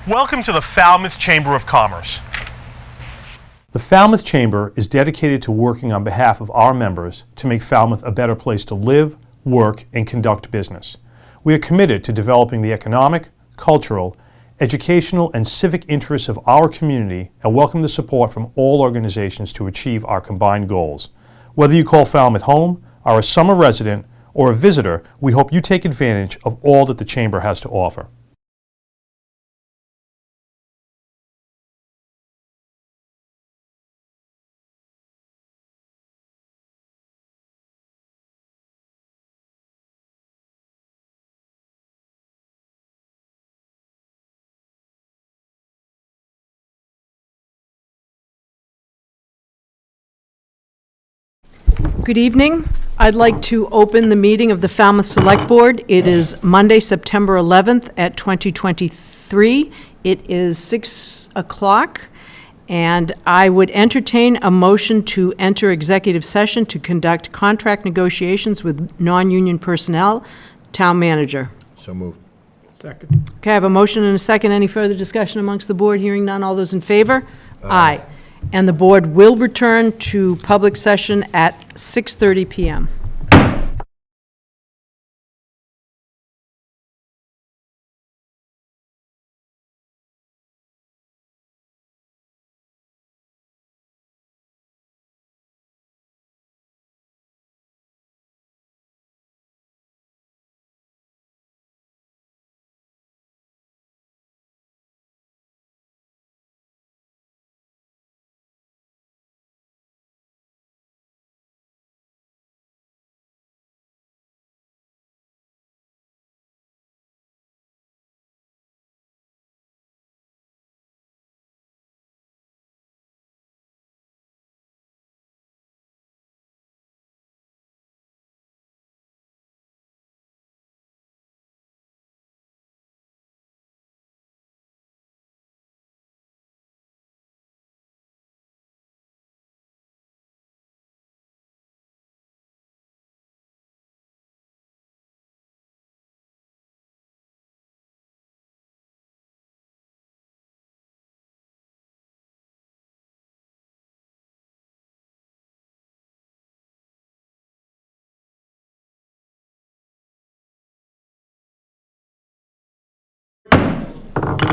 Welcome to the Falmouth Chamber of Commerce. The Falmouth Chamber is dedicated to working on behalf of our members to make Falmouth a better place to live, work, and conduct business. We are committed to developing the economic, cultural, educational, and civic interests of our community and welcome the support from all organizations to achieve our combined goals. Whether you call Falmouth home, are a summer resident, or a visitor, we hope you take advantage of all that the Chamber has to offer. Good evening. I'd like to open the meeting of the Falmouth Select Board. It is Monday, September 11th at 2023. It is 6 o'clock, and I would entertain a motion to enter executive session to conduct contract negotiations with non-union personnel. Town manager. So moved. Second. Okay, I have a motion and a second. Any further discussion amongst the board? Hearing none. All those in favor? Aye. And the board will return to public session at 6:30 p.m.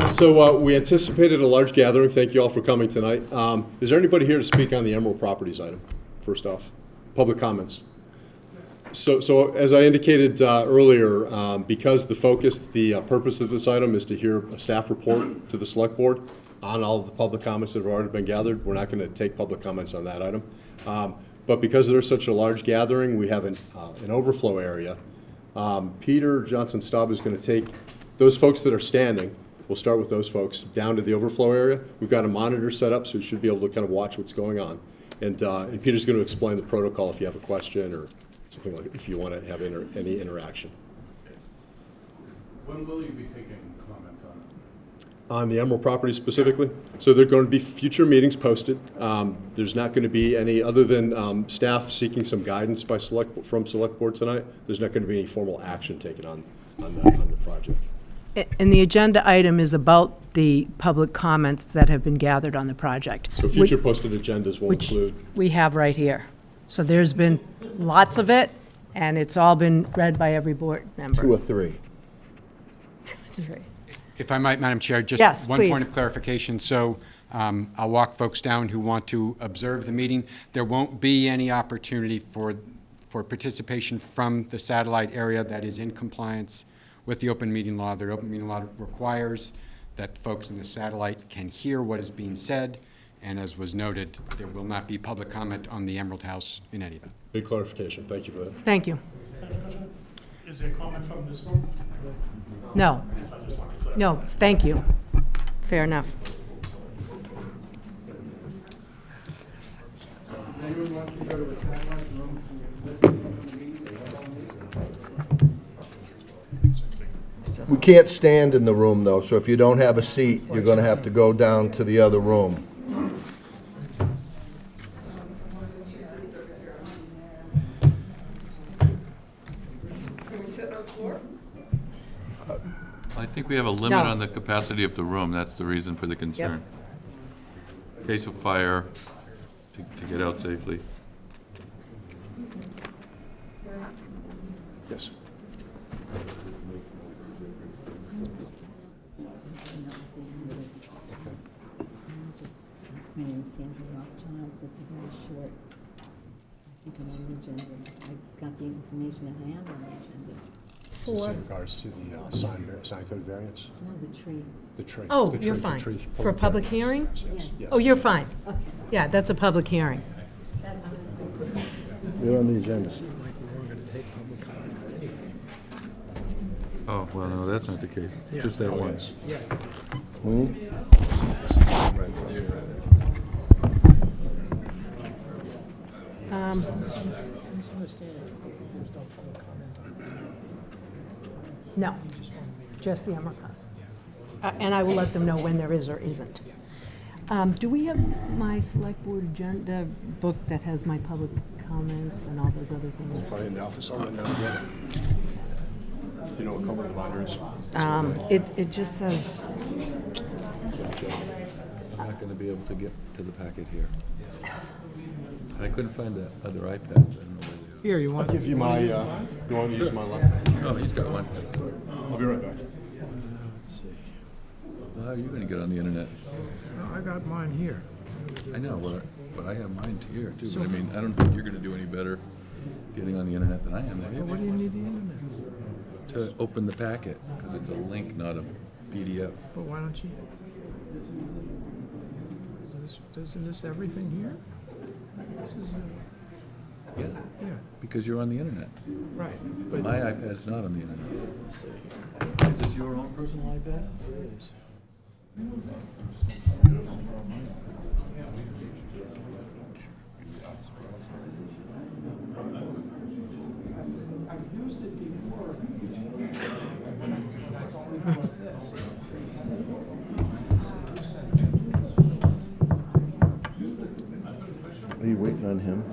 So we anticipated a large gathering. Thank you all for coming tonight. Is there anybody here to speak on the Emerald Properties item, first off? Public comments. So as I indicated earlier, because the purpose of this item is to hear a staff report to the Select Board on all of the public comments that have already been gathered, we're not going to take public comments on that item. But because there's such a large gathering, we have an overflow area. Peter Johnson-Staub is going to take those folks that are standing. We'll start with those folks down to the overflow area. We've got a monitor set up, so you should be able to kind of watch what's going on. And Peter's going to explain the protocol if you have a question or something like if you want to have any interaction. When will you be taking comments on it? On the Emerald Properties specifically? So there are going to be future meetings posted. There's not going to be any, other than staff seeking some guidance from Select Board tonight, there's not going to be any formal action taken on the project. And the agenda item is about the public comments that have been gathered on the project. So future posted agendas will include. We have right here. So there's been lots of it, and it's all been read by every board member. 2 or 3. 3. If I might, Madam Chair, just Yes, one please. point of clarification. So I'll walk folks down who want to observe the meeting. There won't be any opportunity for participation from the satellite area that is in compliance with the open meeting law. The open meeting law requires that folks in the satellite can hear what is being said, and as was noted, there will not be public comment on the Emerald House in any event. Big clarification. Thank you for that. Thank you. Is there a comment from this room? No. No, thank you. Fair enough. Anyone want to go to the satellite room? We can't stand in the room, though, so if you don't have a seat, you're going to have to go down to the other room. I think we have a limit No. on the capacity of the room. That's the reason for the concern. In case of fire, to get out safely. Yes. My name is Sandra Rothschild, so it's a very short, I think I'm on the agenda. I got the information that I am on the agenda. Is this in regards to the sign code variance? No, the tree. The tree. Oh, the tree- you're the fine. tree For a public variance. hearing? Yes, yes. Oh, you're fine. Okay. Yeah, that's a public hearing. You're on the agenda. Oh, well, no, that's not the case. Just that one. No, just the Emerald. And I will let them know when there is or isn't. Do we have my select board agenda book that has my public comments and all those other things? Probably in the office, I'll run down and get it. Do you know what color the binder is? It just says, I'm not gonna be able to get to the packet here. I couldn't find the other iPads. I don't know where Here, you want? I'll give you my, you want to use my laptop? they are. Oh, he's got one. I'll be right back. Well, how are you gonna get on the internet? I got mine here. I know, but I have mine here too. But I mean, I don't think you're gonna do any better getting on the internet than I am, are What do you? you need the internet? To open the packet, because it's a link, not a PDF. But why don't you? Isn't this everything here? This is, Yeah, yeah, because you're on the internet. right. But My iPad's not on the internet. let's see. Is this your own personal iPad? It is. Are you waiting on him?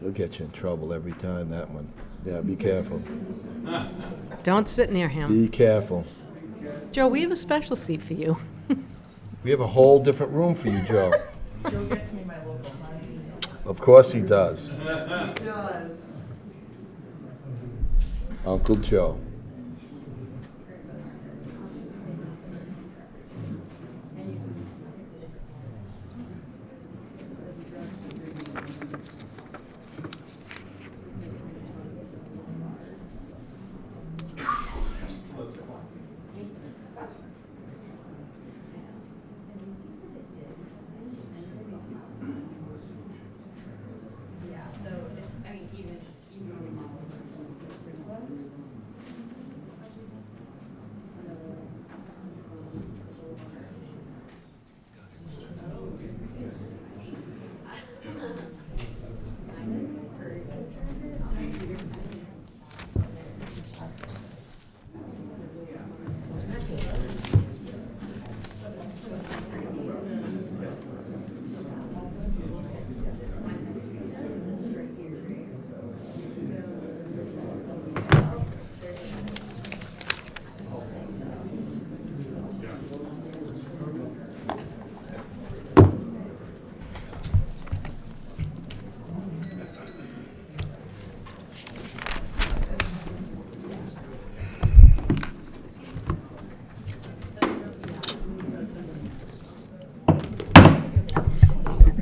He'll get you in trouble every time, that one. Yeah, be careful. don't sit near him. Be careful. Joe, we have a special seat for you. We have a whole different room for you, Joe. Joe gets me my local money. Of course he does. Uncle Joe.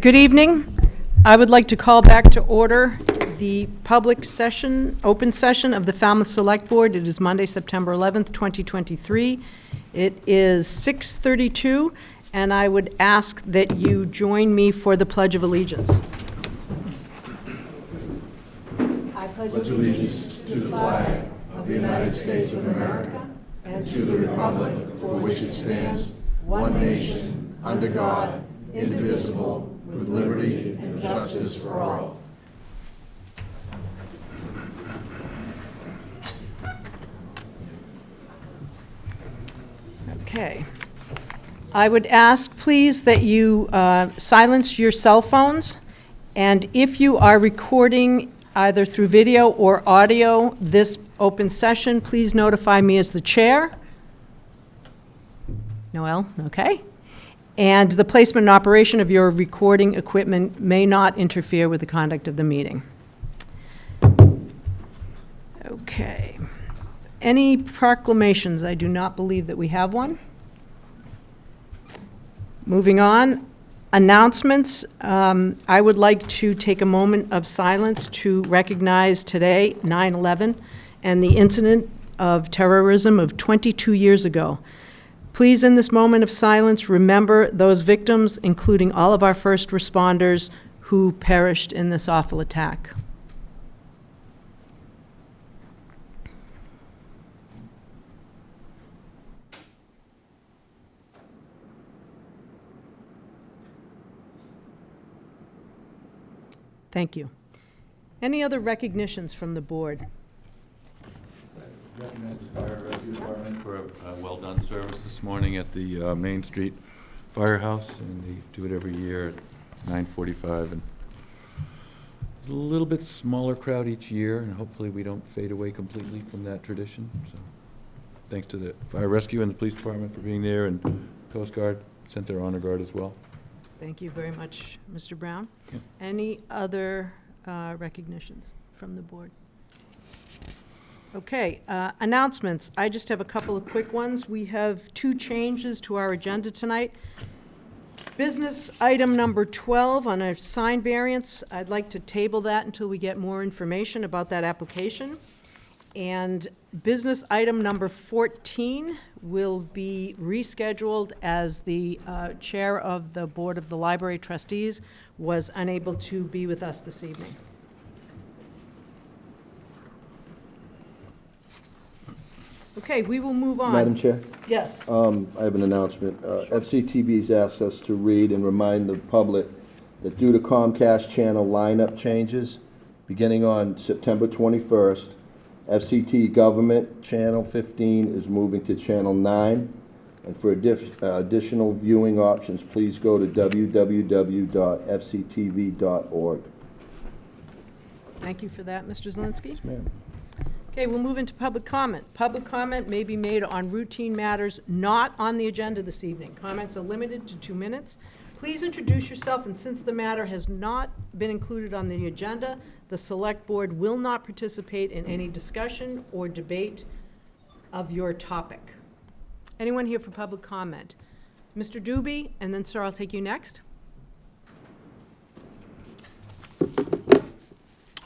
Good evening. I would like to call back to order the public session, open session of the Falmouth Select Board. It is Monday, September 11th, 2023. It is 6:32, and I would ask that you join me for the Pledge of Allegiance. I pledge allegiance To the flag of the United States of America and to the republic for which it stands, one nation, under God, indivisible, with liberty and justice for all. Okay. I would ask, please, that you silence your cell phones, and if you are recording either through video or audio this open session, please notify me as the chair. Noel, okay. And the placement and operation of your recording equipment may not interfere with the conduct of the meeting. Okay. Any proclamations? I do not believe that we have one. Moving on, announcements. I would like to take a moment of silence to recognize today, 9/11, and the incident of terrorism of 22 years ago. Please, in this moment of silence, remember those victims, including all of our first responders who perished in this awful attack. Thank you. Any other recognitions from the board? Recognize the Fire Rescue Department for a well-done service this morning at the Main Street Firehouse, and they do it every year at 9:45. And it's a little bit smaller crowd each year, and hopefully we don't fade away completely from that tradition. So, thanks to the Fire Rescue and the Police Department for being there, and Coast Guard sent their honor guard as well. Thank you very much, Mr. Brown. Yeah. Any other recognitions from the board? Okay, announcements. I just have a couple of quick ones. We have 2 changes to our agenda tonight. Business item number 12 on a sign variance. I'd like to table that until we get more information about that application. And business item number 14 will be rescheduled as the chair of the Board of the Library Trustees was unable to be with us this evening. Okay, we will move on. Madam Chair? Yes. I have an announcement. FCTV's asked us to read and remind the public that due to Comcast channel lineup changes, beginning on September 21st, FCT Government Channel 15 is moving to Channel 9. And for additional viewing options, please go to www.fctv.org. Thank you for that, Mr. Zelinski. Yes, ma'am. Okay, we'll move into public comment. Public comment may be made on routine matters not on the agenda this evening. Comments are limited to 2 minutes. Please introduce yourself, and since the matter has not been included on the agenda, the Select Board will not participate in any discussion or debate of your topic. Anyone here for public comment? Mr. Doobie, and then, sir, I'll take you next.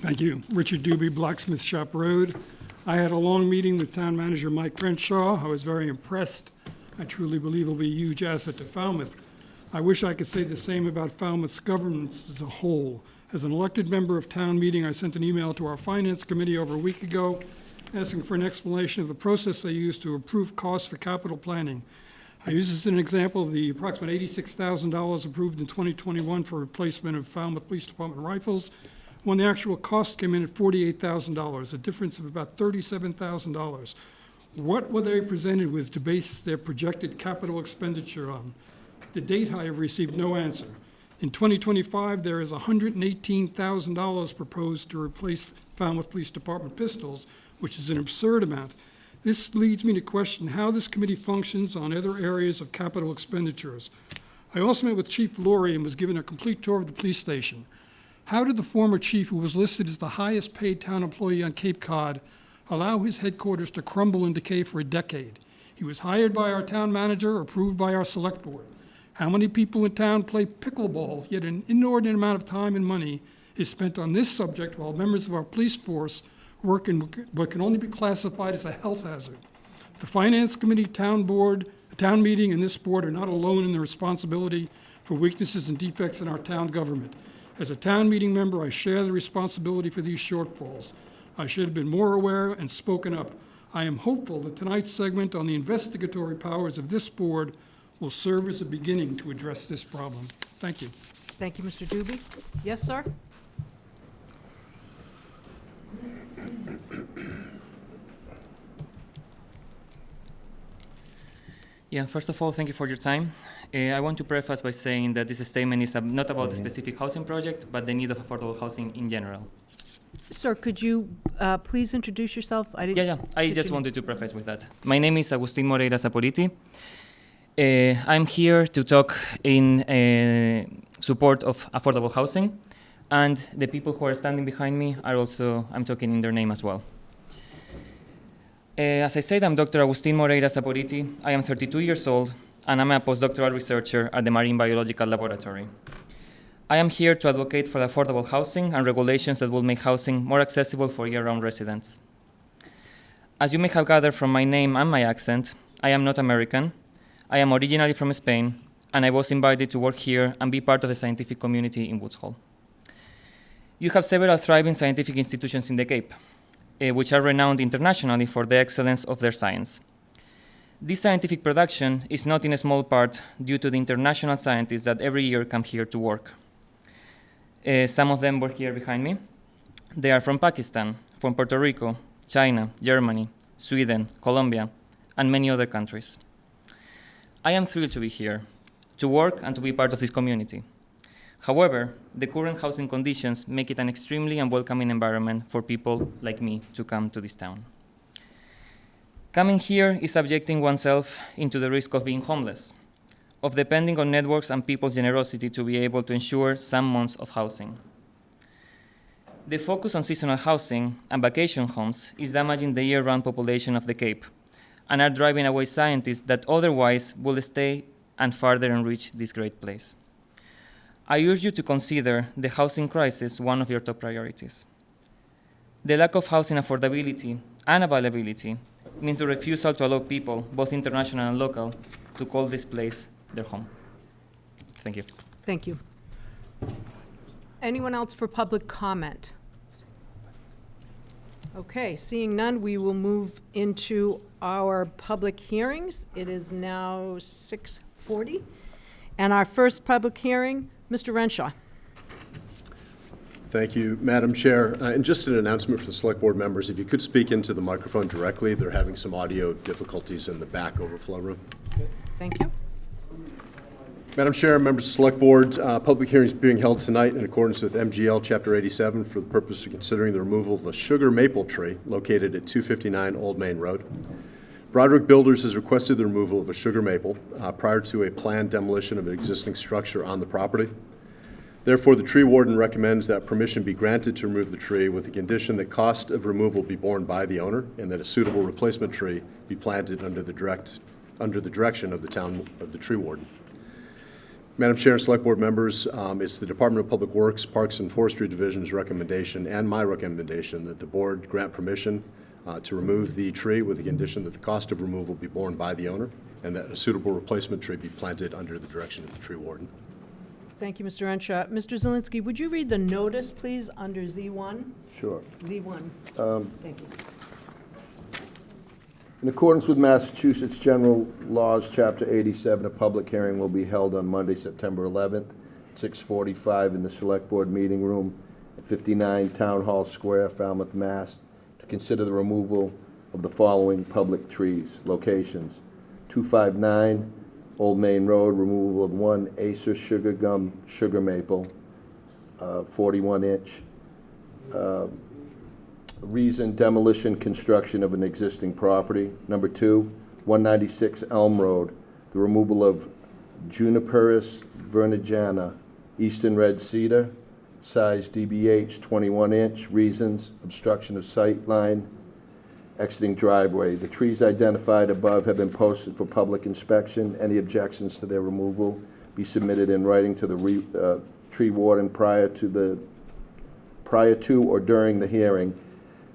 Thank you. Richard Doobie, Blacksmith Shop Road. I had a long meeting with Town Manager Mike Crenshaw. I was very impressed. I truly believe he'll be a huge asset to Falmouth. I wish I could say the same about Falmouth's governance as a whole. As an elected member of town meeting, I sent an email to our Finance Committee over a week ago asking for an explanation of the process they use to approve costs for capital planning. I use this as an example of the approximate $86,000 approved in 2021 for replacement of Falmouth Police Department rifles, when the actual cost came in at $48,000, a difference of about $37,000. What were they presented with to base their projected capital expenditure on? To date, I have received no answer. In 2025, there is $118,000 proposed to replace Falmouth Police Department pistols, which is an absurd amount. This leads me to question how this committee functions on other areas of capital expenditures. I also met with Chief Laurie and was given a complete tour of the police station. How did the former chief, who was listed as the highest paid town employee on Cape Cod, allow his headquarters to crumble and decay for a decade? He was hired by our town manager, approved by our select board. How many people in town play pickleball, yet an inordinate amount of time and money is spent on this subject while members of our police force work in what can only be classified as a health hazard? The Finance Committee, town board, the town meeting, and this board are not alone in their responsibility for weaknesses and defects in our town government. As a town meeting member, I share the responsibility for these shortfalls. I should have been more aware and spoken up. I am hopeful that tonight's segment on the investigatory powers of this board will serve as a beginning to address this problem. Thank you. Thank you, Mr. Doobie. Yes, sir? Yeah, first of all, thank you for your time. I want to preface by saying that this statement is not about a specific housing project, but the need of affordable housing in general. Sir, could you please introduce yourself? Yeah. I just wanted to preface with that. My name is Agustin Moreira Zaporiti. I'm here to talk in support of affordable housing, and the people who are standing behind me are also, I'm talking in their name as well. As I said, I'm Dr. Agustin Moreira Zaporiti. I am 32 years old, and I'm a postdoctoral researcher at the Marine Biological Laboratory. I am here to advocate for affordable housing and regulations that will make housing more accessible for year-round residents. As you may have gathered from my name and my accent, I am not American. I am originally from Spain, and I was invited to work here and be part of the scientific community in Woods Hole. You have several thriving scientific institutions in the Cape, which are renowned internationally for the excellence of their science. This scientific production is not in a small part due to the international scientists that every year come here to work. Some of them work here behind me. They are from Pakistan, from Puerto Rico, China, Germany, Sweden, Colombia, and many other countries. I am thrilled to be here, to work and to be part of this community. However, the current housing conditions make it an extremely unwelcoming environment for people like me to come to this town. Coming here is subjecting oneself into the risk of being homeless, of depending on networks and people's generosity to be able to ensure some months of housing. The focus on seasonal housing and vacation homes is damaging the year-round population of the Cape and are driving away scientists that otherwise will stay and further enrich this great place. I urge you to consider the housing crisis one of your top priorities. The lack of housing affordability and availability means the refusal to allow people, both international and local, to call this place their home. Thank you. Thank you. Anyone else for public comment? Okay, seeing none, we will move into our public hearings. It is now 6:40. And our first public hearing, Mr. Renshaw. Thank you, Madam Chair. And just an announcement for the Select Board members, if you could speak into the microphone directly, they're having some audio difficulties in the back overflow room. Thank you. Madam Chair, members of the Select Board, public hearing is being held tonight in accordance with MGL Chapter 87 for the purpose of considering the removal of a sugar maple tree located at 259 Old Main Road. Broderick Builders has requested the removal of a sugar maple prior to a planned demolition of an existing structure on the property. Therefore, the tree warden recommends that permission be granted to remove the tree with the condition that cost of removal be borne by the owner and that a suitable replacement tree be planted under the direction of the tree warden. Madam Chair and Select Board members, it's the Department of Public Works, Parks and Forestry Division's recommendation and my recommendation that the board grant permission to remove the tree with the condition that the cost of removal be borne by the owner and that a suitable replacement tree be planted under the direction of the tree warden. Thank you, Mr. Renshaw. Mr. Zielinski, would you read the notice, please, under Z1? Sure. Z1. Thank you. In accordance with Massachusetts General Laws, Chapter 87, a public hearing will be held on Monday, September 11th, at 6:45 in the Select Board Meeting Room at 59 Town Hall Square, Falmouth, Mass., to consider the removal of the following public trees. Locations: 259 Old Main Road, removal of one Acer sugar gum sugar maple, 41-inch. Reason: demolition, construction of an existing property. Number 2, 196 Elm Road, the removal of Juniperus vernigana, eastern red cedar, size DBH 21-inch. Reasons: obstruction of sight line, exiting driveway. The trees identified above have been posted for public inspection. Any objections to their removal be submitted in writing to the tree warden prior to or during the hearing.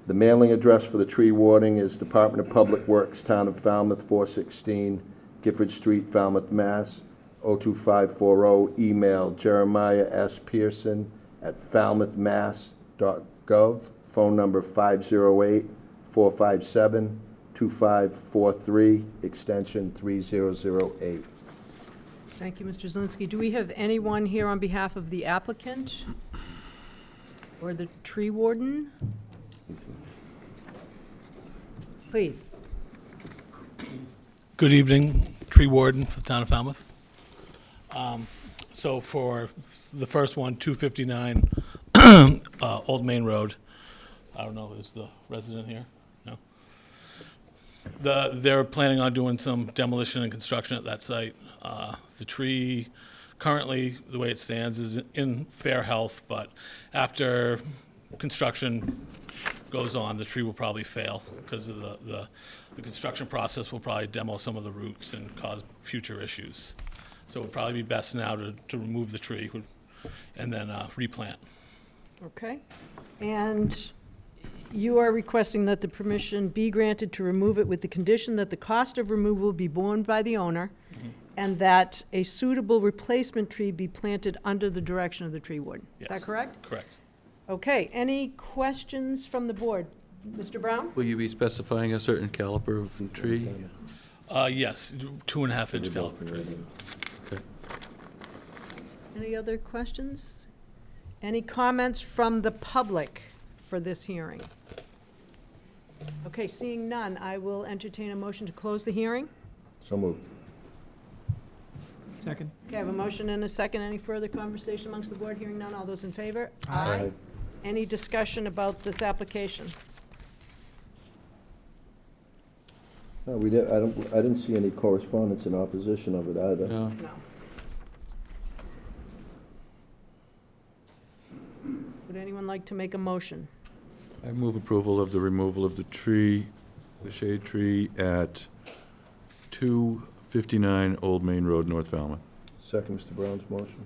The mailing address for the tree warden is Department of Public Works, Town of Falmouth, 416 Gifford Street, Falmouth, Mass. 02540. Email Jeremiah S. Pearson at falmouthmass.gov. Phone number 508-457-2543, extension 3008. Thank you, Mr. Zielinski. Do we have anyone here on behalf of the applicant or the tree warden? Please. Good evening. tree warden for the town of Falmouth. So for the first one, 259 Old Main Road, I don't know, is the resident here? No? They're planning on doing some demolition and construction at that site. The tree, currently, the way it stands, is in fair health, but after construction goes on, the tree will probably fail because of the construction process will probably demo some of the roots and cause future issues. So it would probably be best now to remove the tree and then replant. Okay. And you are requesting that the permission be granted to remove it with the condition that the cost of removal be borne by the owner and that a suitable replacement tree be planted under the direction of the tree warden. Is that Yes. correct? Correct. Okay. Any questions from the board? Mr. Brown? Will you be specifying a certain caliper of tree? Yes, 2.5-inch caliper tree. Okay. Any other questions? Any comments from the public for this hearing? Okay, seeing none, I will entertain a motion to close the hearing. So moved. Second. Okay, I have a motion and a second. Any further conversation amongst the board? Hearing none, all those in favor? Aye. Any discussion about this application? No, I didn't see any correspondence in opposition of it either. No. No. Would anyone like to make a motion? I move approval of the removal of the tree, the shade tree at 259 Old Main Road, North Falmouth. Second Mr. Brown's motion.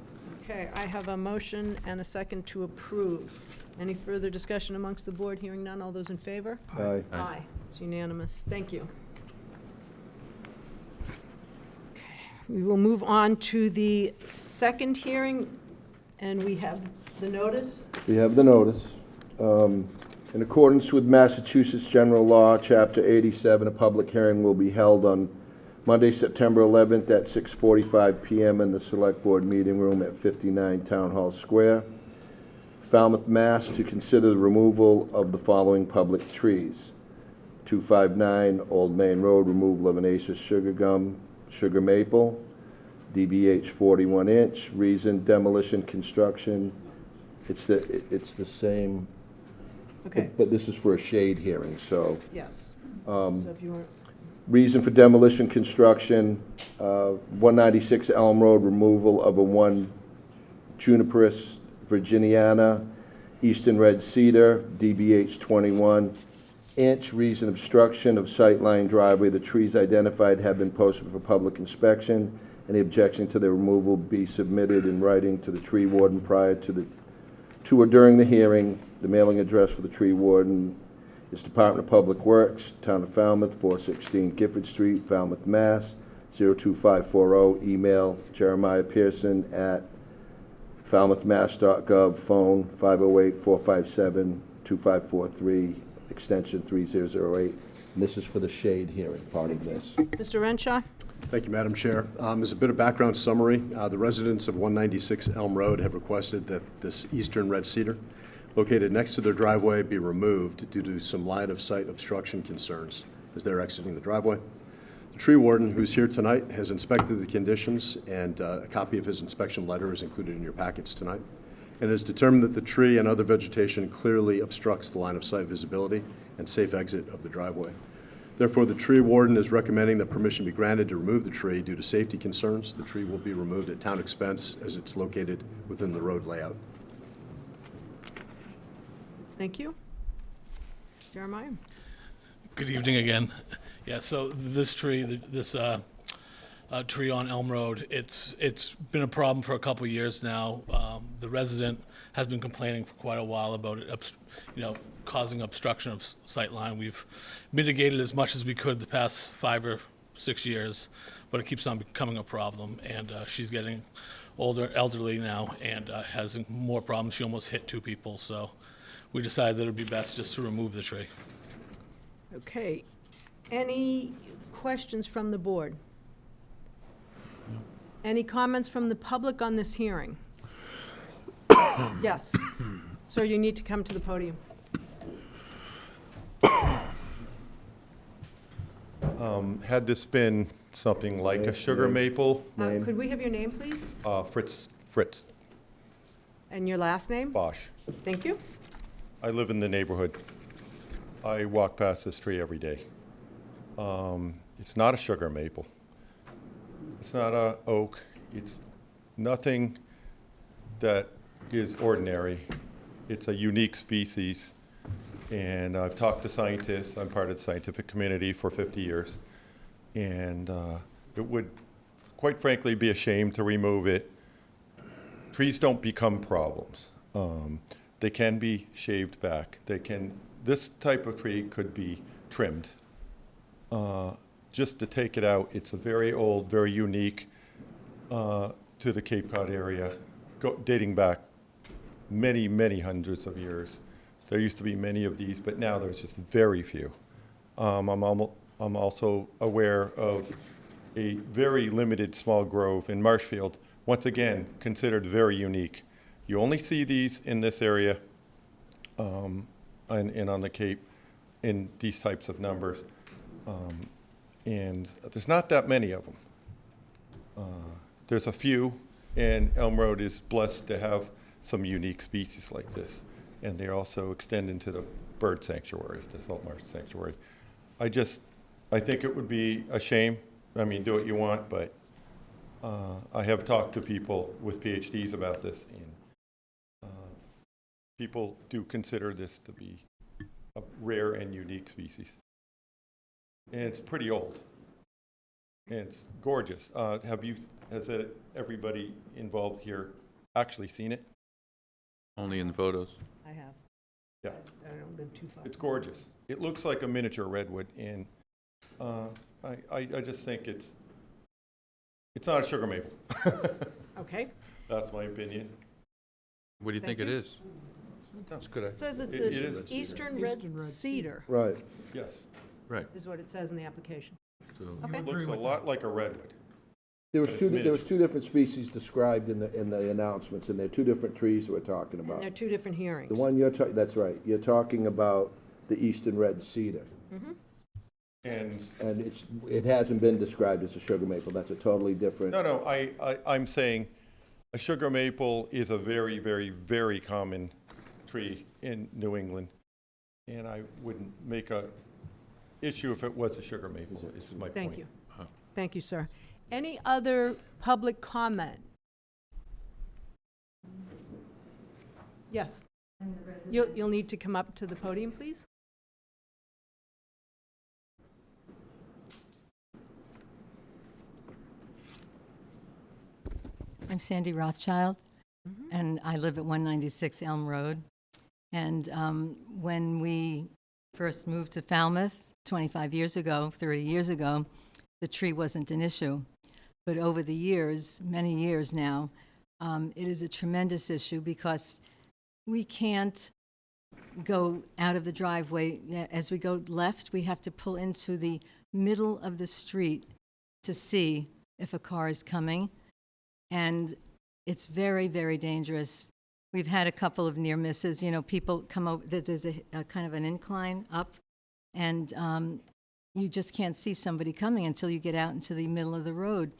Okay, I have a motion and a second to approve. Any further discussion amongst the board? Hearing none, all those in favor? Aye. Aye. It's unanimous. Thank you. Okay, we will move on to the second hearing, and we have the notice. We have the notice. In accordance with Massachusetts General Law, Chapter 87, a public hearing will be held on Monday, September 11th at 6:45 PM in the Select Board Meeting Room at 59 Town Hall Square, Falmouth, Mass., to consider the removal of the following public trees. 259 Old Main Road, removal of an Acer sugar gum, sugar maple, DBH 41 inch, reason demolition construction. It's the same, Okay, but this is for a shade hearing, so. yes. So if you want, Reason for demolition construction, 196 Elm Road, removal of a 1 Juniperus virginiana, eastern red cedar, DBH 21 inch. Reason obstruction of sightline driveway. The trees identified have been posted for public inspection. Any objection to their removal be submitted in writing to the tree warden prior to or during the hearing. The mailing address for the tree warden is Department of Public Works, Town of Falmouth, 416 Gifford Street, Falmouth, Mass. 02540. Email Jeremiah Pearson at falmouthmass.gov. Phone 508-457-2543, extension 3008. And this is for the shade hearing part of this. Mr. Renshaw? Thank you, Madam Chair. As a bit of background summary, the residents of 196 Elm Road have requested that this eastern red cedar located next to their driveway be removed due to some line-of-sight obstruction concerns as they're exiting the driveway. The tree warden, who's here tonight, has inspected the conditions, and a copy of his inspection letter is included in your packets tonight, and has determined that the tree and other vegetation clearly obstructs the line-of-sight visibility and safe exit of the driveway. Therefore, the tree warden is recommending that permission be granted to remove the tree due to safety concerns. The tree will be removed at town expense as it's located within the road layout. Thank you. Jeremiah? Good evening again. Yeah, so this tree, this tree on Elm Road, it's been a problem for a couple of years now. The resident has been complaining for quite a while about it, causing obstruction of sightline. We've mitigated as much as we could the past 5 or 6 years, but it keeps on becoming a problem. And she's getting elderly now, and has more problems. She almost hit 2 people, so we decided that it would be best just to remove the tree. Okay. Any questions from the board? Any comments from the public on this hearing? Yes. Sir, you need to come to the podium. Had this been something like a sugar maple. Could we have your name, please? Fritz And your last name? Bosch. Thank you. I live in the neighborhood. I walk past this tree every day. It's not a sugar maple. It's not a oak. It's nothing that is ordinary. It's a unique species. And I've talked to scientists. I'm part of the scientific community for 50 years. And it would, quite frankly, be a shame to remove it. Trees don't become problems. They can be shaved back. This type of tree could be trimmed. Just to take it out, it's a very old, very unique to the Cape Cod area, dating back many, many hundreds of years. There used to be many of these, but now there's just very few. I'm also aware of a very limited small grove in Marshfield, once again, considered very unique. You only see these in this area and on the Cape in these types of numbers. And there's not that many of them. There's a few, and Elm Road is blessed to have some unique species like this. And they also extend into the bird sanctuary, the salt marsh sanctuary. I think it would be a shame. I mean, do what you want, but I have talked to people with PhDs about this, and people do consider this to be a rare and unique species. And it's pretty old. And it's gorgeous. Has everybody involved here actually seen it? Only in the photos. I have. Yeah. I don't live too far. It's gorgeous. It looks like a miniature redwood, and I just think it's not a sugar maple. Okay. That's my opinion. What do you think Thank it you. is? That's good. It says it's It a is. eastern red cedar, Right. Yes. Right. is what it says in the application. So Okay. It looks a lot like a redwood. There was But two, it's there was miniature. two different species described in the announcements, and they're two different trees we're talking And about. they're two different hearings. The one that's right, you're talking about the eastern red cedar. And And it hasn't been described as a sugar maple, that's a totally different. no, I'm saying a sugar maple is a very, very, very common tree in New England. And I wouldn't make a issue if it was a sugar maple, is my point. Thank you. Thank you, sir. Any other public comment? Yes. You'll need to come up to the podium, please. I'm Sandy Rothschild, and I live at 196 Elm Road. And when we first moved to Falmouth 25 years ago, 30 years ago, the tree wasn't an issue. But over the years, many years now, it is a tremendous issue because we can't go out of the driveway. As we go left, we have to pull into the middle of the street to see if a car is coming. And it's very, very dangerous. We've had a couple of near misses. You know, people come over, there's a kind of an incline up, and you just can't see somebody coming until you get out into the middle of the road.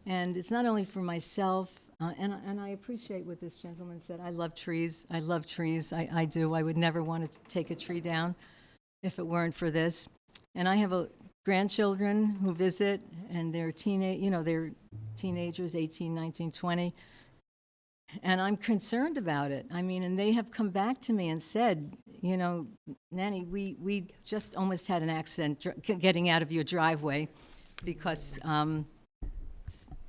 And it's not only for myself, and I appreciate what this gentleman said. I love trees. I love trees. I do. I would never want to take a tree down if it weren't for this. And I have grandchildren who visit, and they're they're teenagers, 18, 19, 20. And I'm concerned about it. I mean, and they have come back to me and said, you know, Nanny, we just almost had an accident getting out of your driveway because,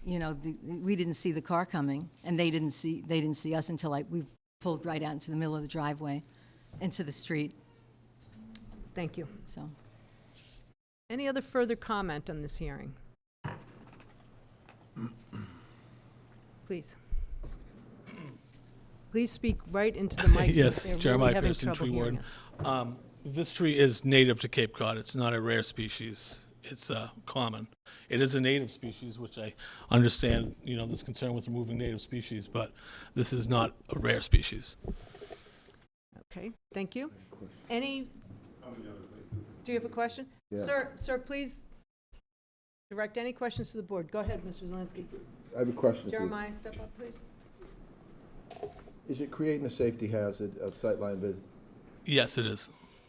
you know, we didn't see the car coming, and they didn't see us until we pulled right out into the middle of the driveway, into the street. Thank you. So, Any other further comment on this hearing? Please. Please speak right into the mic. Yes, They're really Jeremiah having Pearson, trouble tree hearing ward. us. This tree is native to Cape Cod. It's not a rare species. It's common. It is a native species, which I understand, you know, there's concern with removing native species, but this is not a rare species. Okay, thank you. Do you have a question? Yeah. Sir, please Direct any questions to the board. Go ahead, Mr. Zelinski. I have a question for you. Jeremiah, step up, please. Is it creating a safety hazard of sightline visit? Yes, it is.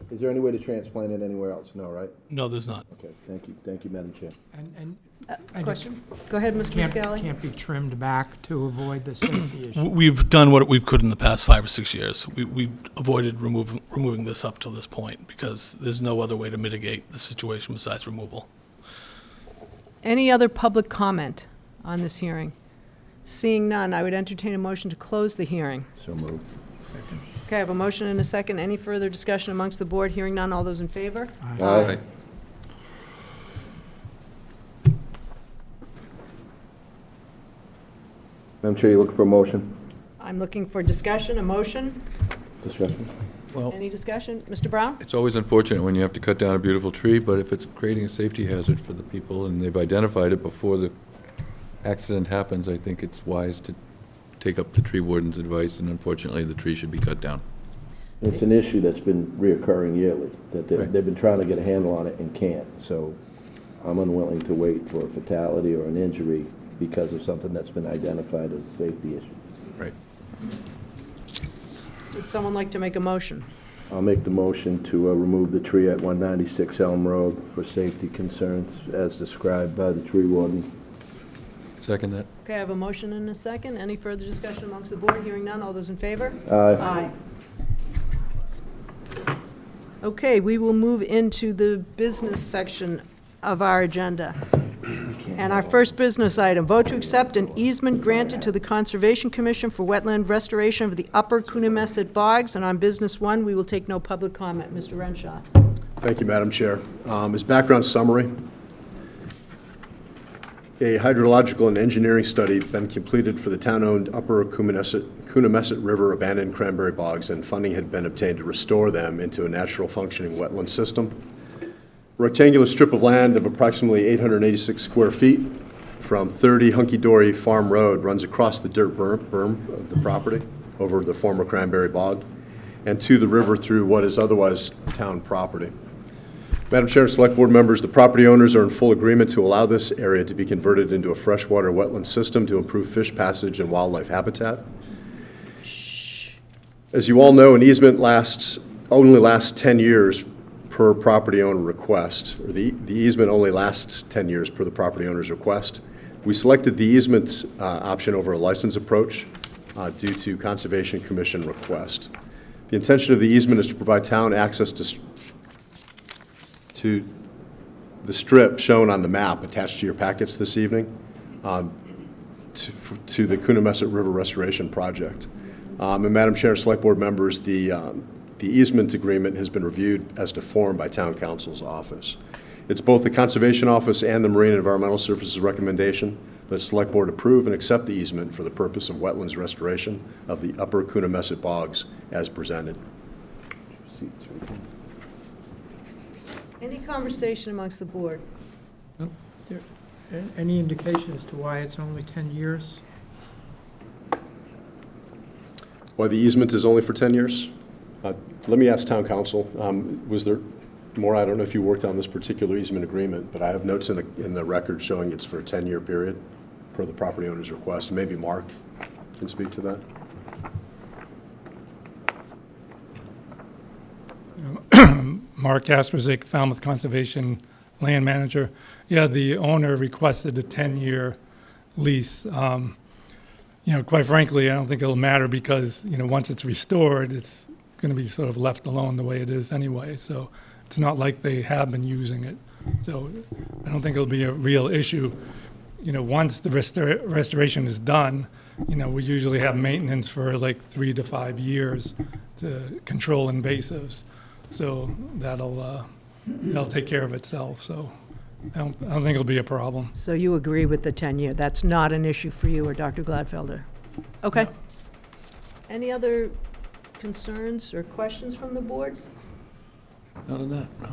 Is there any way to transplant it anywhere else? No, right? No, there's not. Okay, thank you. Thank you, Madam Chair. And Question? Go ahead, Mr. Muscally. can't be trimmed back to avoid the safety issue. We've done what we could in the past 5 or 6 years. We avoided removing this up till this point because there's no other way to mitigate the situation besides removal. Any other public comment on this hearing? Seeing none, I would entertain a motion to close the hearing. So moved. Okay, I have a motion and a second. Any further discussion amongst the board? Hearing none, all those in favor? Aye. Madam Chair, you looking for a motion? I'm looking for discussion, a motion. Discussion? Any discussion? Mr. Brown? It's always unfortunate when you have to cut down a beautiful tree, but if it's creating a safety hazard for the people and they've identified it before the accident happens, I think it's wise to take up the tree warden's advice, and unfortunately, the tree should be cut down. It's an issue that's been reoccurring yearly, that Right. they've been trying to get a handle on it and can't. So I'm unwilling to wait for a fatality or an injury because of something that's been identified as a safety issue. Right. Would someone like to make a motion? I'll make the motion to remove the tree at 196 Elm Road for safety concerns as described by the tree warden. Second that? Okay, I have a motion and a second. Any further discussion amongst the board? Hearing none, all those in favor? Aye. Okay, we will move into the business section of our agenda. And our first business item, vote to accept an easement granted to the Conservation Commission for wetland restoration of the Upper Coonamessett Bogs. And on business one, we will take no public comment. Mr. Renshaw. Thank you, Madam Chair. As background summary, a hydrological and engineering study been completed for the town-owned Upper Coonamessett River abandoned cranberry bogs, and funding had been obtained to restore them into a natural functioning wetland system. A rectangular strip of land of approximately 886 square feet from 30 Hunky-Dory Farm Road runs across the dirt berm of the property over the former cranberry bog and to the river through what is otherwise town property. Madam Chair and Select Board members, the property owners are in full agreement to allow this area to be converted into a freshwater wetland system to improve fish passage and wildlife habitat. As you all know, an easement only lasts 10 years per property owner request, or the easement only lasts 10 years per the property owner's request. We selected the easement option over a license approach due to Conservation Commission request. The intention of the easement is to provide town access to the strip shown on the map attached to your packets this evening to the Coonamessett River Restoration Project. And Madam Chair, Select Board members, the easement agreement has been reviewed as to form by Town Council's office. It's both the Conservation Office and the Marine and Environmental Services recommendation that the Select Board approve and accept the easement for the purpose of wetlands restoration of the Upper Coonamessett Bogs as presented. Any conversation amongst the board? Is there any indication as to why it's only 10 years? Why the easement is only for 10 years? Let me ask Town Council. Was there more? I don't know if you worked on this particular easement agreement, but I have notes in the record showing it's for a 10-year period per the property owner's request. Maybe Mark can speak to that. Mark Asperzik, Falmouth Conservation Land Manager. Yeah, the owner requested a 10-year lease. Quite frankly, I don't think it'll matter because, once it's restored, it's going to be sort of left alone the way it is anyway. So it's not like they have been using it. So I don't think it'll be a real issue. Once the restoration is done, we usually have maintenance for like 3 to 5 years to control invasives. So that'll take care of itself. So I don't think it'll be a problem. So you agree with the 10-year? That's not an issue for you or Dr. Gladfelder? Okay. No. Any other concerns or questions from the board? Not on that, no.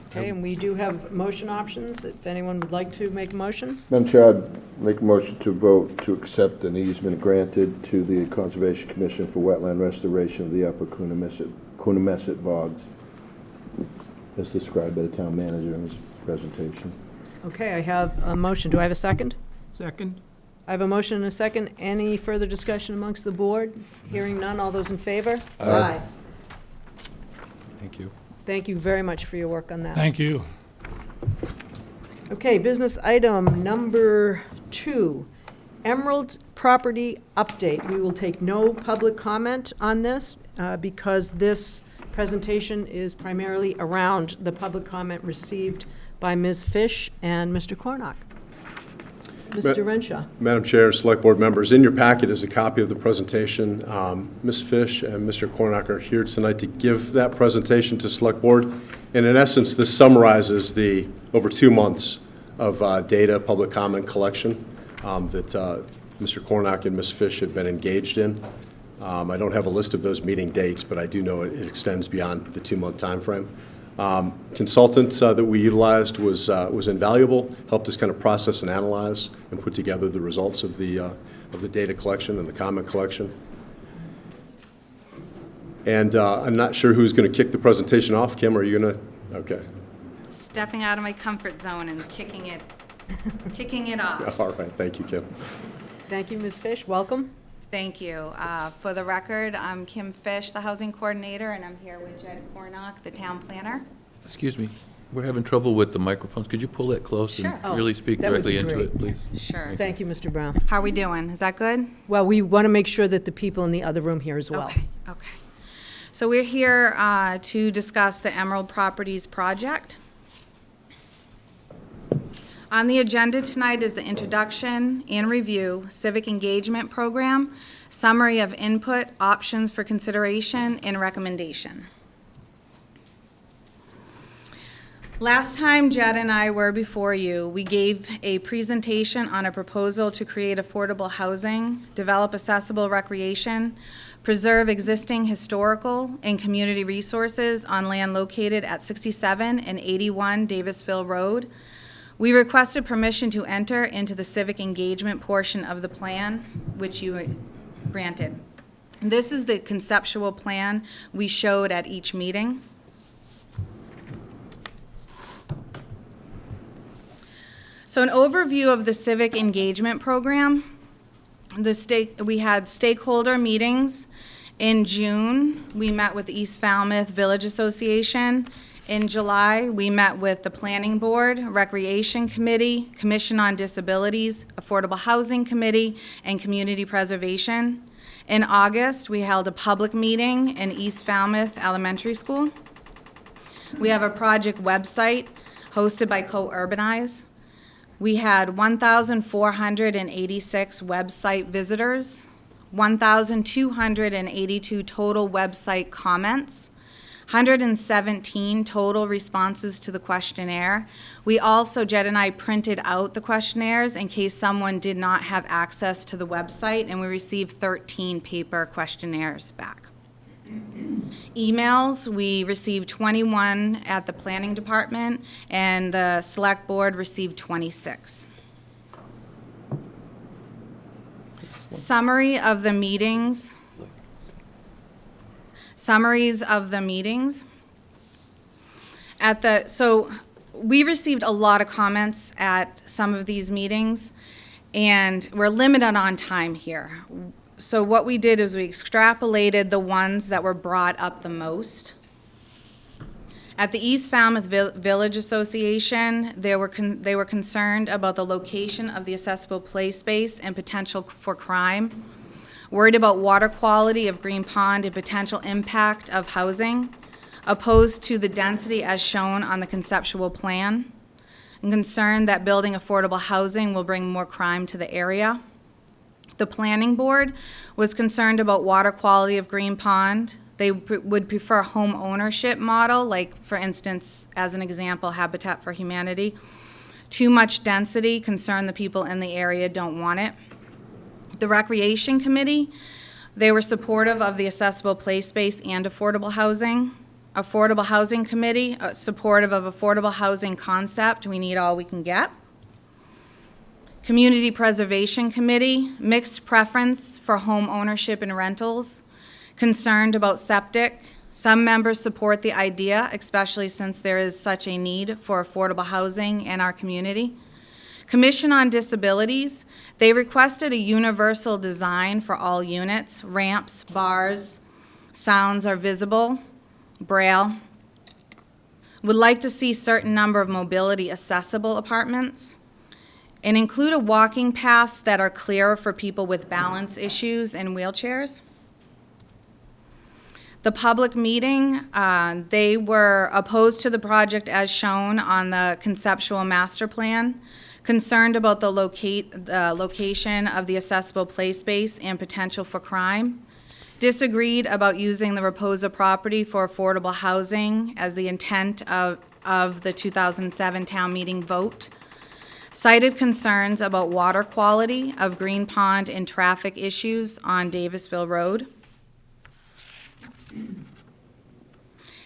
Okay, and we do have motion options, if anyone would like to make a motion. Madam Chair, I'd make a motion to vote to accept an easement granted to the Conservation Commission for wetland restoration of the Upper Coonamessett Bogs, as described by the town manager in his presentation. Okay, I have a motion. Do I have a second? Second? I have a motion and a second. Any further discussion amongst the board? Hearing none, all those in favor? Aye. Thank you. Thank you very much for your work on that. Thank you. Okay, business item number 2, Emerald Property Update. We will take no public comment on this because this presentation is primarily around the public comment received by Ms. Fish and Mr. Cornock. Mr. Renshaw. Madam Chair, Select Board members, in your packet is a copy of the presentation. Ms. Fish and Mr. Cornock are here tonight to give that presentation to Select Board. And in essence, this summarizes the over 2 months of data public comment collection that Mr. Cornock and Ms. Fish have been engaged in. I don't have a list of those meeting dates, but I do know it extends beyond the 2-month time frame. Consultant that we utilized was invaluable, helped us kind of process and analyze and put together the results of the data collection and the comment collection. And I'm not sure who's going to kick the presentation off. Kim, are you going to? Okay. Stepping out of my comfort zone and kicking it off. All right. Thank you, Kim. Thank you, Ms. Fish. Welcome. Thank you. For the record, I'm Kim Fish, the housing coordinator, and I'm here with Jed Cornock, the town planner. Excuse me, we're having trouble with the microphones. Could you pull that close Sure. and really speak that would directly be into great. it, please? Sure. Thank you, Mr. Brown. How are we doing? Is that good? Well, we want to make sure that the people in the other room here as well. Okay. So we're here to discuss the Emerald Properties project. On the agenda tonight is the introduction and review, civic engagement program, summary of input, options for consideration, and recommendation. Last time Jed and I were before you, we gave a presentation on a proposal to create affordable housing, develop accessible recreation, preserve existing historical and community resources on land located at 67 and 81 Davisville Road. We requested permission to enter into the civic engagement portion of the plan, which you granted. This is the conceptual plan we showed at each meeting. So an overview of the civic engagement program. We had stakeholder meetings in June. We met with the East Falmouth Village Association. In July, we met with the Planning Board, Recreation Committee, Commission on Disabilities, Affordable Housing Committee, and Community Preservation. In August, we held a public meeting in East Falmouth Elementary School. We have a project website hosted by Co-Urbanize. We had 1,486 website visitors, 1,282 total website comments, 117 total responses to the questionnaire. We also, Jed and I, printed out the questionnaires in case someone did not have access to the website, and we received 13 paper questionnaires back. Emails, we received 21 at the planning department, and the select board received 26. Summary of the meetings. Summaries of the meetings. So we received a lot of comments at some of these meetings, and we're limited on time here. So what we did is we extrapolated the ones that were brought up the most. At the East Falmouth Village Association, they were concerned about the location of the accessible play space and potential for crime, worried about water quality of Green Pond and potential impact of housing, opposed to the density as shown on the conceptual plan, and concerned that building affordable housing will bring more crime to the area. The Planning Board was concerned about water quality of Green Pond. They would prefer home ownership model, like, for instance, as an example, Habitat for Humanity. Too much density, concerned the people in the area don't want it. The Recreation Committee, they were supportive of the accessible play space and affordable housing. Affordable Housing Committee, supportive of affordable housing concept. We need all we can get. Community Preservation Committee, mixed preference for home ownership and rentals, concerned about septic Some members support the idea, especially since there is such a need for affordable housing in our community. Commission on Disabilities, they requested a universal design for all units, ramps, bars, sounds are visible, braille. Would like to see certain number of mobility accessible apartments, and include a walking paths that are clearer for people with balance issues and wheelchairs. The public meeting, they were opposed to the project as shown on the conceptual master plan, concerned about the location of the accessible play space and potential for crime, disagreed about using the Raposa property for affordable housing as the intent of the 2007 town meeting vote, cited concerns about water quality of Green Pond and traffic issues on Davisville Road.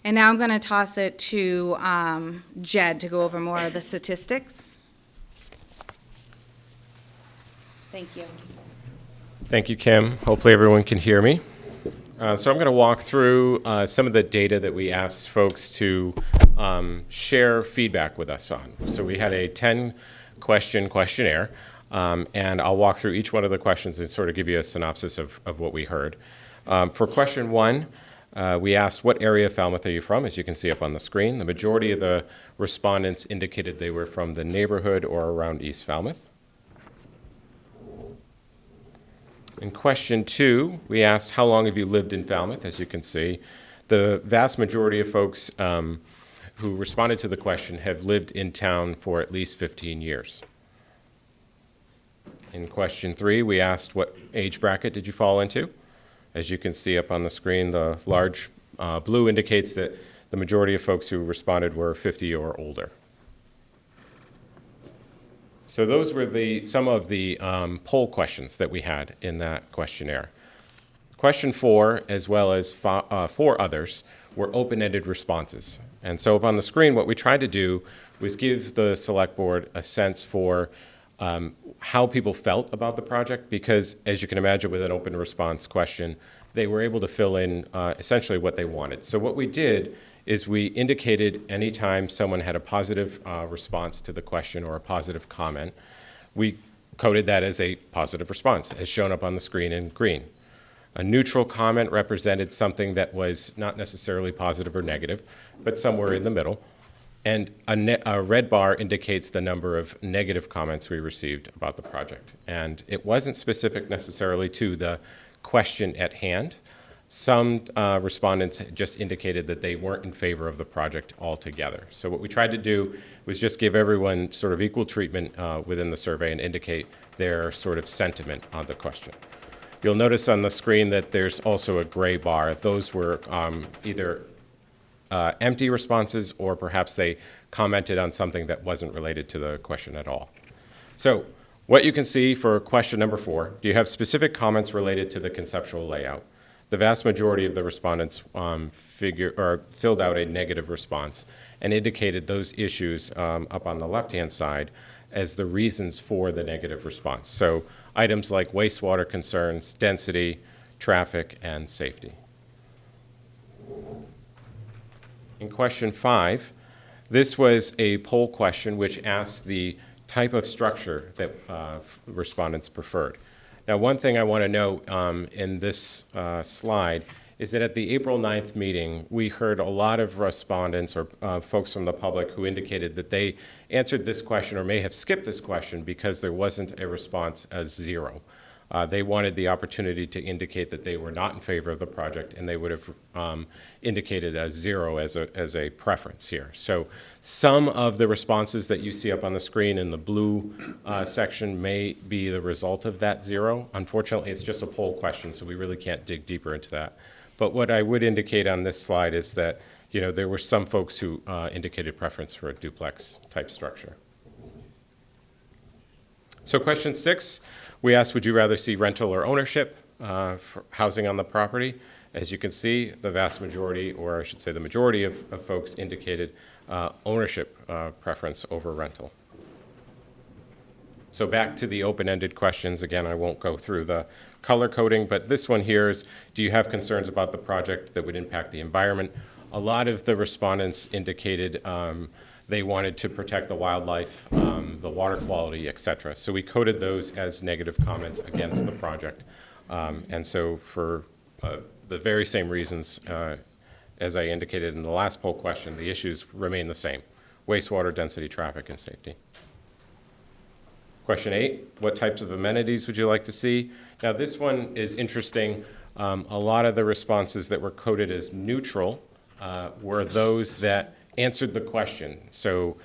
And now I'm going to toss it to Jed to go over more of the statistics. Thank you. Thank you, Kim. Hopefully everyone can hear me. So I'm going to walk through some of the data that we asked folks to share feedback with us on. So we had a 10-question questionnaire, and I'll walk through each one of the questions and sort of give you a synopsis of what we heard. For question 1, we asked, what area of Falmouth are you from? As you can see up on the screen, the majority of the respondents indicated they were from the neighborhood or around East Falmouth. In question 2, we asked, how long have you lived in Falmouth? As you can see, the vast majority of folks who responded to the question have lived in town for at least 15 years. In question 3, we asked, what age bracket did you fall into? As you can see up on the screen, the large blue indicates that the majority of folks who responded were 50 or older. So those were some of the poll questions that we had in that questionnaire. Question 4, as well as 4 others, were open-ended responses. And so up on the screen, what we tried to do was give the select board a sense for how people felt about the project, because as you can imagine with an open response question, they were able to fill in essentially what they wanted. So what we did is we indicated anytime someone had a positive response to the question or a positive comment, we coded that as a positive response, as shown up on the screen in green. A neutral comment represented something that was not necessarily positive or negative, but somewhere in the middle. And a red bar indicates the number of negative comments we received about the project. And it wasn't specific necessarily to the question at hand. Some respondents just indicated that they weren't in favor of the project altogether. So what we tried to do was just give everyone sort of equal treatment within the survey and indicate their sort of sentiment on the question. You'll notice on the screen that there's also a gray bar. Those were either empty responses, or perhaps they commented on something that wasn't related to the question at all. So what you can see for question number 4, do you have specific comments related to the conceptual layout? The vast majority of the respondents filled out a negative response and indicated those issues up on the left-hand side as the reasons for the negative response. So items like wastewater concerns, density, traffic, and safety. In question 5, this was a poll question which asked the type of structure that respondents preferred. Now, one thing I want to note in this slide is that at the April 9th meeting, we heard a lot of respondents or folks from the public who indicated that they answered this question or may have skipped this question because there wasn't a response as 0. They wanted the opportunity to indicate that they were not in favor of the project, and they would have indicated as 0 as a preference here. So some of the responses that you see up on the screen in the blue section may be the result of that 0. Unfortunately, it's just a poll question, so we really can't dig deeper into that. But what I would indicate on this slide is that there were some folks who indicated preference for a duplex type structure. So question 6, we asked, would you rather see rental or ownership for housing on the property? As you can see, the vast majority, or I should say the majority of folks indicated ownership preference over rental. So back to the open-ended questions. Again, I won't go through the color coding, but this one here is, do you have concerns about the project that would impact the environment? A lot of the respondents indicated they wanted to protect the wildlife, the water quality, et cetera. So we coded those as negative comments against the project. And so for the very same reasons as I indicated in the last poll question, the issues remain the same: wastewater, density, traffic, and safety. Question 8, what types of amenities would you like to see? Now this one is interesting. A lot of the responses that were coded as neutral were those that answered the question. So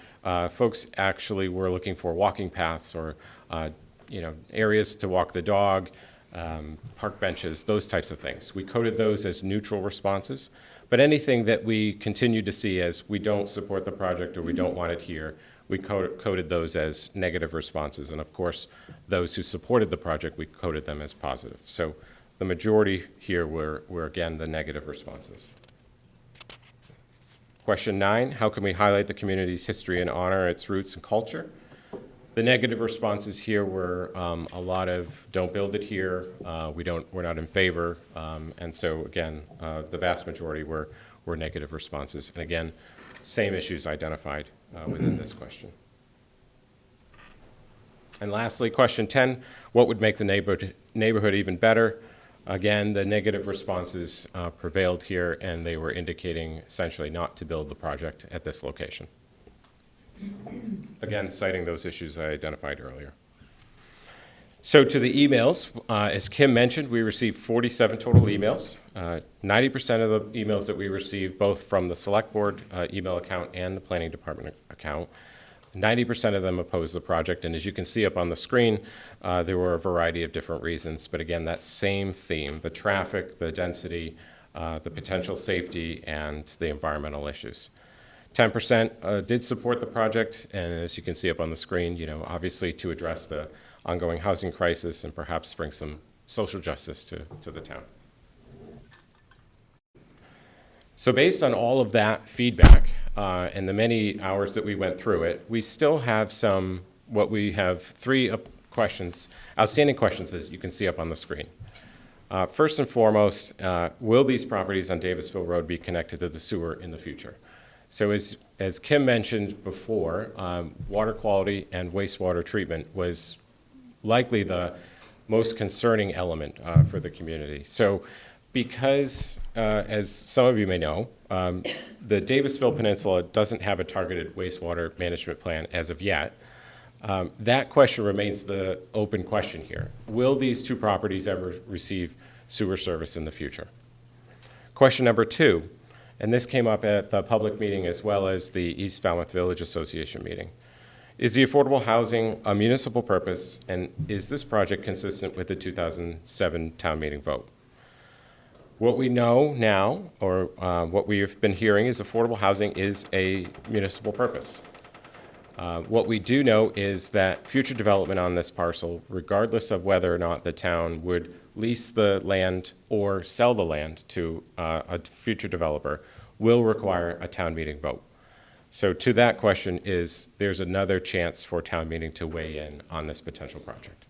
folks actually were looking for walking paths or areas to walk the dog, park benches, those types of things. We coded those as neutral responses, but anything that we continue to see as we don't support the project or we don't want it here, we coded those as negative responses. And of course, those who supported the project, we coded them as positive. So the majority here were again, the negative responses. Question 9, how can we highlight the community's history and honor its roots and culture? The negative responses here were a lot of don't build it here, we're not in favor, and so again, the vast majority were negative responses. And again, same issues identified within this question. And lastly, question 10, what would make the neighborhood even better? Again, the negative responses prevailed here, and they were indicating essentially not to build the project at this location. Again, citing those issues I identified earlier. So to the emails, as Kim mentioned, we received 47 total emails. 90% of the emails that we received, both from the Select Board email account and the Planning Department account, 90% of them opposed the project, and as you can see up on the screen, there were a variety of different reasons. But again, that same theme, the traffic, the density, the potential safety, and the environmental issues. 10% did support the project, and as you can see up on the screen, obviously to address the ongoing housing crisis and perhaps bring some social justice to the town. So based on all of that feedback and the many hours that we went through it, we still have three outstanding questions, as you can see up on the screen. First and foremost, will these properties on Davisville Road be connected to the sewer in the future? So as Kim mentioned before, water quality and wastewater treatment was likely the most concerning element for the community. So because, as some of you may know, the Davisville Peninsula doesn't have a targeted wastewater management plan as of yet, that question remains the open question here. Will these two properties ever receive sewer service in the future? Question number 2, and this came up at the public meeting as well as the East Falmouth Village Association meeting. Is the affordable housing a municipal purpose, and is this project consistent with the 2007 town meeting vote? What we know now, or what we've been hearing, is affordable housing is a municipal purpose. What we do know is that future development on this parcel, regardless of whether or not the town would lease the land or sell the land to a future developer, will require a town meeting vote. So to that question there's another chance for town meeting to weigh in on this potential project.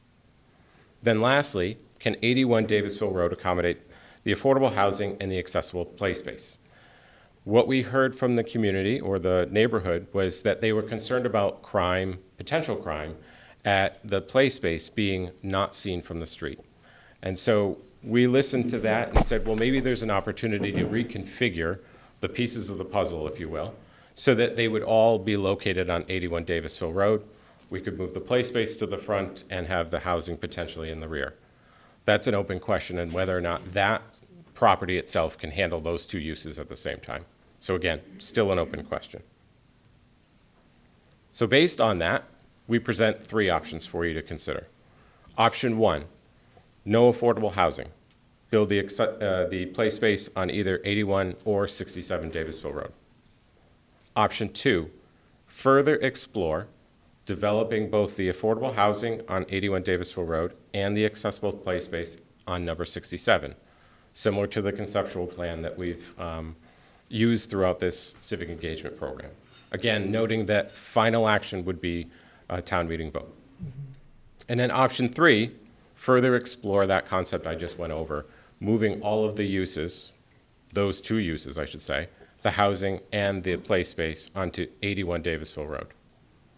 Then lastly, can 81 Davisville Road accommodate the affordable housing and the accessible play space? What we heard from the community or the neighborhood was that they were concerned about crime, potential crime, at the play space being not seen from the street. And so we listened to that and said, well, maybe there's an opportunity to reconfigure the pieces of the puzzle, if you will, so that they would all be located on 81 Davisville Road. We could move the play space to the front and have the housing potentially in the rear. That's an open question, and whether or not that property itself can handle those two uses at the same time. So again, still an open question. So based on that, we present 3 options for you to consider. Option 1, no affordable housing. Build the play space on either 81 or 67 Davisville Road. Option 2, further explore developing both the affordable housing on 81 Davisville Road and the accessible play space on number 67, similar to the conceptual plan that we've used throughout this civic engagement program. Again, noting that final action would be a town meeting vote. And then option 3, further explore that concept I just went over, moving all of the uses, those 2 uses, I should say, the housing and the play space onto 81 Davisville Road.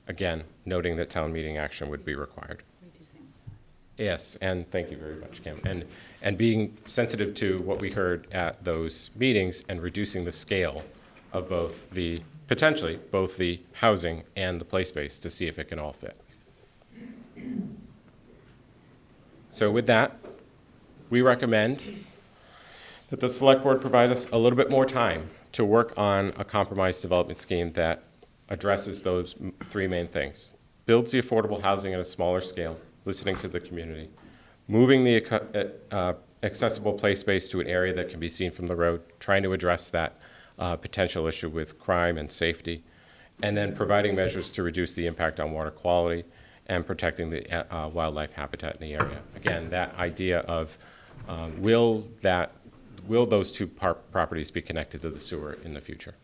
Again, noting that town meeting action would be required. Yes, and thank you very much, Kim. And being sensitive to what we heard at those meetings and reducing the scale of potentially both the housing and the play space to see if it can all fit. So with that, we recommend that the select board provide us a little bit more time to work on a compromise development scheme that addresses those 3 main things. Builds the affordable housing at a smaller scale, listening to the community, moving the accessible play space to an area that can be seen from the road, trying to address that potential issue with crime and safety, and then providing measures to reduce the impact on water quality and protecting the wildlife habitat in the area. Again, that idea of will those 2 properties be connected to the sewer in the future?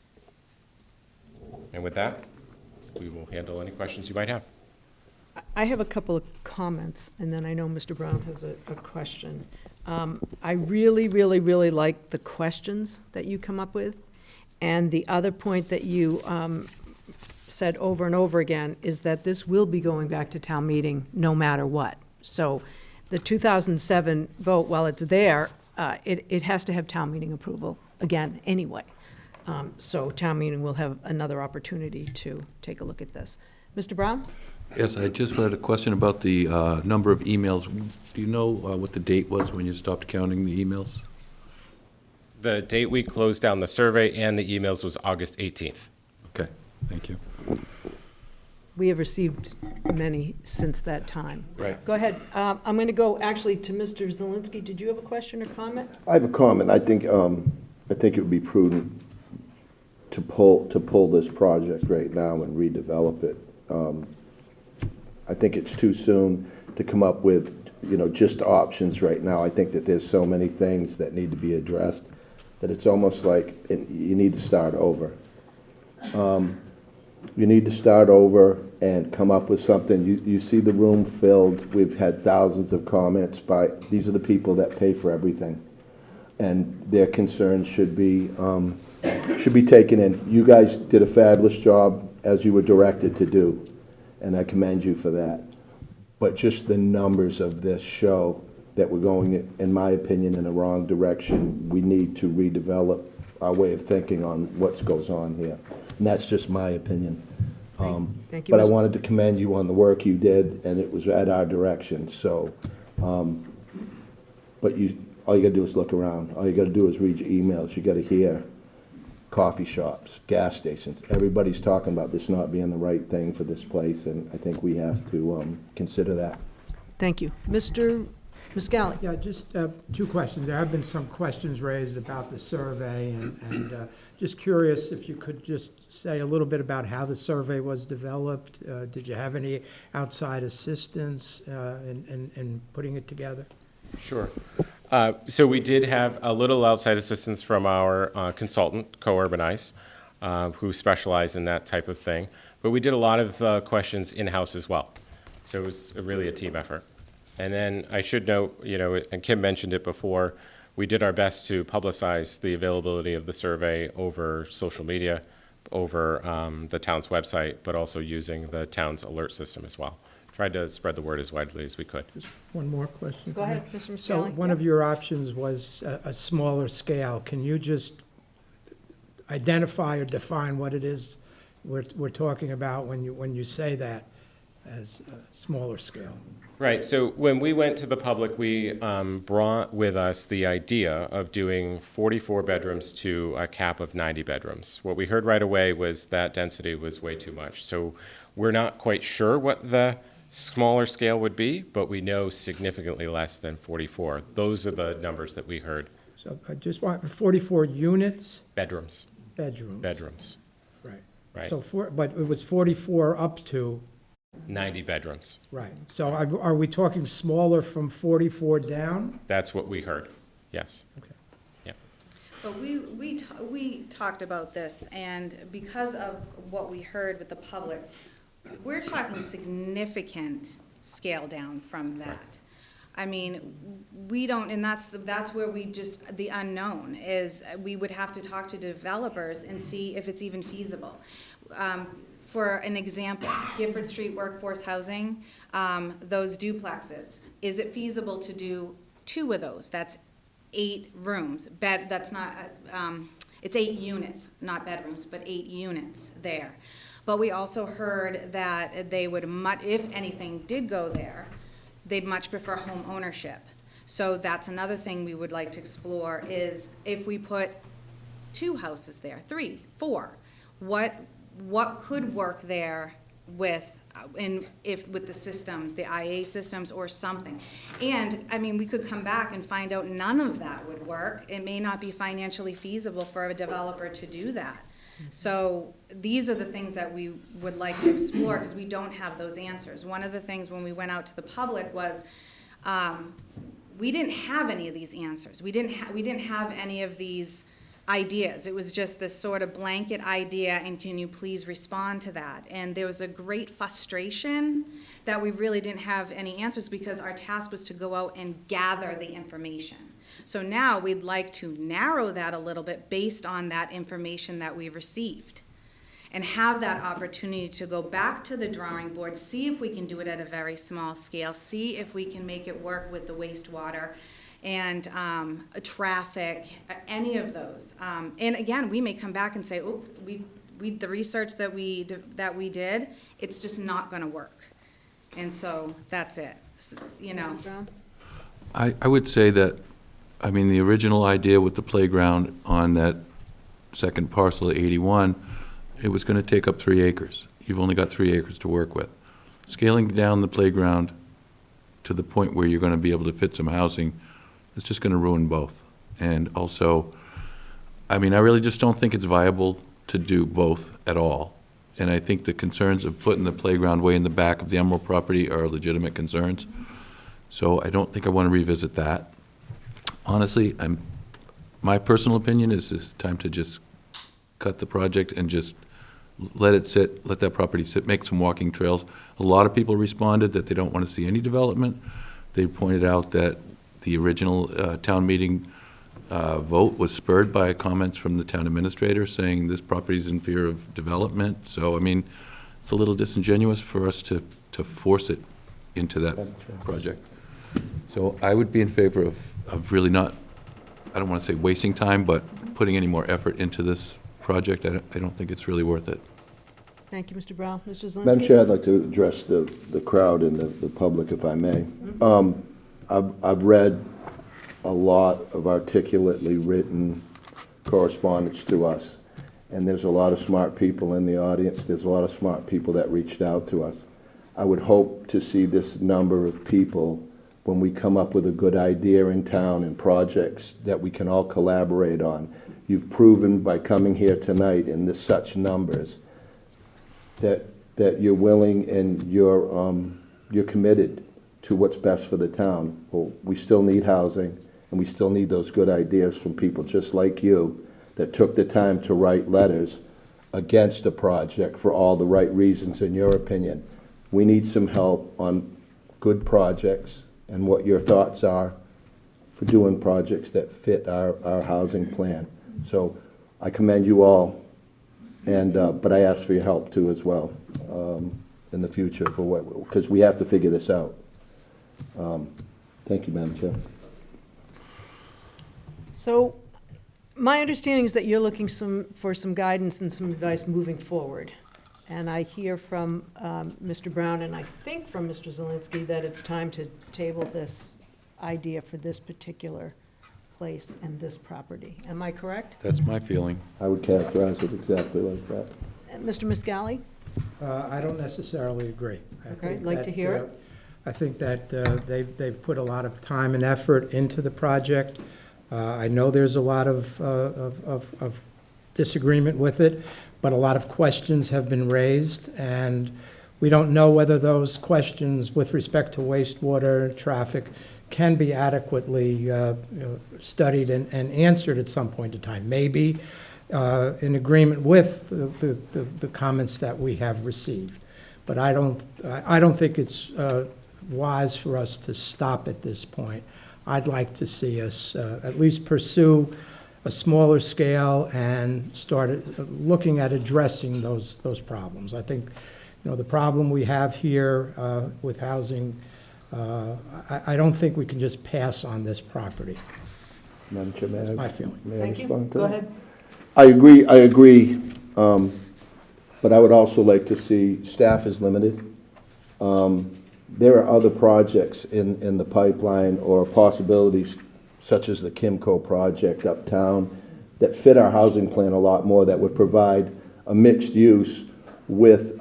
And with that, we will handle any questions you might have. I have a couple of comments, and then I know Mr. Brown has a question. I really, really, really like the questions that you come up with. And the other point that you said over and over again is that this will be going back to town meeting no matter what. So the 2007 vote, while it's there, it has to have town meeting approval again anyway. So town meeting will have another opportunity to take a look at this. Mr. Brown? Yes, I just had a question about the number of emails. Do you know what the date was when you stopped counting the emails? The date we closed down the survey and the emails was August 18th. Okay, thank you. We have received many since that time. Right. Go ahead. I'm going to go actually to Mr. Zelinski. Did you have a question or comment? I have a comment. I think it would be prudent to pull this project right now and redevelop it. I think it's too soon to come up with, just options right now. I think that there's so many things that need to be addressed that it's almost like you need to start over. You need to start over and come up with something. You see the room filled. We've had thousands of comments these are the people that pay for everything. And their concerns should be taken in. You guys did a fabulous job as you were directed to do, and I commend you for that. But just the numbers of this show that we're going, in my opinion, in a wrong direction. We need to redevelop our way of thinking on what goes on here. And that's just my opinion. Thank you, But I Mr. wanted to commend you on the work you did, and it was at our direction, so. But all you gotta do is look around. All you gotta do is read your emails. You gotta hear coffee shops, gas stations. Everybody's talking about this not being the right thing for this place, and I think we have to consider that. Thank you. Mr. Muscali? Yeah, just 2 questions. There have been some questions raised about the survey, and just curious if you could just say a little bit about how the survey was developed. Did you have any outside assistance in putting it together? Sure. So we did have a little outside assistance from our consultant, Co-Urbanize, who specialize in that type of thing. But we did a lot of questions in-house as well. So it was really a team effort. And then I should note, and Kim mentioned it before, we did our best to publicize the availability of the survey over social media, over the town's website, but also using the town's alert system as well. Tried to spread the word as widely as we could. Just one more question. Go ahead, Mr. Muscali. So one of your options was a smaller scale. Can you just identify or define what it is we're talking about when you say that as a smaller scale? Right, so when we went to the public, we brought with us the idea of doing 44 bedrooms to a cap of 90 bedrooms. What we heard right away was that density was way too much. So we're not quite sure what the smaller scale would be, but we know significantly less than 44. Those are the numbers that we heard. So I just want 44 units? Bedrooms. Bedrooms. Bedrooms. Right. Right. So but it was 44 up to? 90 bedrooms. Right. So are we talking smaller from 44 down? That's what we heard, yes. Okay. Yeah. But we talked about this, and because of what we heard with the public, we're talking significant scale down from that. I mean, we don't, and that's where we just, the unknown is, we would have to talk to developers and see if it's even feasible. For an example, Gifford Street Workforce Housing, those duplexes, is it feasible to do 2 of those? That's 8 rooms, that's not, it's 8 units, not bedrooms, but 8 units there. But we also heard that they would, if anything did go there, they'd much prefer home ownership. So that's another thing we would like to explore, is if we put 2 houses there, 3, 4, what could work there with with the systems, the IA systems or something. And, I mean, we could come back and find out none of that would work. It may not be financially feasible for a developer to do that. So these are the things that we would like to explore, because we don't have those answers. One of the things when we went out to the public was, we didn't have any of these answers. We didn't have any of these ideas. It was just this sort of blanket idea, and can you please respond to that? And there was a great frustration that we really didn't have any answers, because our task was to go out and gather the information. So now we'd like to narrow that a little bit based on that information that we received, and have that opportunity to go back to the drawing board, see if we can do it at a very small scale, see if we can make it work with the wastewater and traffic, any of those. And again, we may come back and say, oh, the research that we did, it's just not gonna work. And so that's it, you know. I would say that, I mean, the original idea with the playground on that second parcel at 81, it was going to take up 3 acres. You've only got 3 acres to work with. Scaling down the playground to the point where you're going to be able to fit some housing is just going to ruin both. And also, I mean, I really just don't think it's viable to do both at all. And I think the concerns of putting the playground way in the back of the Emerald property are legitimate concerns. So I don't think I want to revisit that. Honestly, my personal opinion is it's time to just cut the project and just let it sit, let that property sit, make some walking trails. A lot of people responded that they don't want to see any development. They pointed out that the original town meeting vote was spurred by comments from the town administrator saying this property is in fear of development. So, I mean, it's a little disingenuous for us to force it into that project. So I would be in favor of really not, I don't want to say wasting time, but putting any more effort into this project. I don't think it's really worth it. Thank you, Mr. Brown. Mr. Zelinski? Madam Chair, I'd like to address the crowd and the public, if I may. I've read a lot of articulately written correspondence to us, and there's a lot of smart people in the audience. There's a lot of smart people that reached out to us. I would hope to see this number of people when we come up with a good idea in town and projects that we can all collaborate on. You've proven by coming here tonight in such numbers that you're willing and you're committed to what's best for the town. Well, we still need housing, and we still need those good ideas from people just like you that took the time to write letters against the project for all the right reasons in your opinion. We need some help on good projects and what your thoughts are for doing projects that fit our housing plan. So I commend you all, and but I ask for your help too as well in the future for because we have to figure this out. Thank you, Madam Chair. So my understanding is that you're looking for some guidance and some advice moving forward. And I hear from Mr. Brown, and I think from Mr. Zelinski, that it's time to table this idea for this particular place and this property. Am I correct? That's my feeling. I would characterize it exactly like that. Mr. Miscali? I don't necessarily agree. Okay, I'd like to hear it. I think that they've put a lot of time and effort into the project. I know there's a lot of disagreement with it, but a lot of questions have been raised, and we don't know whether those questions with respect to wastewater, traffic, can be adequately studied and answered at some point in time. Maybe in agreement with the comments that we have received. But I don't think it's wise for us to stop at this point. I'd like to see us at least pursue a smaller scale and start looking at addressing those problems. I think, the problem we have here with housing, I don't think we can just pass on this property. Madam Chair, may I- That's my feeling. may I Thank you. respond to Go that? ahead. I agree, but I would also like to see, staff is limited. There are other projects in the pipeline or possibilities, such as the Kimco project uptown, that fit our housing plan a lot more, that would provide a mixed use with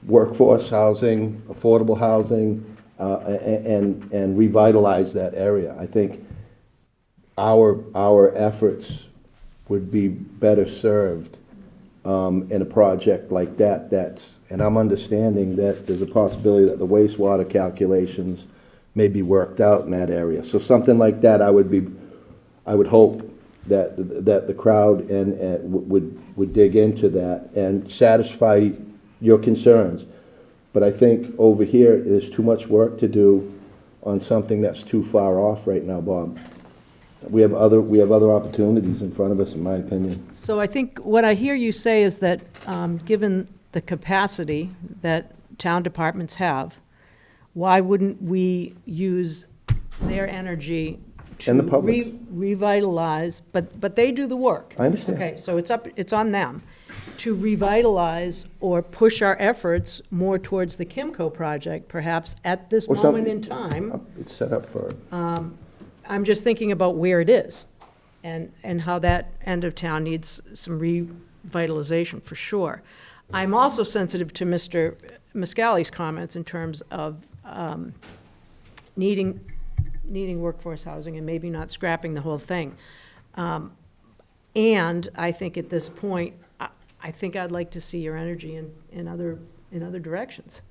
workforce housing, affordable housing, and revitalize that area. I think our efforts would be better served in a project like that. And I'm understanding that there's a possibility that the wastewater calculations may be worked out in that area. So something like that, I would hope that the crowd would dig into that and satisfy your concerns. But I think over here, there's too much work to do on something that's too far off right now, Bob. We have other opportunities in front of us, in my opinion. So I think what I hear you say is that, given the capacity that town departments have, why wouldn't we use their energy to And the public's. revitalize, but they do the work. I understand. Okay, so it's on them to revitalize or push our efforts more towards the Kimco project, perhaps at this Or moment something- in time. It's set up for it. I'm just thinking about where it is and how that end of town needs some revitalization for sure. I'm also sensitive to Mr. Muscali's comments in terms of needing workforce housing and maybe not scrapping the whole thing. And I think at this point, I think I'd like to see your energy in other directions.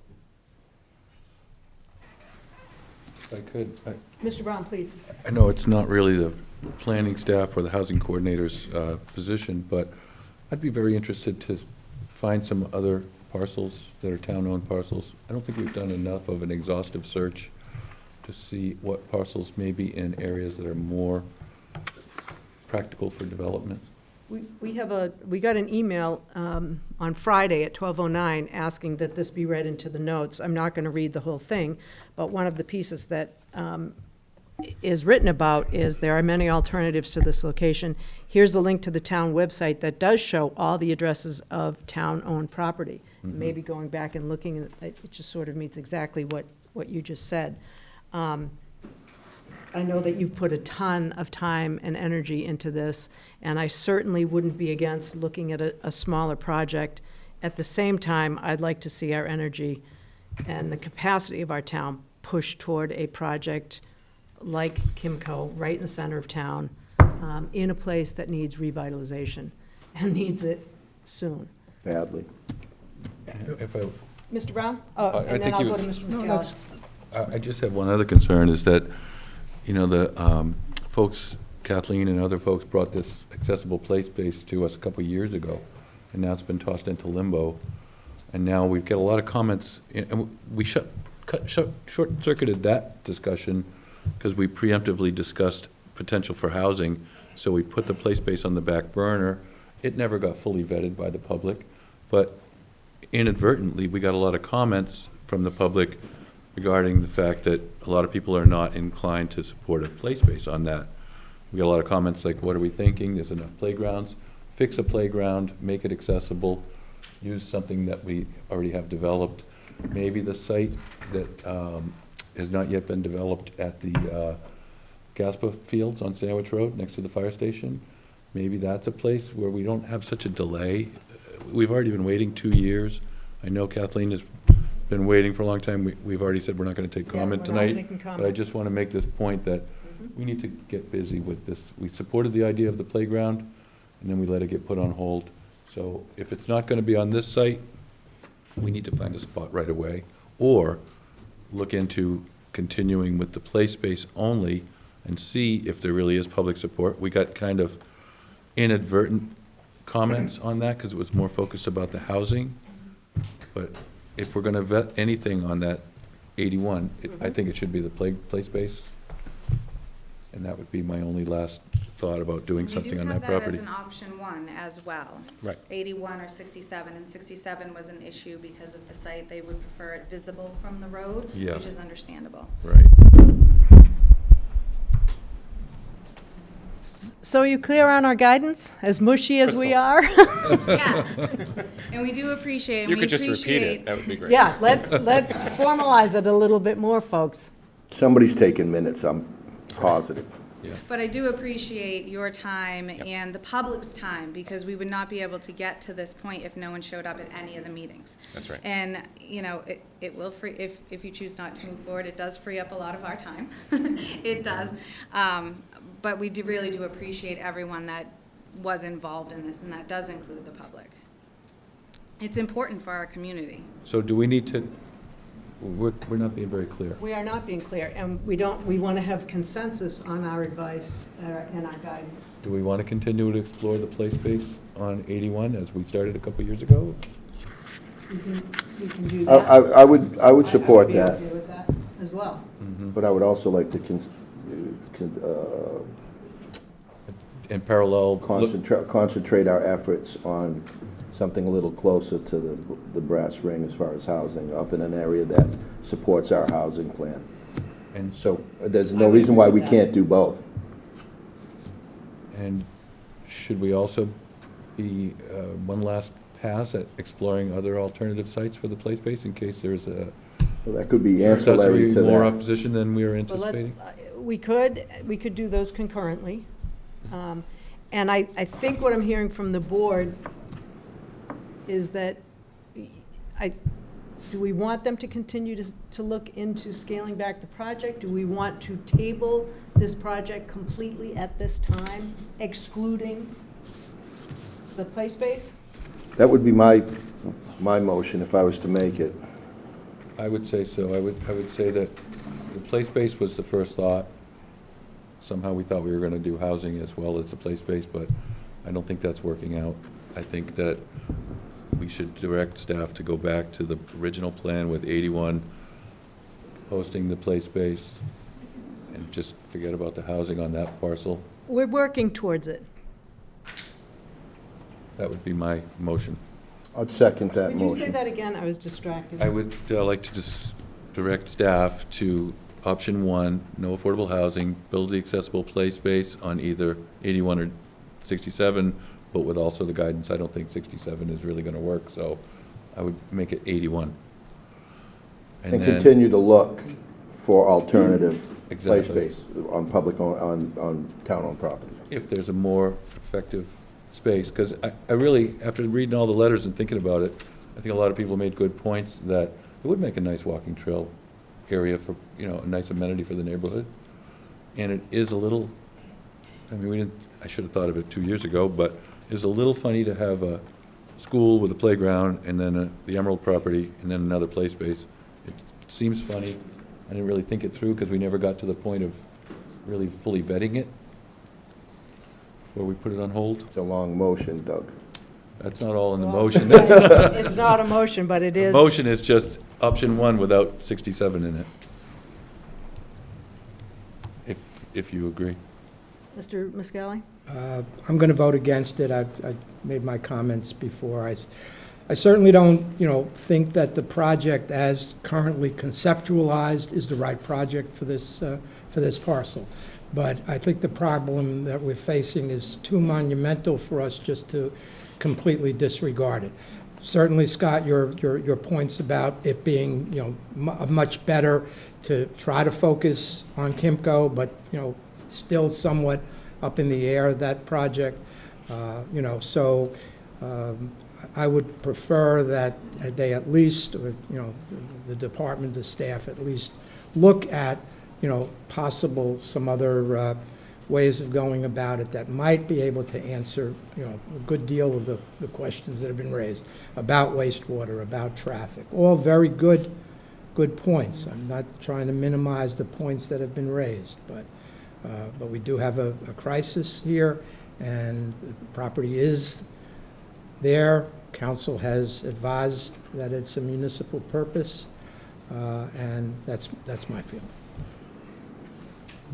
If I could, Mr. Brown, please. I know it's not really the planning staff or the housing coordinator's position, but I'd be very interested to find some other parcels that are town-owned parcels. I don't think we've done enough of an exhaustive search to see what parcels may be in areas that are more practical for development. We got an email on Friday at 12:09 asking that this be read into the notes. I'm not going to read the whole thing, but one of the pieces that is written about is there are many alternatives to this location. Here's a link to the town website that does show all the addresses of town-owned property. Maybe going back and looking, it just sort of meets exactly what you just said. I know that you've put a ton of time and energy into this, and I certainly wouldn't be against looking at a smaller project. At the same time, I'd like to see our energy and the capacity of our town push toward a project like Kimco, right in the center of town, in a place that needs revitalization and needs it soon. Badly. If I Mr. Brown? Oh, I and then think I'll you- go to Mr. No, Muscala. I just have one other concern, is that, the folks, Kathleen and other folks, brought this accessible play space to us a couple of years ago, and now it's been tossed into limbo. And now we've got a lot of comments, and we short-circuited that discussion because we preemptively discussed potential for housing, so we put the play space on the back burner. It never got fully vetted by the public, but inadvertently, we got a lot of comments from the public regarding the fact that a lot of people are not inclined to support a play space on that. We got a lot of comments like, what are we thinking? There's enough playgrounds. Fix a playground, make it accessible, use something that we already have developed. Maybe the site that has not yet been developed at the Gaspa Fields on Sandwich Road, next to the fire station, maybe that's a place where we don't have such a delay. We've already been waiting 2 years. I know Kathleen has been waiting for a long time. We've already said we're not going to take Yeah, comment we're not tonight. taking But I comment. just want to make this point that we need to get busy with this. We supported the idea of the playground, and then we let it get put on hold. So if it's not going to be on this site, we need to find a spot right away, or look into continuing with the play space only and see if there really is public support. We got kind of inadvertent comments on that because it was more focused about the housing. But if we're going to vet anything on that 81, I think it should be the play space. And that would be my only last thought about doing something on that We do have property. that as an option one as well. Right. 81 or 67, and 67 was an issue because of the site. They would prefer it visible from the road, Yeah. which is understandable. Right. So you clear on our guidance, as mushy as we Crystal. are? Yes, and we do appreciate, and You we could just repeat appreciate. it, that would be great. Yeah, let's formalize it a little bit more, folks. Somebody's taking minutes, I'm positive. But I do appreciate your time and the public's time, because we would not be able to get to this point if no one showed up at any of the meetings. That's right. And, you know, it will free, if you choose not to move forward, it does free up a lot of our time. It does. But we really do appreciate everyone that was involved in this, and that does include the public. It's important for our community. So do we need to, we're not being very clear. We are not being clear, and we want to have consensus on our advice and our guidance. Do we want to continue to explore the play space on 81 as we started a couple years ago? You can do that. I would support I that, would be okay with that as well. but I would also like to In parallel, concentrate our efforts on something a little closer to the brass ring as far as housing, up in an area that supports our housing plan. and So there's no reason why we can't do both. And should we also be one last pass at exploring other alternative sites for the play space in case there's a So that could be turns out to ancillary be to more that. opposition than we were But anticipating? we could do those concurrently. And I think what I'm hearing from the board is that, do we want them to continue to look into scaling back the project? Do we want to table this project completely at this time, excluding the play space? That would be my motion if I was to make it. I would say so. I would say that the play space was the first thought. Somehow we thought we were going to do housing as well as the play space, but I don't think that's working out. I think that we should direct staff to go back to the original plan with 81 hosting the play space and just forget about the housing on that parcel. We're working towards it. That would be my motion. I'd second that Could you say motion. that again? I was distracted. I would like to just direct staff to option 1, no affordable housing, build the accessible play space on either 81 or 67, but with also the guidance, I don't think 67 is really going to work, so I would make it 81. And then- continue to look for alternative play Exactly. space on on town-owned property. If there's a more effective space, because I really, after reading all the letters and thinking about it, I think a lot of people made good points that it would make a nice walking trail area for, a nice amenity for the neighborhood. And it is a little, I should have thought of it 2 years ago, but it's a little funny to have a school with a playground and then the Emerald property and then another play space. It seems funny. I didn't really think it through because we never got to the point of really fully vetting it before we put it on hold. It's a long motion, Doug. That's not all in the Well, motion. It's not a motion, but it is. Motion is just option 1 without 67 in it. If you agree. Mr. Muscally? I'm going to vote against it. I made my comments before. I certainly don't, think that the project as currently conceptualized is the right project for this parcel. But I think the problem that we're facing is too monumental for us just to completely disregard it. Certainly, Scott, your points about it being, much better to try to focus on Kimco, but, still somewhat up in the air, that project, so I would prefer that they at least, or, the department, the staff at least look at, possible, some other ways of going about it that might be able to answer, a good deal of the questions that have been raised about wastewater, about traffic, all very good points. I'm not trying to minimize the points that have been raised, but we do have a crisis here, and the property is there. Council has advised that it's a municipal purpose. And that's my feeling.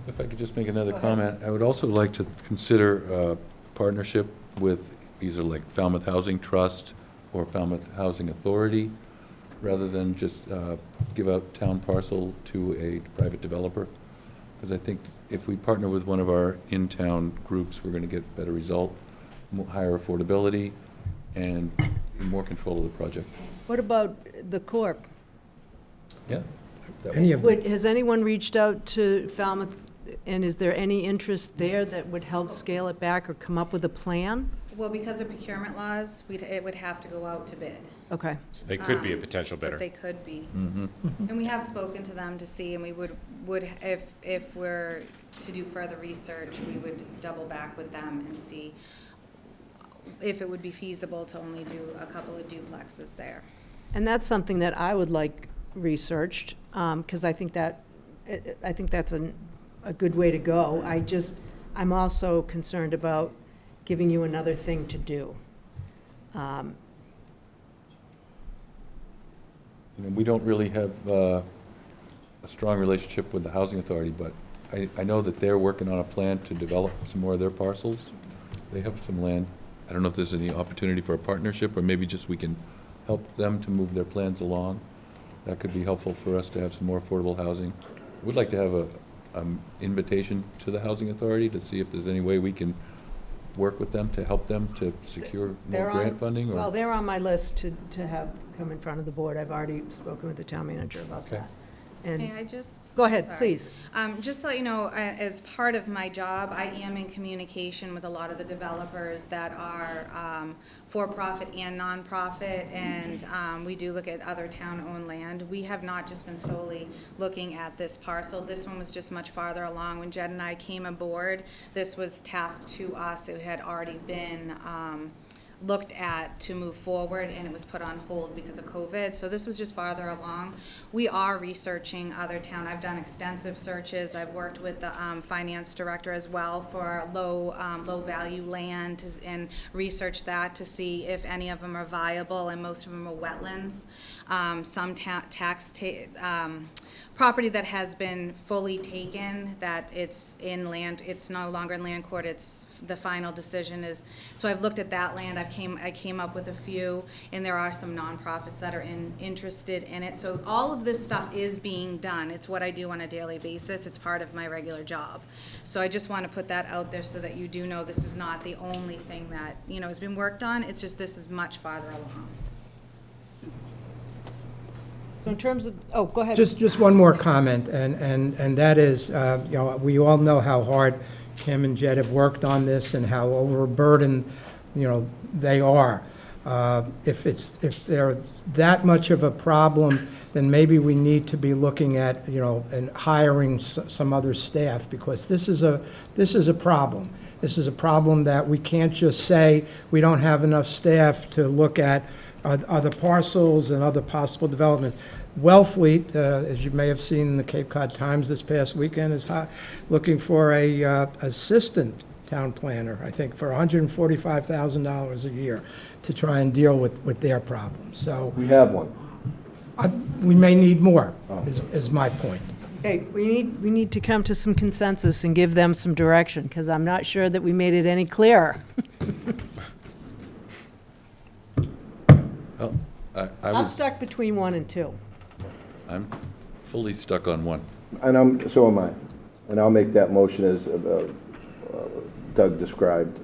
If I could just make another comment, I would also like to consider a partnership with either like Falmouth Housing Trust or Falmouth Housing Authority, rather than just give out town parcel to a private developer. Because I think if we partner with one of our in-town groups, we're going to get better result, higher affordability, and more control of the project. What about the Corp? Yeah. Any of them. Has anyone reached out to Falmouth, and is there any interest there that would help scale it back or come up with a plan? Well, because of procurement laws, it would have to go out to bid. Okay. So they could be a potential bidder. But they could be. Mm-hmm. And we have spoken to them to see, and we would if we're to do further research, we would double back with them and see if it would be feasible to only do a couple of duplexes there. And that's something that I would like researched, because I think that's a good way to go. I'm also concerned about giving you another thing to do. We don't really have a strong relationship with the Housing Authority, but I know that they're working on a plan to develop some more of their parcels. They have some land. I don't know if there's any opportunity for a partnership, or maybe just we can help them to move their plans along. That could be helpful for us to have some more affordable housing. We'd like to have an invitation to the Housing Authority to see if there's any way we can work with them to help them to secure more grant funding? Or? Well, they're on my list to have come in front of the board. I've already spoken with the town manager about that. And May I just? go ahead, Sorry. please. Just to let you know, as part of my job, I am in communication with a lot of the developers that are for-profit and nonprofit, and we do look at other town-owned land. We have not just been solely looking at this parcel. This one was just much farther along. When Jed and I came aboard, this was tasked to us. It had already been looked at to move forward, and it was put on hold because of COVID. So this was just farther along. We are researching other town. I've done extensive searches. I've worked with the finance director as well for low value land and researched that to see if any of them are viable, and most of them are wetlands. Some property that has been fully taken, that it's in land, it's no longer in land court, it's, the final decision is, so I've looked at that land, I came up with a few, and there are some nonprofits that are interested in it. So all of this stuff is being done. It's what I do on a daily basis. It's part of my regular job. So I just want to put that out there so that you do know this is not the only thing that, has been worked on. It's just this is much farther along. So in terms of, oh, go ahead. Just one more comment, and that is, we all know how hard Kim and Jed have worked on this and how overburdened, they are. If they're that much of a problem, then maybe we need to be looking at, and hiring some other staff, because this is a problem. This is a problem that we can't just say we don't have enough staff to look at other parcels and other possible developments. Wellfleet, as you may have seen in the Cape Cod Times this past weekend, is looking for a assistant town planner, I think, for $145,000 a year to try and deal with their problems. So We have one. we may need more, is my point. Okay, we need to come to some consensus and give them some direction, because I'm not sure that we made it any clearer. Well, I'm stuck between 1 and 2. I'm fully stuck on one. And so am I. And I'll make that motion as Doug described,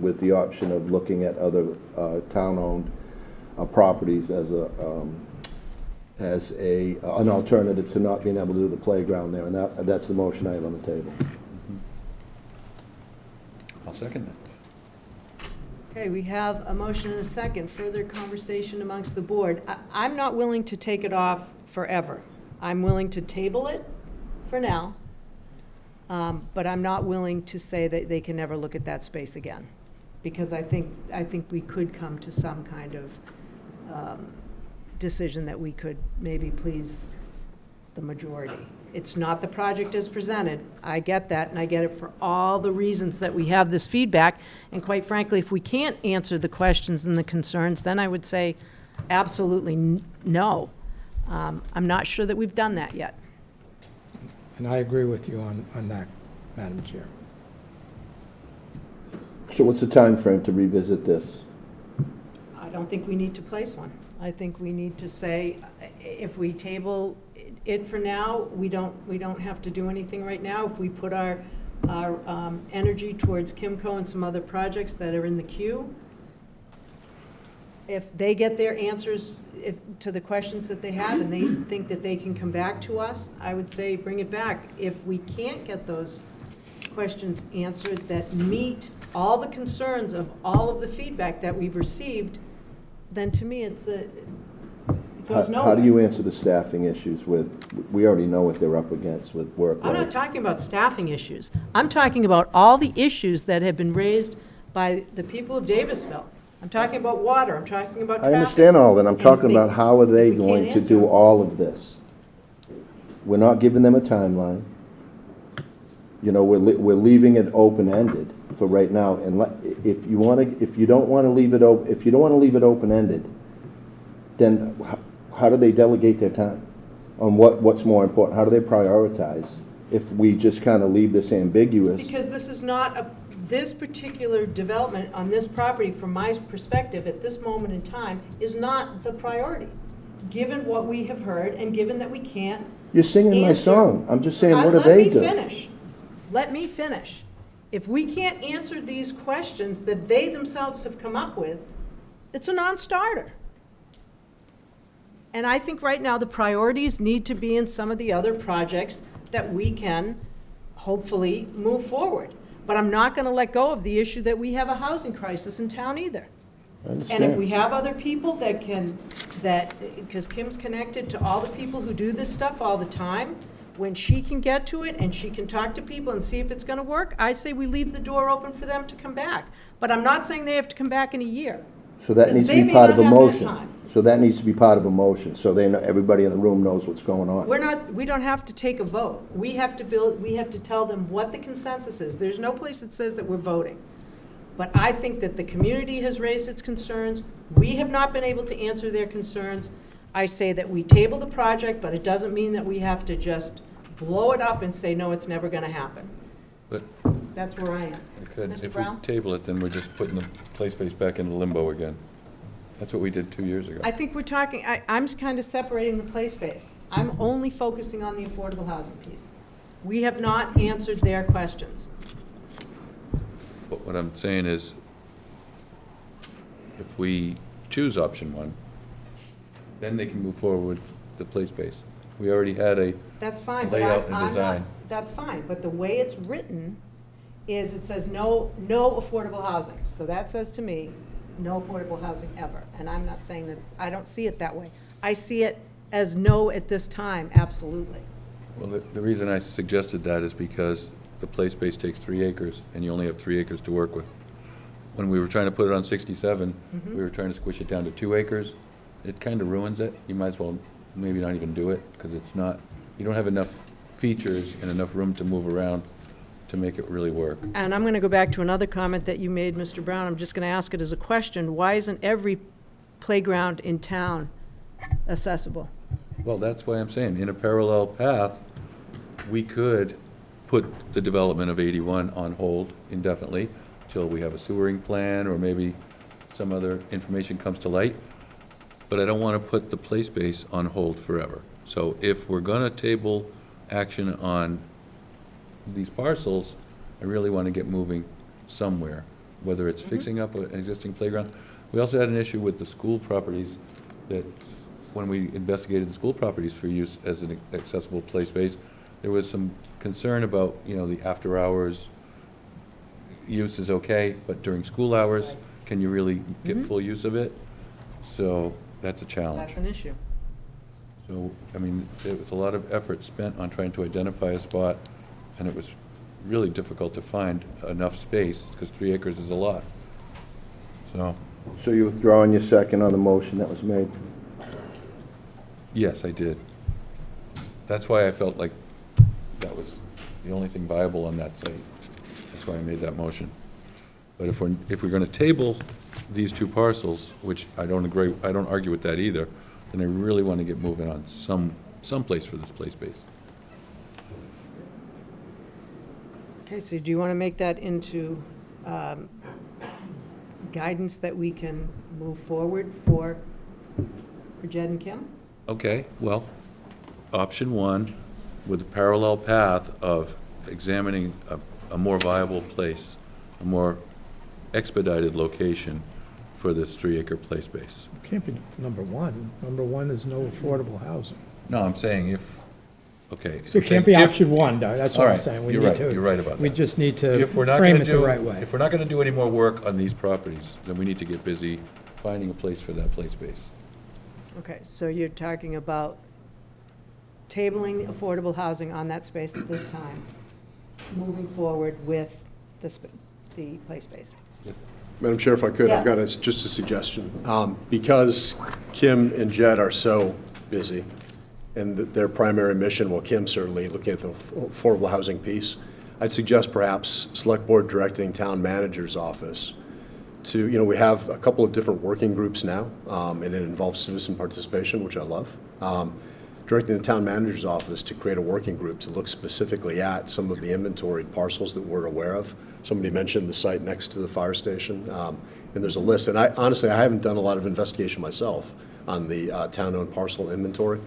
with the option of looking at other town-owned properties as an alternative to not being able to do the playground there. And that's the motion I have on the table. I'll second that. Okay, we have a motion and a second. Further conversation amongst the board. I'm not willing to take it off forever. I'm willing to table it for now, but I'm not willing to say that they can never look at that space again, because I think we could come to some kind of decision that we could maybe please the majority. It's not the project as presented. I get that, and I get it for all the reasons that we have this feedback. And quite frankly, if we can't answer the questions and the concerns, then I would say absolutely no. I'm not sure that we've done that yet. And I agree with you on that, Madam Chair. So what's the time frame to revisit this? I don't think we need to place one. I think we need to say, if we table it for now, we don't have to do anything right now. If we put our energy towards Kimco and some other projects that are in the queue, if they get their answers to the questions that they have and they think that they can come back to us, I would say bring it back. If we can't get those questions answered that meet all the concerns of all of the feedback that we've received, then to me it goes nowhere. How do you answer the staffing issues we already know what they're up against with workload? I'm not talking about staffing issues. I'm talking about all the issues that have been raised by the people of Davisville. I'm talking about water, I'm talking about I traffic. understand all that. I'm talking about how are they we can't going to answer do them. all of this? We're not giving them a timeline. You know, we're leaving it open-ended for right now. And if you don't want to leave it open-ended, then how do they delegate their time on what's more important? How do they prioritize if we just kind of leave this ambiguous? Because this is not this particular development on this property, from my perspective, at this moment in time, is not the priority, given what we have heard and given that we can't. You're singing my answer. song. I'm just saying, what do they do? Let me finish. If we can't answer these questions that they themselves have come up with, it's a non-starter. And I think right now the priorities need to be in some of the other projects that we can hopefully move forward. But I'm not going to let go of the issue that we have a housing crisis in town either. And if we have other people because Kim's connected to all the people who do this stuff all the time, when she can get to it and she can talk to people and see if it's going to work, I say we leave the door open for them to come back. But I'm not saying they have to come back in a year. So that 'Cause needs to they be may part of a not have that motion. time. So that needs to be part of a motion, so they know, everybody in the room knows what's going on. We don't have to take a vote. We have to tell them what the consensus is. There's no place that says that we're voting. But I think that the community has raised its concerns. We have not been able to answer their concerns. I say that we table the project, but it doesn't mean that we have to just blow it up and say, no, it's never going to happen. But That's where I am. Mr. if we Brown? table it, then we're just putting the play space back into limbo again. That's what we did 2 years ago. I think we're talking, I'm kind of separating the play space. I'm only focusing on the affordable housing piece. We have not answered their questions. But what I'm saying is, if we choose option one, then they can move forward with the play space. We already had a That's fine, but layout and I'm not, design. that's fine, but the way it's written is it says no affordable housing. So that says to me, no affordable housing ever. And I'm not saying that, I don't see it that way. I see it as no at this time, absolutely. Well, the reason I suggested that is because the play space takes 3 acres, and you only have 3 acres to work with. When we were trying to put it on 67, we were trying to squish it down to 2 acres. It kind of ruins it. You might as well maybe not even do it, because it's not, you don't have enough features and enough room to move around to make it really work. And I'm going to go back to another comment that you made, Mr. Brown. I'm just going to ask it as a question. Why isn't every playground in town accessible? Well, that's why I'm saying, in a parallel path, we could put the development of 81 on hold indefinitely till we have a sewering plan, or maybe some other information comes to light. But I don't want to put the play space on hold forever. So if we're going to table action on these parcels, I really want to get moving somewhere, whether it's fixing up an existing playground. We also had an issue with the school properties, that when we investigated the school properties for use as an accessible play space, there was some concern about, the after-hours use is okay, but during school hours, can you really get full use of it? So that's a challenge. That's an issue. So, there was a lot of effort spent on trying to identify a spot, and it was really difficult to find enough space, because 3 acres is a lot. So, you're withdrawing your second on the motion that was made? yes, I did. That's why I felt like that was the only thing viable on that site. That's why I made that motion. But if we're going to table these 2 parcels, which I don't argue with that either, and I really want to get moving on some place for this play space. Okay, so do you want to make that into guidance that we can move forward for Jed and Kim? Okay, well, option one, with the parallel path of examining a more viable place, a more expedited location for this 3-acre play space. Can't be number one. Number one is no affordable housing. No, I'm saying if, okay. So it can't be option one, though, that's what All I'm right, saying. We you're need right, to- you're right about that. We just need to If we're not frame gonna it the do- right way. If we're not gonna do any more work on these properties, then we need to get busy finding a place for that play space. Okay, so you're talking about tabling affordable housing on that space at this time, moving forward with the play space. Madam Chair, if I could, I've Yes. got just a suggestion. Because Kim and Jed are so busy, and their primary mission, well, Kim certainly looking at the affordable housing piece, I'd suggest perhaps Select Board directing Town Manager's office to, we have a couple of different working groups now, and it involves citizen participation, which I love. Directing the Town Manager's office to create a working group to look specifically at some of the inventoried parcels that we're aware of. Somebody mentioned the site next to the fire station, and there's a list. And honestly, I haven't done a lot of investigation myself on the town-owned parcel inventory,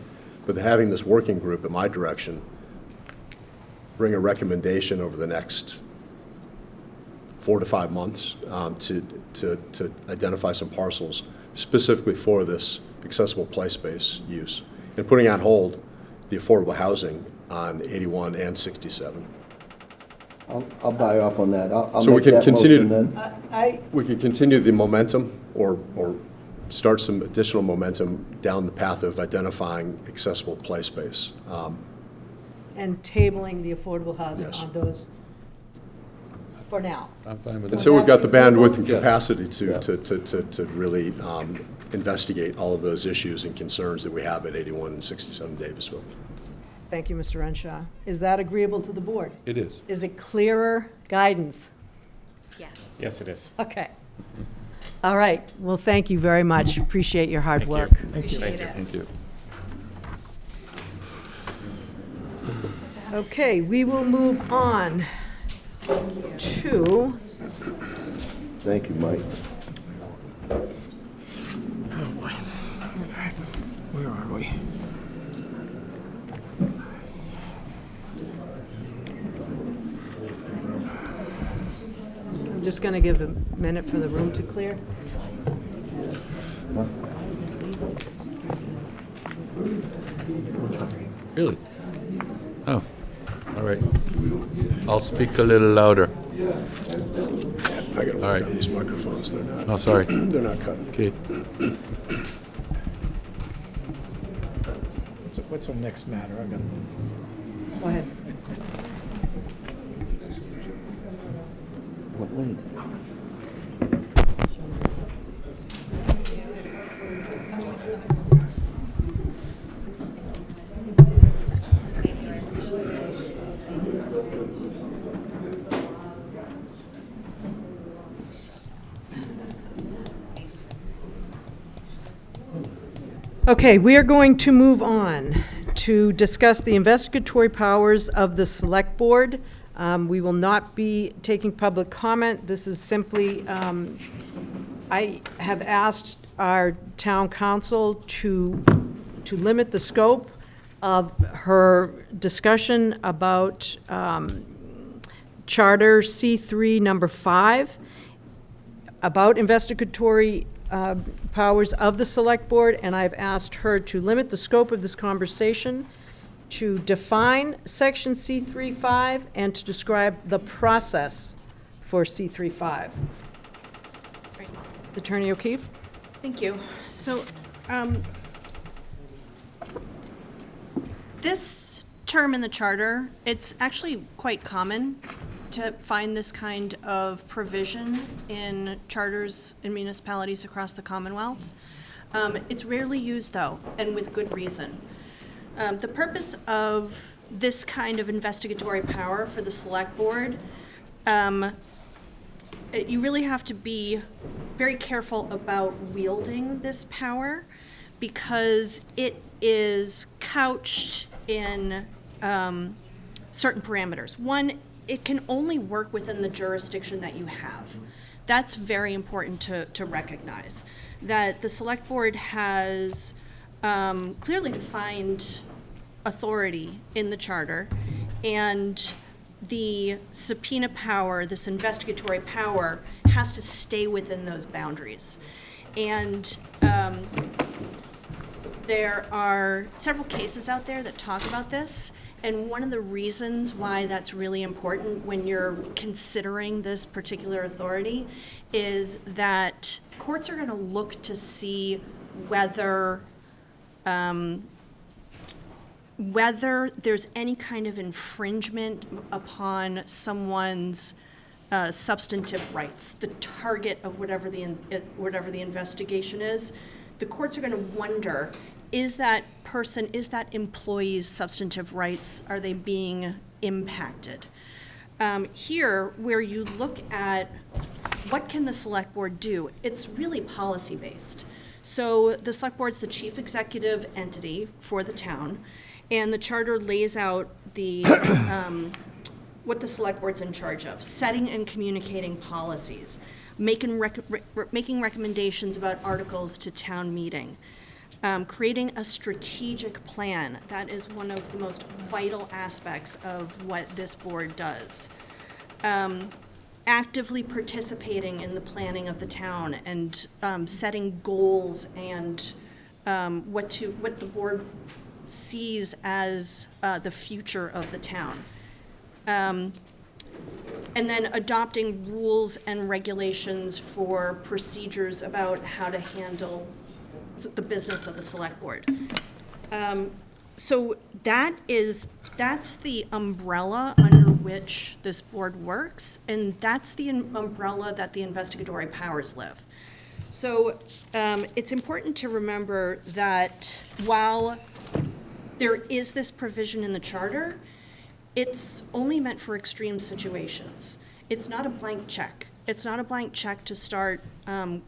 but having this working group in my direction bring a recommendation over the next 4 to 5 months to identify some parcels specifically for this accessible play space use, and putting on hold the affordable housing on 81 and 67. I'll buy off on that. I'll So we make can that continue motion to- then. We could continue the momentum or start some additional momentum down the path of identifying accessible play space. And tabling the affordable housing Yes. on those for now. I'm fine with And that. so we've got the bandwidth and Yes. capacity Yeah. to really investigate all of those issues and concerns that we have at 81 and 67 Davisville. Thank you, Mr. Renshaw. Is that agreeable to the board? It is. Is it clearer guidance? Yes. Yes, it is. Okay. All right. Well, thank you very much. Appreciate your hard work. Appreciate it. Thank you. Okay, we will move on to, Thank you, Mike. Where are we? I'm just going to give a minute for the room to clear. Really? Oh, all right. I'll speak a little louder. I gotta All work right. on these microphones, they're not. Oh, sorry. They're not cut. Okay. What's our next matter? I got. Go ahead. What lane? Okay, we are going to move on to discuss the investigatory powers of the Select Board. We will not be taking public comment. This is simply, I have asked our town council to limit the scope of her discussion about Charter C3 number 5, about investigatory powers of the Select Board, and I've asked her to limit the scope of this conversation to define Section C3.5 and to describe the process for C3.5. Attorney O'Keefe? Thank you. So, this term in the charter, it's actually quite common to find this kind of provision in charters in municipalities across the Commonwealth. It's rarely used, though, and with good reason. The purpose of this kind of investigatory power for the Select Board, you really have to be very careful about wielding this power, because it is couched in certain parameters. One, it can only work within the jurisdiction that you have. That's very important to recognize, that the select board has clearly defined authority in the charter, and the subpoena power, this investigatory power, has to stay within those boundaries. And there are several cases out there that talk about this, and one of the reasons why that's really important when you're considering this particular authority is that courts are going to look to see whether there's any kind of infringement upon someone's substantive rights, the target of whatever the investigation is. The courts are going to wonder, is that employee's substantive rights, are they being impacted? Here, where you look at what can the select board do, it's really policy-based. So the select board's the chief executive entity for the town, and the charter lays out the what the select board's in charge of: setting and communicating policies, making recommendations about articles to town meeting, creating a strategic plan. That is one of the most vital aspects of what this board does. Actively participating in the planning of the town and setting goals and what the board sees as the future of the town. And then adopting rules and regulations for procedures about how to handle the business of the select board. So that's the umbrella under which this board works, and that's the umbrella that the investigatory powers live. So it's important to remember that while there is this provision in the charter, it's only meant for extreme situations. It's not a blank check. It's not a blank check to start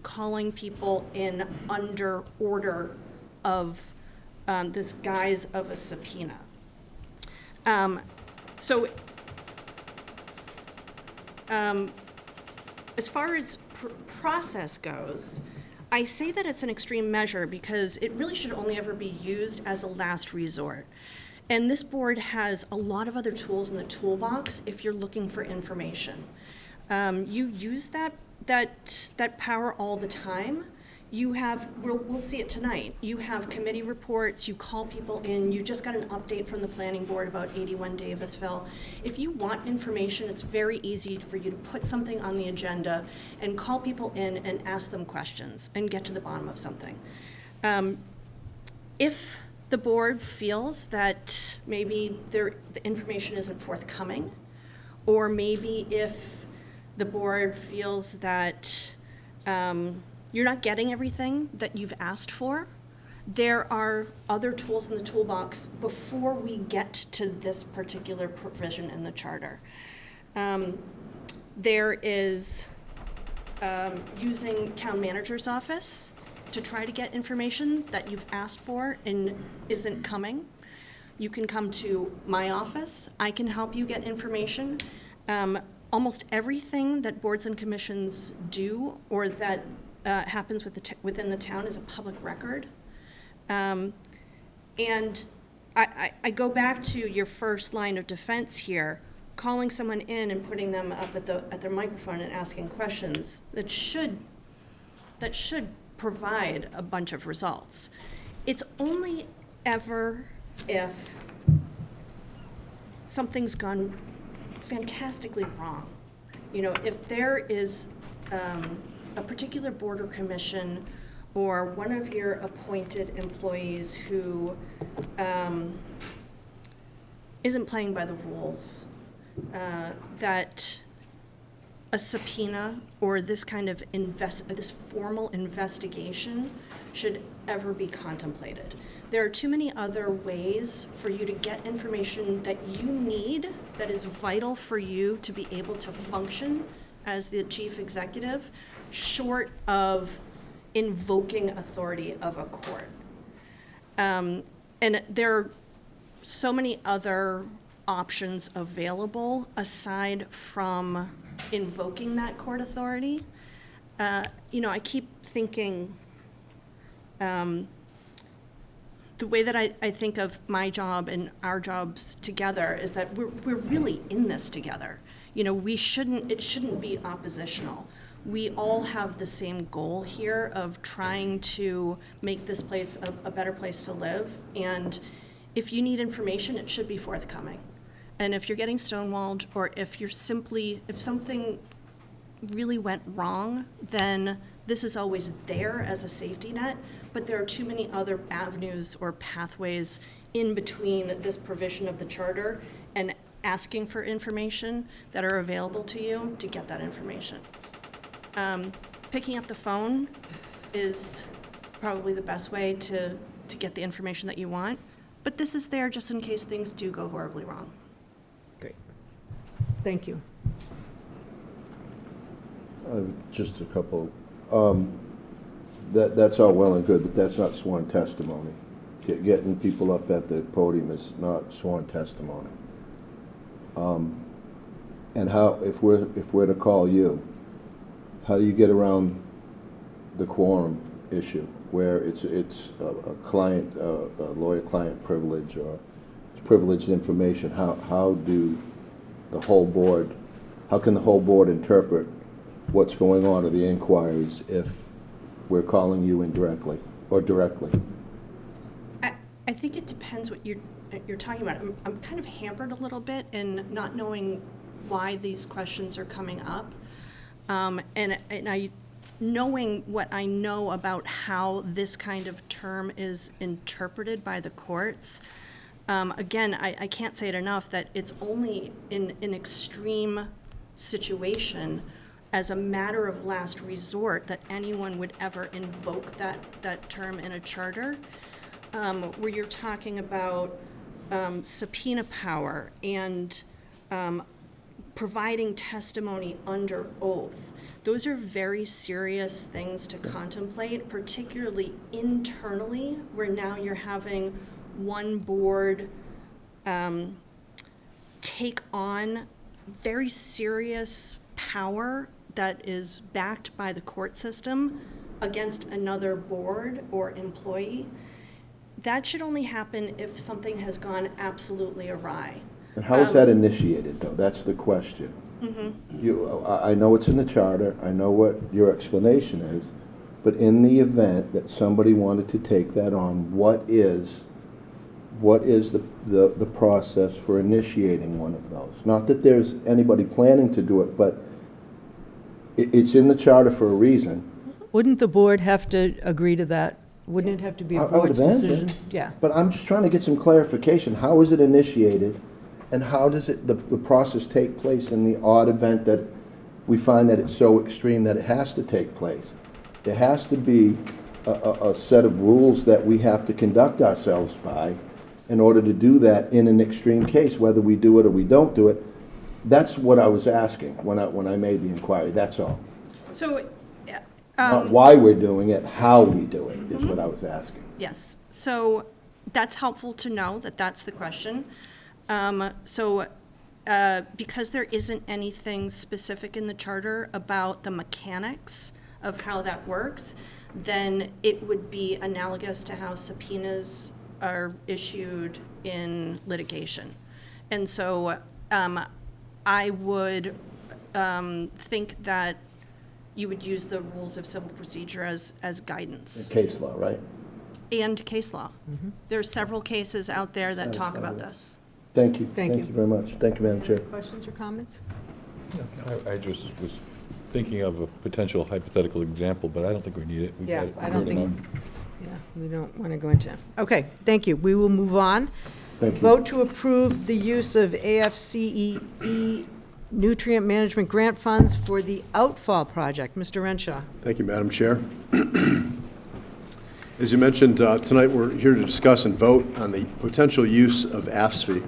calling people in under order of this guise of a subpoena. As far as process goes, I say that it's an extreme measure because it really should only ever be used as a last resort. And this board has a lot of other tools in the toolbox if you're looking for information. You use that power all the time. You have, we'll see it tonight, you have committee reports, you call people in, you just got an update from the planning board about 81 Davisville. If you want information, it's very easy for you to put something on the agenda and call people in and ask them questions and get to the bottom of something. If the board feels that maybe the information isn't forthcoming, or maybe if the board feels that you're not getting everything that you've asked for, there are other tools in the toolbox before we get to this particular provision in the charter. There is using town manager's office to try to get information that you've asked for and isn't coming. You can come to my office. I can help you get information. Almost everything that boards and commissions do or that happens within the town is a public record. And I go back to your first line of defense here, calling someone in and putting them up at their microphone and asking questions that should provide a bunch of results. It's only ever if something's gone fantastically wrong. You know, if there is a particular board or commission or one of your appointed employees who isn't playing by the rules, that a subpoena or this kind of this formal investigation should ever be contemplated. There are too many other ways for you to get information that you need that is vital for you to be able to function as the chief executive, short of invoking authority of a court. And there are so many other options available aside from invoking that court authority. I keep thinking, the way that I think of my job and our jobs together is that we're really in this together. It shouldn't be oppositional. We all have the same goal here of trying to make this place a better place to live. And if you need information, it should be forthcoming. And if you're getting stonewalled, or if something really went wrong, then this is always there as a safety net, but there are too many other avenues or pathways in between this provision of the charter and asking for information that are available to you to get that information. Picking up the phone is probably the best way to get the information that you want, but this is there just in case things do go horribly wrong. Great. Thank you. Just a couple. That's all well and good, but that's not sworn testimony. Getting people up at the podium is not sworn testimony. And how, if we're to call you, how do you get around the quorum issue, where it's a client, a lawyer-client privilege, or it's privileged information? How do the whole board? How can the whole board interpret what's going on in the inquiries if we're calling you indirectly or directly? I think it depends what you're talking about. I'm kind of hampered a little bit in not knowing why these questions are coming up, and I knowing what I know about how this kind of term is interpreted by the courts. Again, I can't say it enough that it's only in an extreme situation, as a matter of last resort, that anyone would ever invoke that term in a charter, where you're talking about subpoena power and providing testimony under oath. Those are very serious things to contemplate, particularly internally, where now you're having one board take on very serious power that is backed by the court system against another board or employee. That should only happen if something has gone absolutely awry. And how is that initiated, though? That's the question. Mm-hmm. I know it's in the charter, I know what your explanation is, but in the event that somebody wanted to take that on, what is the process for initiating one of those? Not that there's anybody planning to do it, but it's in the charter for a reason. Wouldn't the board have to agree to that? Wouldn't it have to be a I would board's imagine. decision? Yeah. But I'm just trying to get some clarification. How is it initiated, and how does the process take place in the odd event that we find that it's so extreme that it has to take place? There has to be a set of rules that we have to conduct ourselves by in order to do that in an extreme case, whether we do it or we don't do it. That's what I was asking when I made the inquiry, that's all. So, Not why we're doing it, how we do it is what I was asking. yes, so that's helpful to know that that's the question. Because there isn't anything specific in the charter about the mechanics of how that works, then it would be analogous to how subpoenas are issued in litigation. And so I would think that you would use the rules of civil procedure as guidance. Case law, right? And case law. There are several cases out there that talk about this. Thank you. Thank you. Thank you very much. Thank you, Madam Chair. Questions or comments? I just was thinking of a potential hypothetical example, but I don't think we need it. We've Yeah, got it I don't cleared think, enough. yeah, we don't want to go into. Okay, thank you. We will move on. Thank you. Vote to approve the use of AFCEE nutrient management grant funds for the Outfall project. Mr. Renshaw. Thank you, Madam Chair. As you mentioned, tonight we're here to discuss and vote on the potential use of AFSFI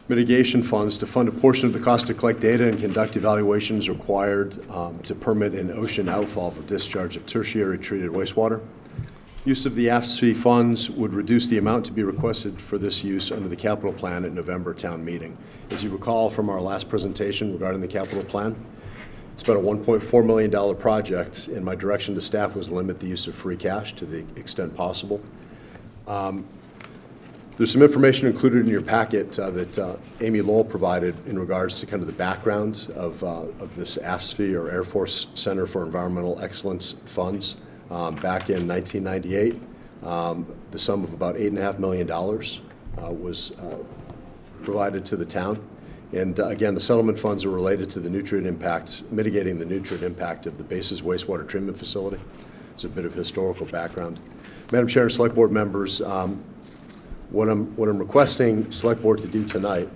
mitigation funds to fund a portion of the cost to collect data and conduct evaluations required to permit an ocean outfall for discharge of tertiary treated wastewater. Use of the AFSFE funds would reduce the amount to be requested for this use under the capital plan at November town meeting. As you recall from our last presentation regarding the capital plan, it's about a $1.4 million project, and my direction to staff was limit the use of free cash to the extent possible. There's some information included in your packet that Amy Lowell provided in regards to kind of the background of this AFSFE, or Air Force Center for Environmental Excellence funds. Back in 1998, the sum of about $8.5 million was provided to the town. And again, the settlement funds are related to the nutrient impact, mitigating the nutrient impact of the Bases wastewater treatment facility. It's a bit of historical background. Madam Chair and Select Board members, what I'm requesting Select Board to do tonight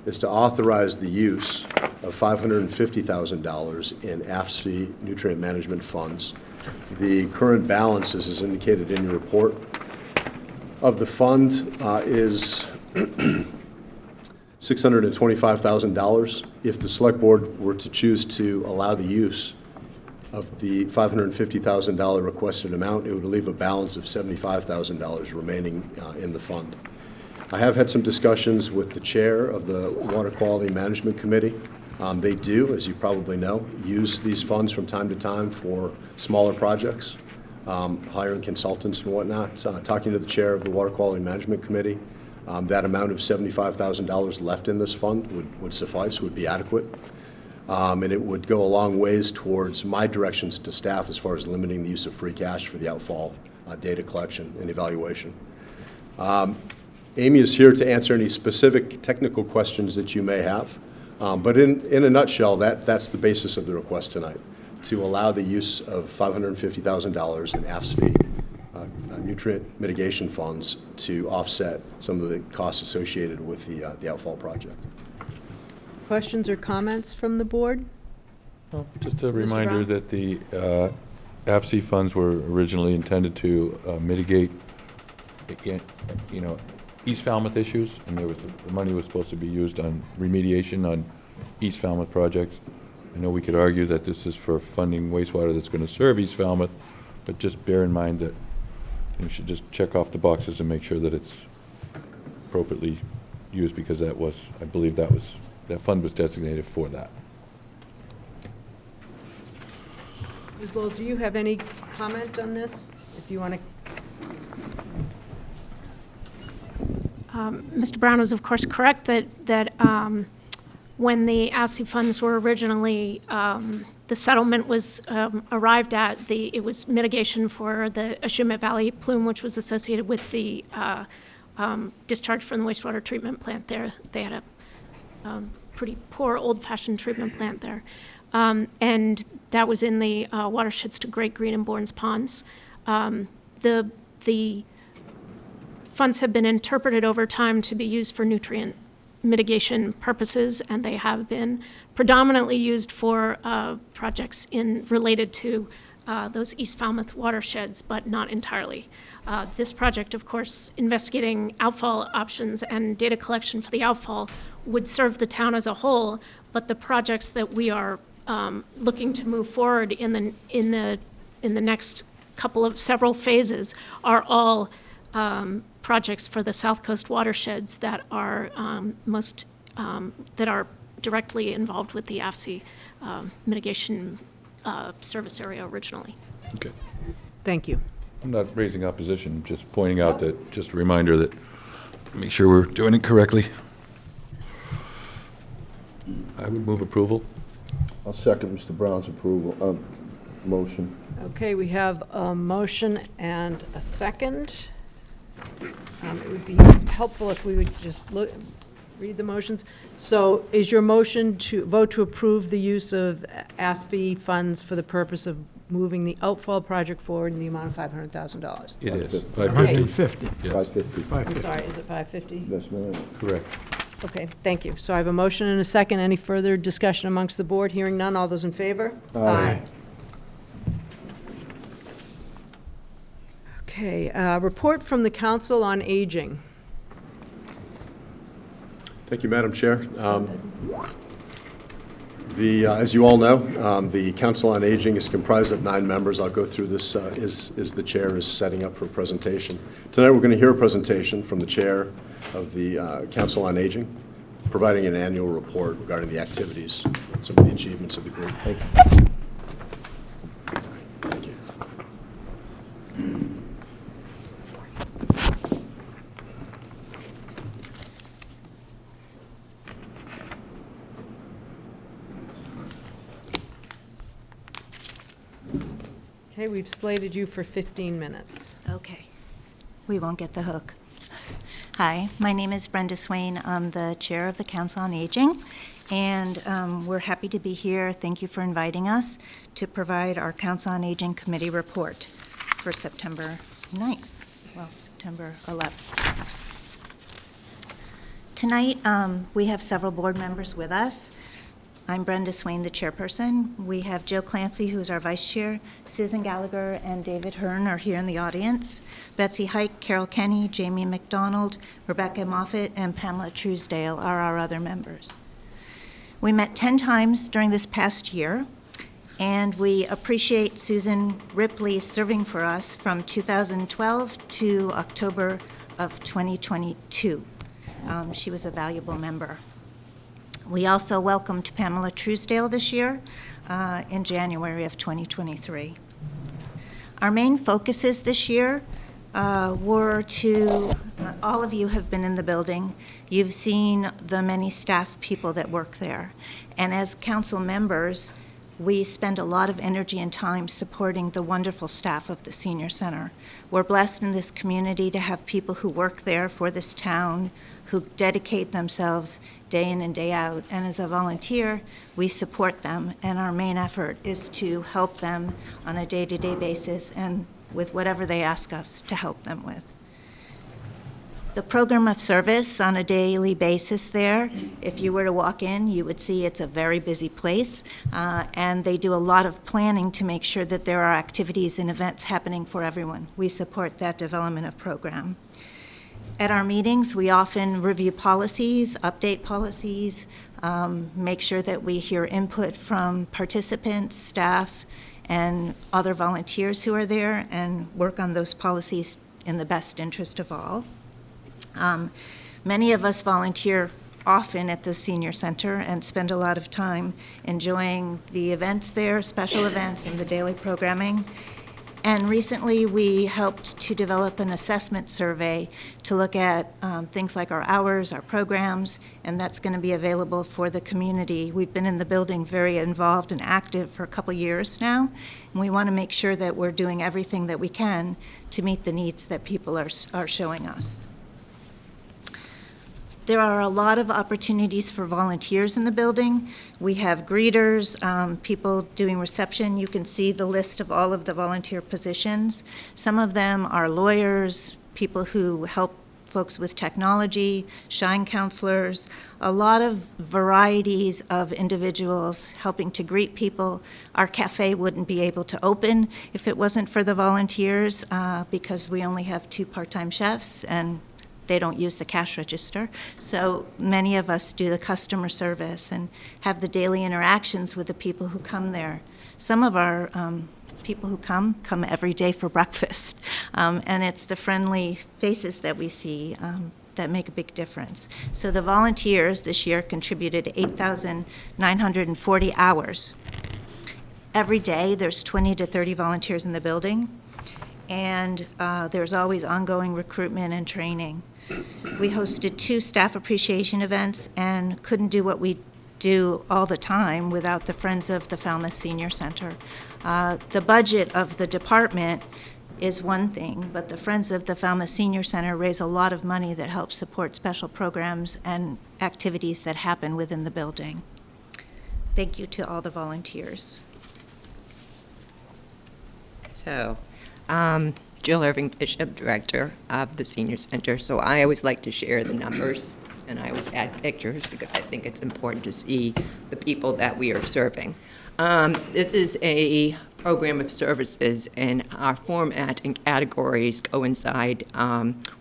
is to authorize the use of $550,000 in AFSFE nutrient management funds. The current balance, as is indicated in your report, of the fund is $625,000. If the Select Board were to choose to allow the use of the $550,000 requested amount, it would leave a balance of $75,000 remaining in the fund. I have had some discussions with the chair of the Water Quality Management Committee. They do, as you probably know, use these funds from time to time for smaller projects, hiring consultants and whatnot. Talking to the chair of the Water Quality Management Committee, that amount of $75,000 left in this fund would suffice, would be adequate. And it would go a long ways towards my directions to staff as far as limiting the use of free cash for the outfall data collection and evaluation. Amy is here to answer any specific technical questions that you may have. But in a nutshell, that's the basis of the request tonight, to allow the use of $550,000 in AFSFE nutrient mitigation funds to offset some of the costs associated with the outfall project. Questions or comments from the board? Just a reminder that the AFSFE funds were originally intended to mitigate, East Falmouth issues, and the money was supposed to be used on remediation on East Falmouth projects. I know we could argue that this is for funding wastewater that's going to serve East Falmouth, but just bear in mind that you should just check off the boxes and make sure that it's appropriately used, because I believe that fund was designated for that. Ms. Lowell, do you have any comment on this? If you want to. Mr. Brown is, of course, correct that when the AFSFE funds were originally, the settlement was arrived at, it was mitigation for the Ashumet Valley plume, which was associated with the discharge from the wastewater treatment plant there. They had a pretty poor old-fashioned treatment plant there. And that was in the watersheds to Great Green and Bourne's Ponds. The funds have been interpreted over time to be used for nutrient mitigation purposes, and they have been predominantly used for projects related to those East Falmouth watersheds, but not entirely. This project, of course, investigating outfall options and data collection for the outfall would serve the town as a whole, but the projects that we are looking to move forward in the next several phases are all projects for the South Coast watersheds that are that are directly involved with the AFSFE mitigation service area originally. Okay. Thank you. I'm not raising opposition, just pointing out that, just a reminder that, make sure we're doing it correctly. I would move approval. I'll second Mr. Brown's approval, motion. Okay, we have a motion and a second. It would be helpful if we would just read the motions. So is your motion to vote to approve the use of AFSFE funds for the purpose of moving the outfall project forward in the amount of $500,000? It is. 550. Yes. 550. I'm sorry, is it 550? Yes, ma'am. Correct. Okay, thank you. So I have a motion and a second. Any further discussion amongst the board? Hearing none. All those in favor? Aye. Okay, report from the Council on Aging. Thank you, Madam Chair. As you all know, the Council on Aging is comprised of 9 members. I'll go through this as the chair is setting up for a presentation. Tonight we're going to hear a presentation from the chair of the Council on Aging, providing an annual report regarding the activities, some of the achievements of the group. Thank you. Thank you. Okay, we've slated you for 15 minutes. Okay. We won't get the hook. Hi, my name is Brenda Swain. I'm the chair of the Council on Aging, and we're happy to be here. Thank you for inviting us to provide our Council on Aging committee report for September 9th, well, September 11th. Tonight, we have several board members with us. I'm Brenda Swain, the chairperson. We have Joe Clancy, who's our vice chair. Susan Gallagher and David Hearn are here in the audience. Betsy Hike, Carol Kenny, Jamie McDonald, Rebecca Moffett, and Pamela Truesdale are our other members. We met 10 times during this past year, and we appreciate Susan Ripley serving for us from 2012 to October of 2022. She was a valuable member. We also welcomed Pamela Truesdale this year in January of 2023. Our main focuses this year were to, all of you have been in the building. You've seen the many staff people that work there. And as council members, we spend a lot of energy and time supporting the wonderful staff of the senior center. We're blessed in this community to have people who work there for this town, who dedicate themselves day in and day out. And as a volunteer, we support them, and our main effort is to help them on a day-to-day basis and with whatever they ask us to help them with. The program of service on a daily basis there, if you were to walk in, you would see it's a very busy place, and they do a lot of planning to make sure that there are activities and events happening for everyone. We support that development of program. At our meetings, we often review policies, update policies, make sure that we hear input from participants, staff, and other volunteers who are there, and work on those policies in the best interest of all. Many of us volunteer often at the senior center and spend a lot of time enjoying the events there, special events, and the daily programming. And recently, we helped to develop an assessment survey to look at things like our hours, our programs, and that's going to be available for the community. We've been in the building very involved and active for a couple years now, and we want to make sure that we're doing everything that we can to meet the needs that people are showing us. There are a lot of opportunities for volunteers in the building. We have greeters, people doing reception. You can see the list of all of the volunteer positions. Some of them are lawyers, people who help folks with technology, shine counselors, a lot of varieties of individuals helping to greet people. Our cafe wouldn't be able to open if it wasn't for the volunteers because we only have 2 part-time chefs, and they don't use the cash register. So many of us do the customer service and have the daily interactions with the people who come there. Some of our people who come every day for breakfast. And it's the friendly faces that we see that make a big difference. So the volunteers this year contributed 8,940 hours. Every day, there's 20 to 30 volunteers in the building, and there's always ongoing recruitment and training. We hosted 2 staff appreciation events and couldn't do what we do all the time without the Friends of the Falmouth Senior Center. The budget of the department is one thing, but the Friends of the Falmouth Senior Center raise a lot of money that helps support special programs and activities that happen within the building. Thank you to all the volunteers. So, Jill Irving Bishop, Director of the Senior Center. So I always like to share the numbers, and I always add pictures because I think it's important to see the people that we are serving. This is a program of services, and our format and categories coincide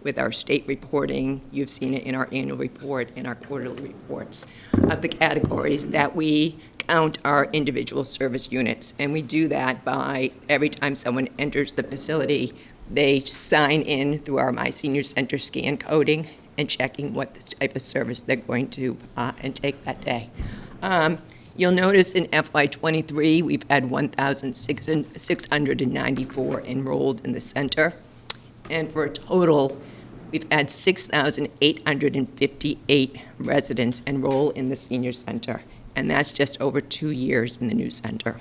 with our state reporting. You've seen it in our annual report and our quarterly reports of the categories that we count our individual service units. And we do that by every time someone enters the facility, they sign in through our My Senior Center scan coding and checking what type of service they're going to intake that day. You'll notice in FY23, we've had 1,694 enrolled in the center. And for a total, we've had 6,858 residents enroll in the senior center. And that's just over 2 years in the new center.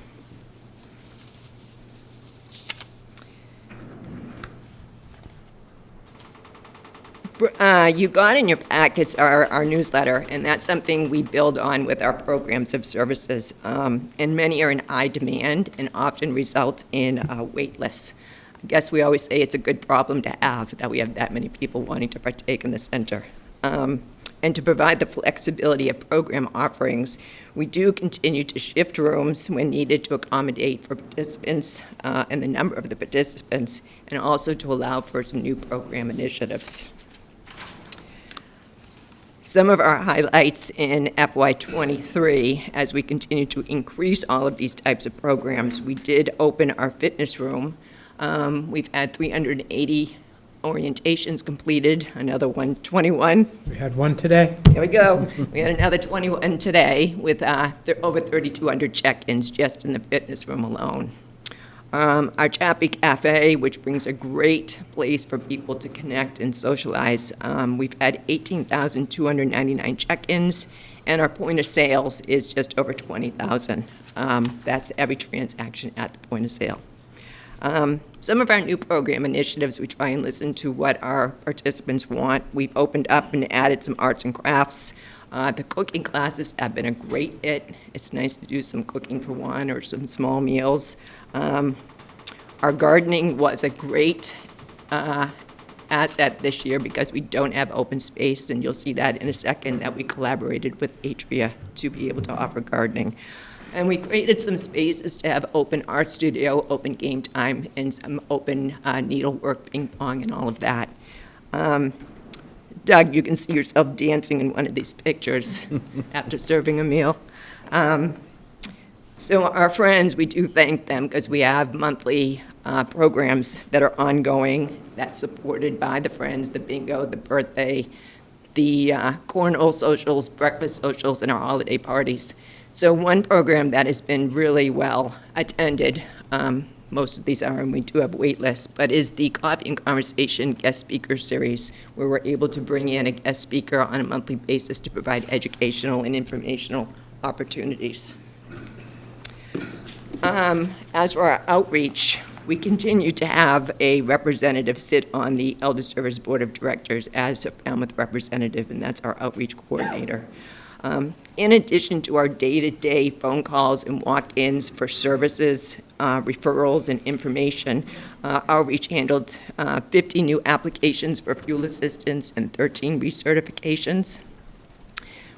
You got in your packets our newsletter, and that's something we build on with our programs of services. And many are in high demand and often result in wait lists. I guess we always say it's a good problem to have, that we have that many people wanting to partake in the center. And to provide the flexibility of program offerings, we do continue to shift rooms when needed to accommodate for participants and the number of the participants, and also to allow for some new program initiatives. Some of our highlights in FY23, as we continue to increase all of these types of programs, we did open our fitness room. We've had 380 orientations completed, another 121. We had one today. Here we go. We had another 21 today with over 3,200 check-ins just in the fitness room alone. Our Chappie Cafe, which brings a great place for people to connect and socialize. We've had 18,299 check-ins, and our point of sales is just over 20,000. That's every transaction at the point of sale. Some of our new program initiatives, we try and listen to what our participants want. We've opened up and added some arts and crafts. The cooking classes have been a great hit. It's nice to do some cooking for one or some small meals. Our gardening was a great asset this year because we don't have open space, and you'll see that in a second, that we collaborated with Atria to be able to offer gardening. And we created some spaces to have open art studio, open game time, and some open needlework, ping pong, and all of that. Doug, you can see yourself dancing in one of these pictures after serving a meal. So our friends, we do thank them because we have monthly programs that are ongoing that's supported by the friends, the bingo, the birthday, the cornhole socials, breakfast socials, and our holiday parties. So one program that has been really well attended, most of these are, and we do have wait lists, but is the Coffee and Conversation guest speaker series, where we're able to bring in a guest speaker on a monthly basis to provide educational and informational opportunities. As for our outreach, we continue to have a representative sit on the Elder Service Board of Directors as a Falmouth representative, and that's our outreach coordinator. In addition to our day-to-day phone calls and walk-ins for services, referrals, and information, outreach handled 50 new applications for fuel assistance and 13 recertifications.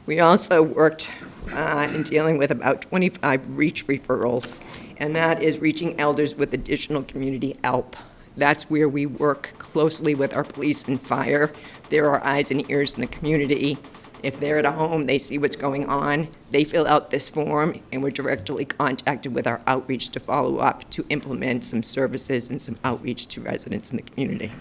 We also worked in dealing with about 25 REACH referrals, and that is reaching elders with additional community help. That's where we work closely with our police and fire. They're our eyes and ears in the community. If they're at a home, they see what's going on, they fill out this form, and we're directly contacted with our outreach to follow up to implement some services and some outreach to residents in the community.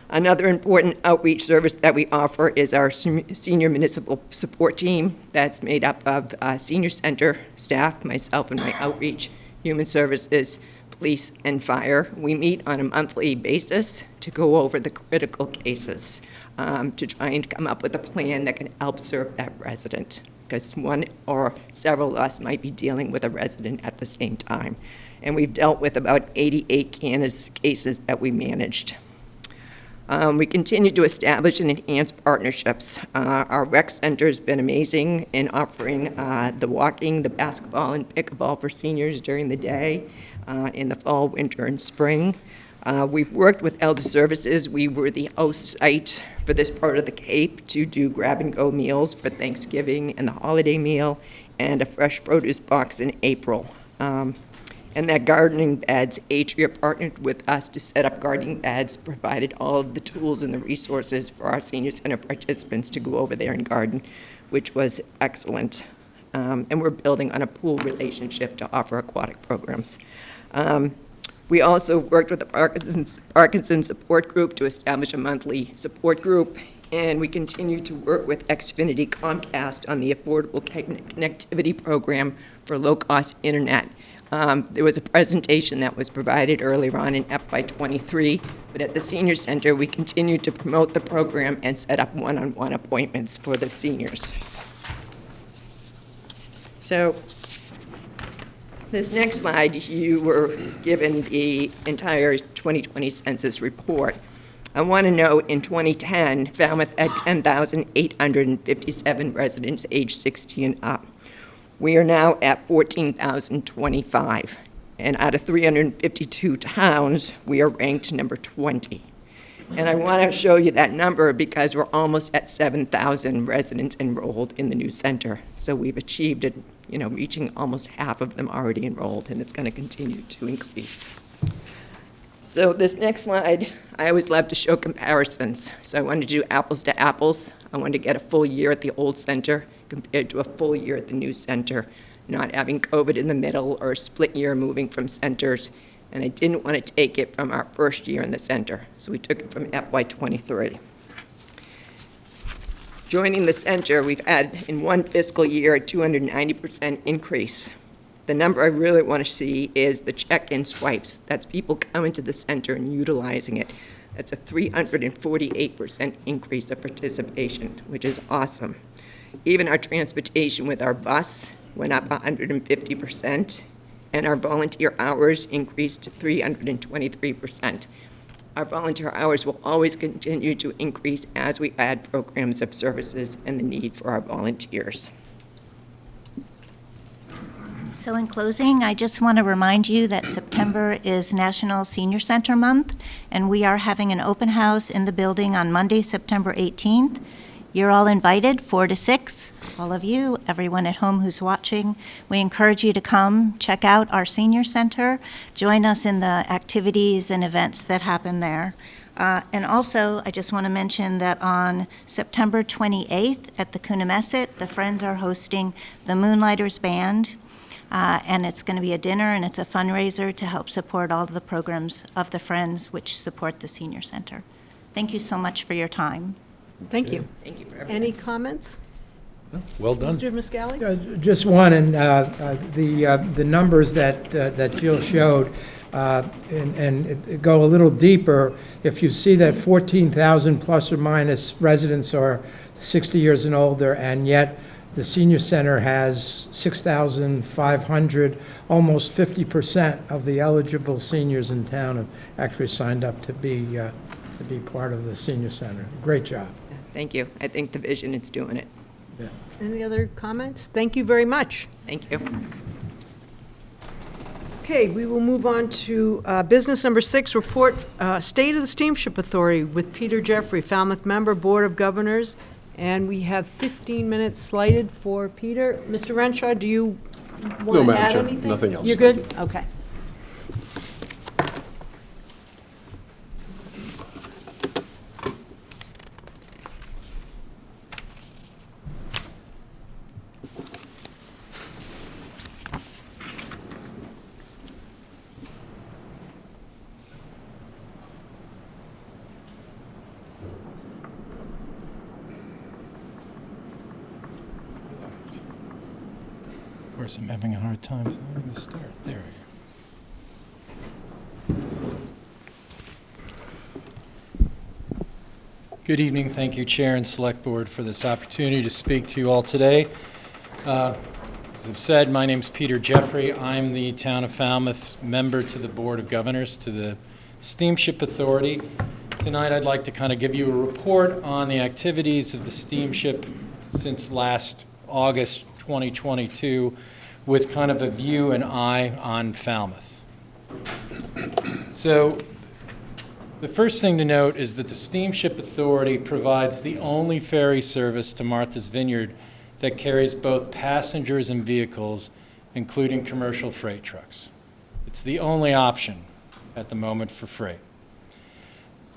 Another important outreach service that we offer is our senior municipal support team that's made up of senior center staff, myself and my outreach, human services, police, and fire. We meet on a monthly basis to go over the critical cases, to try and come up with a plan that can help serve that resident, because one or several of us might be dealing with a resident at the same time. And we've dealt with about 88 cases that we managed. We continue to establish and enhance partnerships. Our rec center has been amazing in offering the walking, the basketball, and pickleball for seniors during the day, in the fall, winter, and spring. We've worked with Elder Services. We were the host site for this part of the Cape to do grab-and-go meals for Thanksgiving and the holiday meal, and a fresh produce box in April. And and that gardening beds, Atria partnered with us to set up gardening beds, provided all of the tools and the resources for our senior center participants to go over there and garden, which was excellent. And we're building on a pool relationship to offer aquatic programs. We also worked with the Parkinson's Support Group to establish a monthly support group, and we continue to work with Xfinity Comcast on the Affordable Connectivity Program for low-cost internet. There was a presentation that was provided earlier on in FY23, but at the Senior Center, we continue to promote the program and set up one-on-one appointments for the seniors. So, this next slide, you were given the entire 2020 census report. I want to note in 2010, Falmouth had 10,857 residents aged 60 and up. We are now at 14,025. And out of 352 towns, we are ranked number 20. And I want to show you that number because we're almost at 7,000 residents enrolled in the new center. So we've achieved it, reaching almost half of them already enrolled, and it's going to continue to increase. So this next slide, I always love to show comparisons. So I wanted to do apples to apples. I wanted to get a full year at the old center compared to a full year at the new center, not having COVID in the middle or a split year moving from centers. And I didn't want to take it from our first year in the center, so we took it from FY23. Joining the center, we've had in one fiscal year a 290% increase. The number I really want to see is the check-in swipes. That's people coming to the center and utilizing it. That's a 348% increase of participation, which is awesome. Even our transportation with our bus went up 150%, and our volunteer hours increased to 323%. Our volunteer hours will always continue to increase as we add programs of services and the need for our volunteers. So in closing, I just want to remind you that September is National Senior Center Month, and we are having an open house in the building on Monday, September 18th. You're all invited, 4 to 6, all of you, everyone at home who's watching. We encourage you to come, check out our senior center, join us in the activities and events that happen there. And also, I just want to mention that on September 28th at the Coonamessett, the Friends are hosting the Moonlighters Band, and it's going to be a dinner and it's a fundraiser to help support all of the programs of the Friends which support the senior center. Thank you so much for your time. Thank you. Thank you for everything. Any comments? Well done. Mr. Muscali? Just one, and the numbers that Jill showed, and go a little deeper. If you see that 14,000 plus or minus residents are 60 years and older, and yet the senior center has 6,500, almost 50% of the eligible seniors in town have actually signed up to be part of the senior center. Great job. Thank you. I think the vision is doing it. Yeah. Any other comments? Thank you very much. Thank you. Okay, we will move on to business number 6, report State of the Steamship Authority with Peter Jeffrey, Falmouth member, Board of Governors. And we have 15 minutes slated for Peter. Mr. Renshaw, do you want to add anything? Nothing else. You're good? Okay. Of course, I'm having a hard time finding the start. There we go. Good evening. Thank you, Chair and Select Board, for this opportunity to speak to you all today. As I've said, my name's Peter Jeffrey. I'm the Town of Falmouth's member to the Board of Governors, to the Steamship Authority. Tonight, I'd like to kind of give you a report on the activities of the steamship since last August 2022, with kind of a view and eye on Falmouth. So the first thing to note is that the Steamship Authority provides the only ferry service to Martha's Vineyard that carries both passengers and vehicles, including commercial freight trucks. It It's the only option at the moment for freight.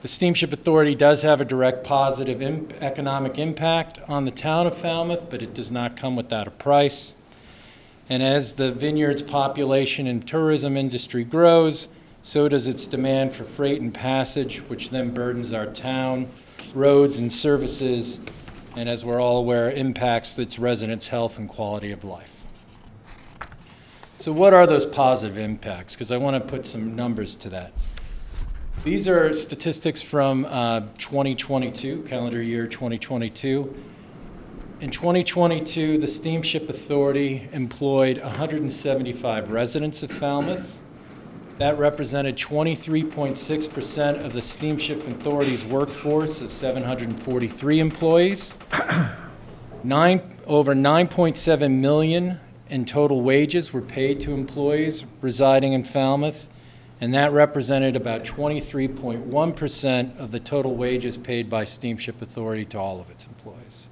The Steamship Authority does have a direct positive economic impact on the town of Falmouth, but it does not come without a price. And as the vineyard's population and tourism industry grows, so does its demand for freight and passage, which then burdens our town, roads and services, and as we're all aware, impacts its residents' health and quality of life. So what are those positive impacts? Because I want to put some numbers to that. These are statistics from 2022, calendar year 2022. In 2022, the Steamship Authority employed 175 residents of Falmouth. That represented 23.6% of the Steamship Authority's workforce of 743 employees. Over $9.7 million in total wages were paid to employees residing in Falmouth, and that represented about 23.1% of the total wages paid by Steamship Authority to all of its employees.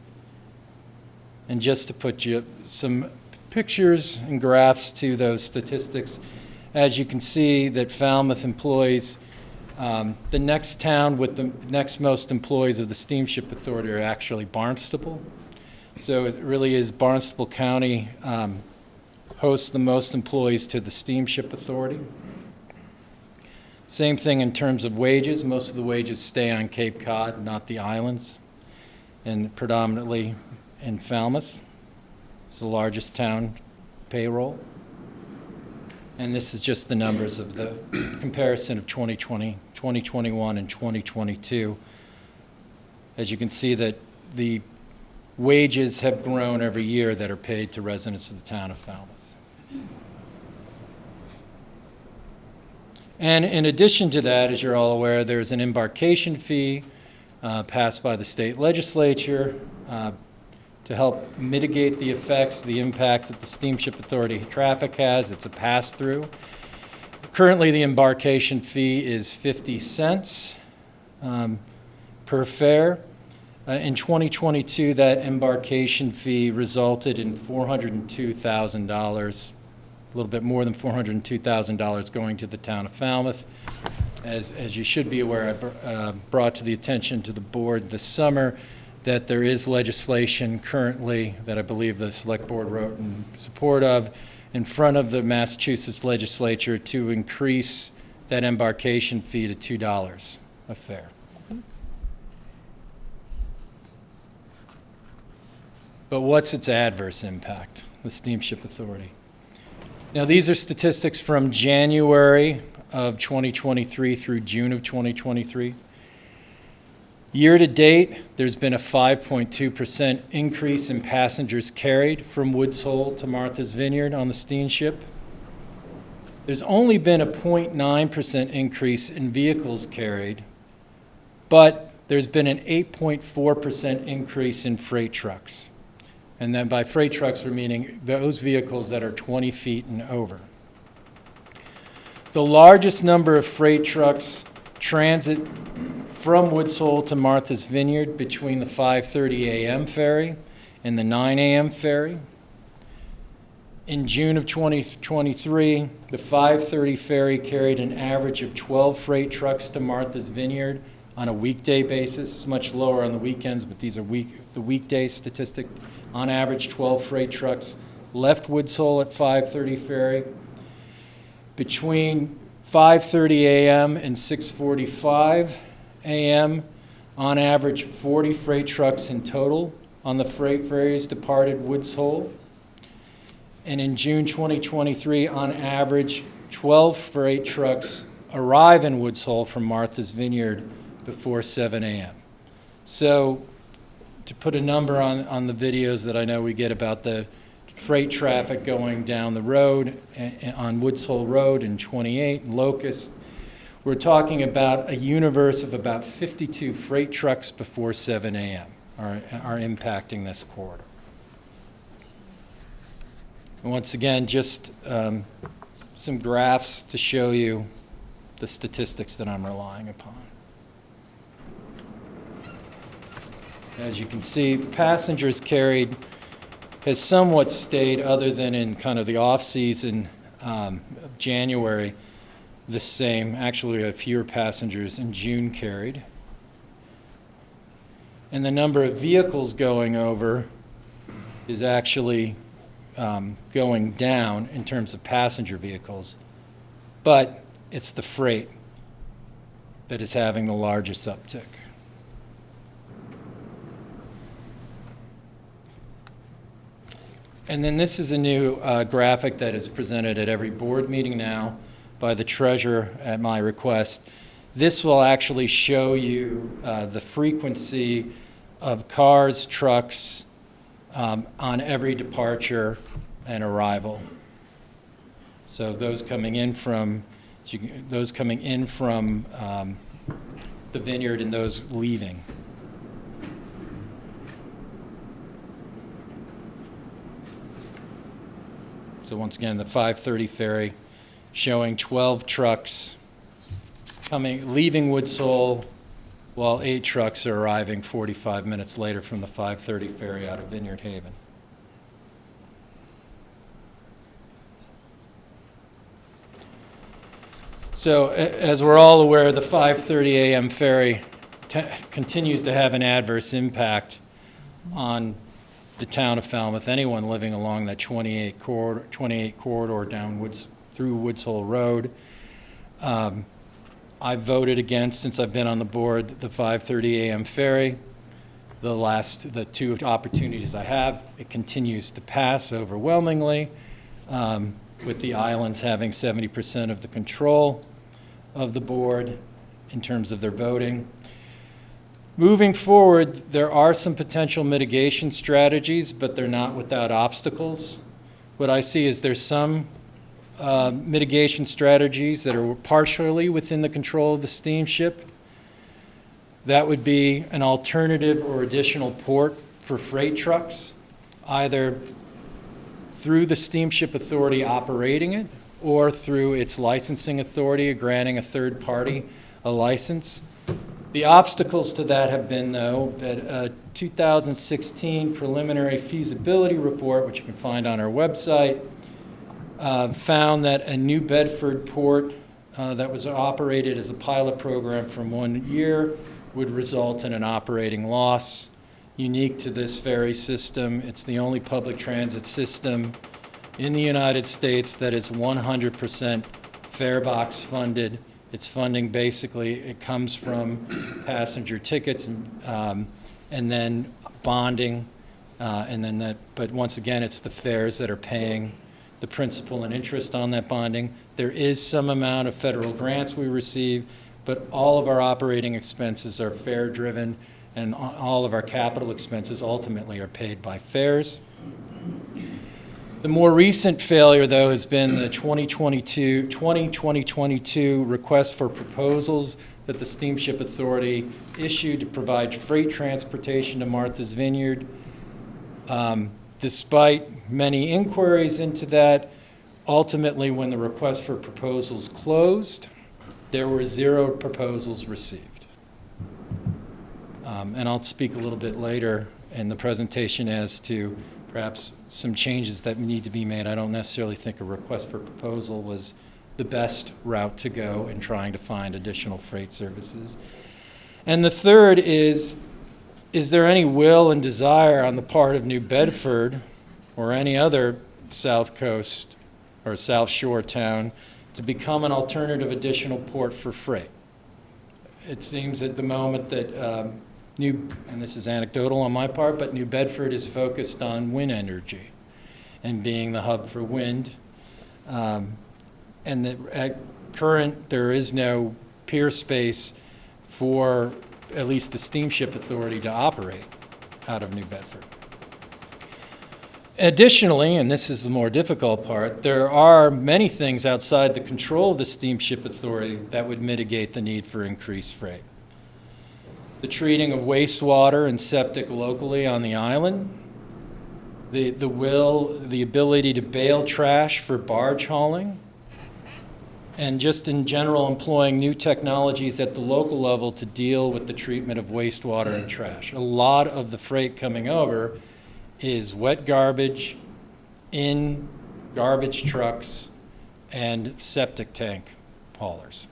And just to put you some pictures and graphs to those statistics, as you can see that Falmouth employs, the next town with the next most employees of the Steamship Authority are actually Barnstable. So it really is Barnstable County hosts the most employees to the Steamship Authority. Same thing in terms of wages. Most of the wages stay on Cape Cod, not the islands, and predominantly in Falmouth. It's the largest town payroll. And this is just the numbers of the comparison of 2020, 2021, and 2022. As you can see that the wages have grown every year that are paid to residents of the town of Falmouth. And in addition to that, as you're all aware, there's an embarkation fee passed by the state legislature to help mitigate the effects, the impact that the Steamship Authority traffic has. It's a pass-through. Currently, the embarkation fee is 50 cents per fare. In 2022, that embarkation fee resulted in $402,000, a little bit more than $402,000 going to the town of Falmouth. As you should be aware, I brought to the attention to the board this summer that there is legislation currently that I believe the Select Board wrote in support of in front of the Massachusetts legislature to increase that embarkation fee to $2 a fare. But what's its adverse impact, the Steamship Authority? Now, these are statistics from January of 2023 through June of 2023. Year to date, there's been a 5.2% increase in passengers carried from Woods Hole to Martha's Vineyard on the steamship. There's only been a 0.9% increase in vehicles carried, but there's been an 8.4% increase in freight trucks. And then by freight trucks, we're meaning those vehicles that are 20 feet and over. The largest number of freight trucks transit from Woods Hole to Martha's Vineyard between the 5:30 a.m. ferry and the 9 a.m. ferry. In June of 2023, the 5:30 ferry carried an average of 12 freight trucks to Martha's Vineyard on a weekday basis. It's much lower on the weekends, but these are the weekday statistic. On average, 12 freight trucks left Woods Hole at 5:30 ferry. Between 5:30 a.m. and 6:45 a.m., on average, 40 freight trucks in total on the freight ferries departed Woods Hole. And in June 2023, on average, 12 freight trucks arrive in Woods Hole from Martha's Vineyard before 7 a.m. So to put a number on the videos that I know we get about the freight traffic going down the road on Woods Hole Road and 28 and Locust, we're talking about a universe of about 52 freight trucks before 7 a.m. are impacting this corridor. And once again, just some graphs to show you the statistics that I'm relying upon. As you can see, passengers carried has somewhat stayed, other than in kind of the off-season of January, the same, actually we had fewer passengers in June carried. And the number of vehicles going over is actually going down in terms of passenger vehicles, but it's the freight that is having the largest uptick. And then this is a new graphic that is presented at every board meeting now by the treasurer at my request. This will actually show you the frequency of cars, trucks on every departure and arrival. So those coming in from the vineyard and those leaving. So once again, the 5:30 ferry showing 12 trucks leaving Woods Hole, while 8 trucks are arriving 45 minutes later from the 5:30 ferry out of Vineyard Haven. So as we're all aware, the 5:30 a.m. ferry continues to have an adverse impact on the town of Falmouth, anyone living along that 28 corridor down through Woods Hole Road. I've voted against, since I've been on the board, the 5:30 a.m. ferry. The 2 opportunities I have, it continues to pass overwhelmingly, with the islands having 70% of the control of the board in terms of their voting. Moving forward, there are some potential mitigation strategies, but they're not without obstacles. What I see is there's some mitigation strategies that are partially within the control of the steamship. That would be an alternative or additional port for freight trucks, either through the steamship authority operating it or through its licensing authority granting a third party a license. The obstacles to that have been, though, that a 2016 preliminary feasibility report, which you can find on our website, found that a New Bedford port that was operated as a pilot program for 1 year would result in an operating loss. Unique to this ferry system, it's the only public transit system in the United States that is 100% fare box funded. Its funding basically, it comes from passenger tickets and then bonding, but once again, it's the fares that are paying the principal and interest on that bonding. There is some amount of federal grants we receive, but all of our operating expenses are fare driven, and all of our capital expenses ultimately are paid by fares. The more recent failure, though, has been the 2022 request for proposals that the Steamship Authority issued to provide freight transportation to Martha's Vineyard. Despite many inquiries into that, ultimately, when the request for proposals closed, there were 0 proposals received. And I'll speak a little bit later in the presentation as to perhaps some changes that need to be made. I don't necessarily think a request for proposal was the best route to go in trying to find additional freight services. And the third is there any will and desire on the part of New Bedford or any other South Coast or South Shore town to become an alternative additional port for freight? It seems at the moment that and this is anecdotal on my part, but New Bedford is focused on wind energy and being the hub for wind. And that at current, there is no pier space for at least the Steamship Authority to operate out of New Bedford. Additionally, and this is the more difficult part, there are many things outside the control of the Steamship Authority that would mitigate the need for increased freight. The treating of wastewater and septic locally on the island, the ability to bale trash for barge hauling, and just in general employing new technologies at the local level to deal with the treatment of wastewater and trash. A lot of the freight coming over is wet garbage in garbage trucks and septic tank haulers.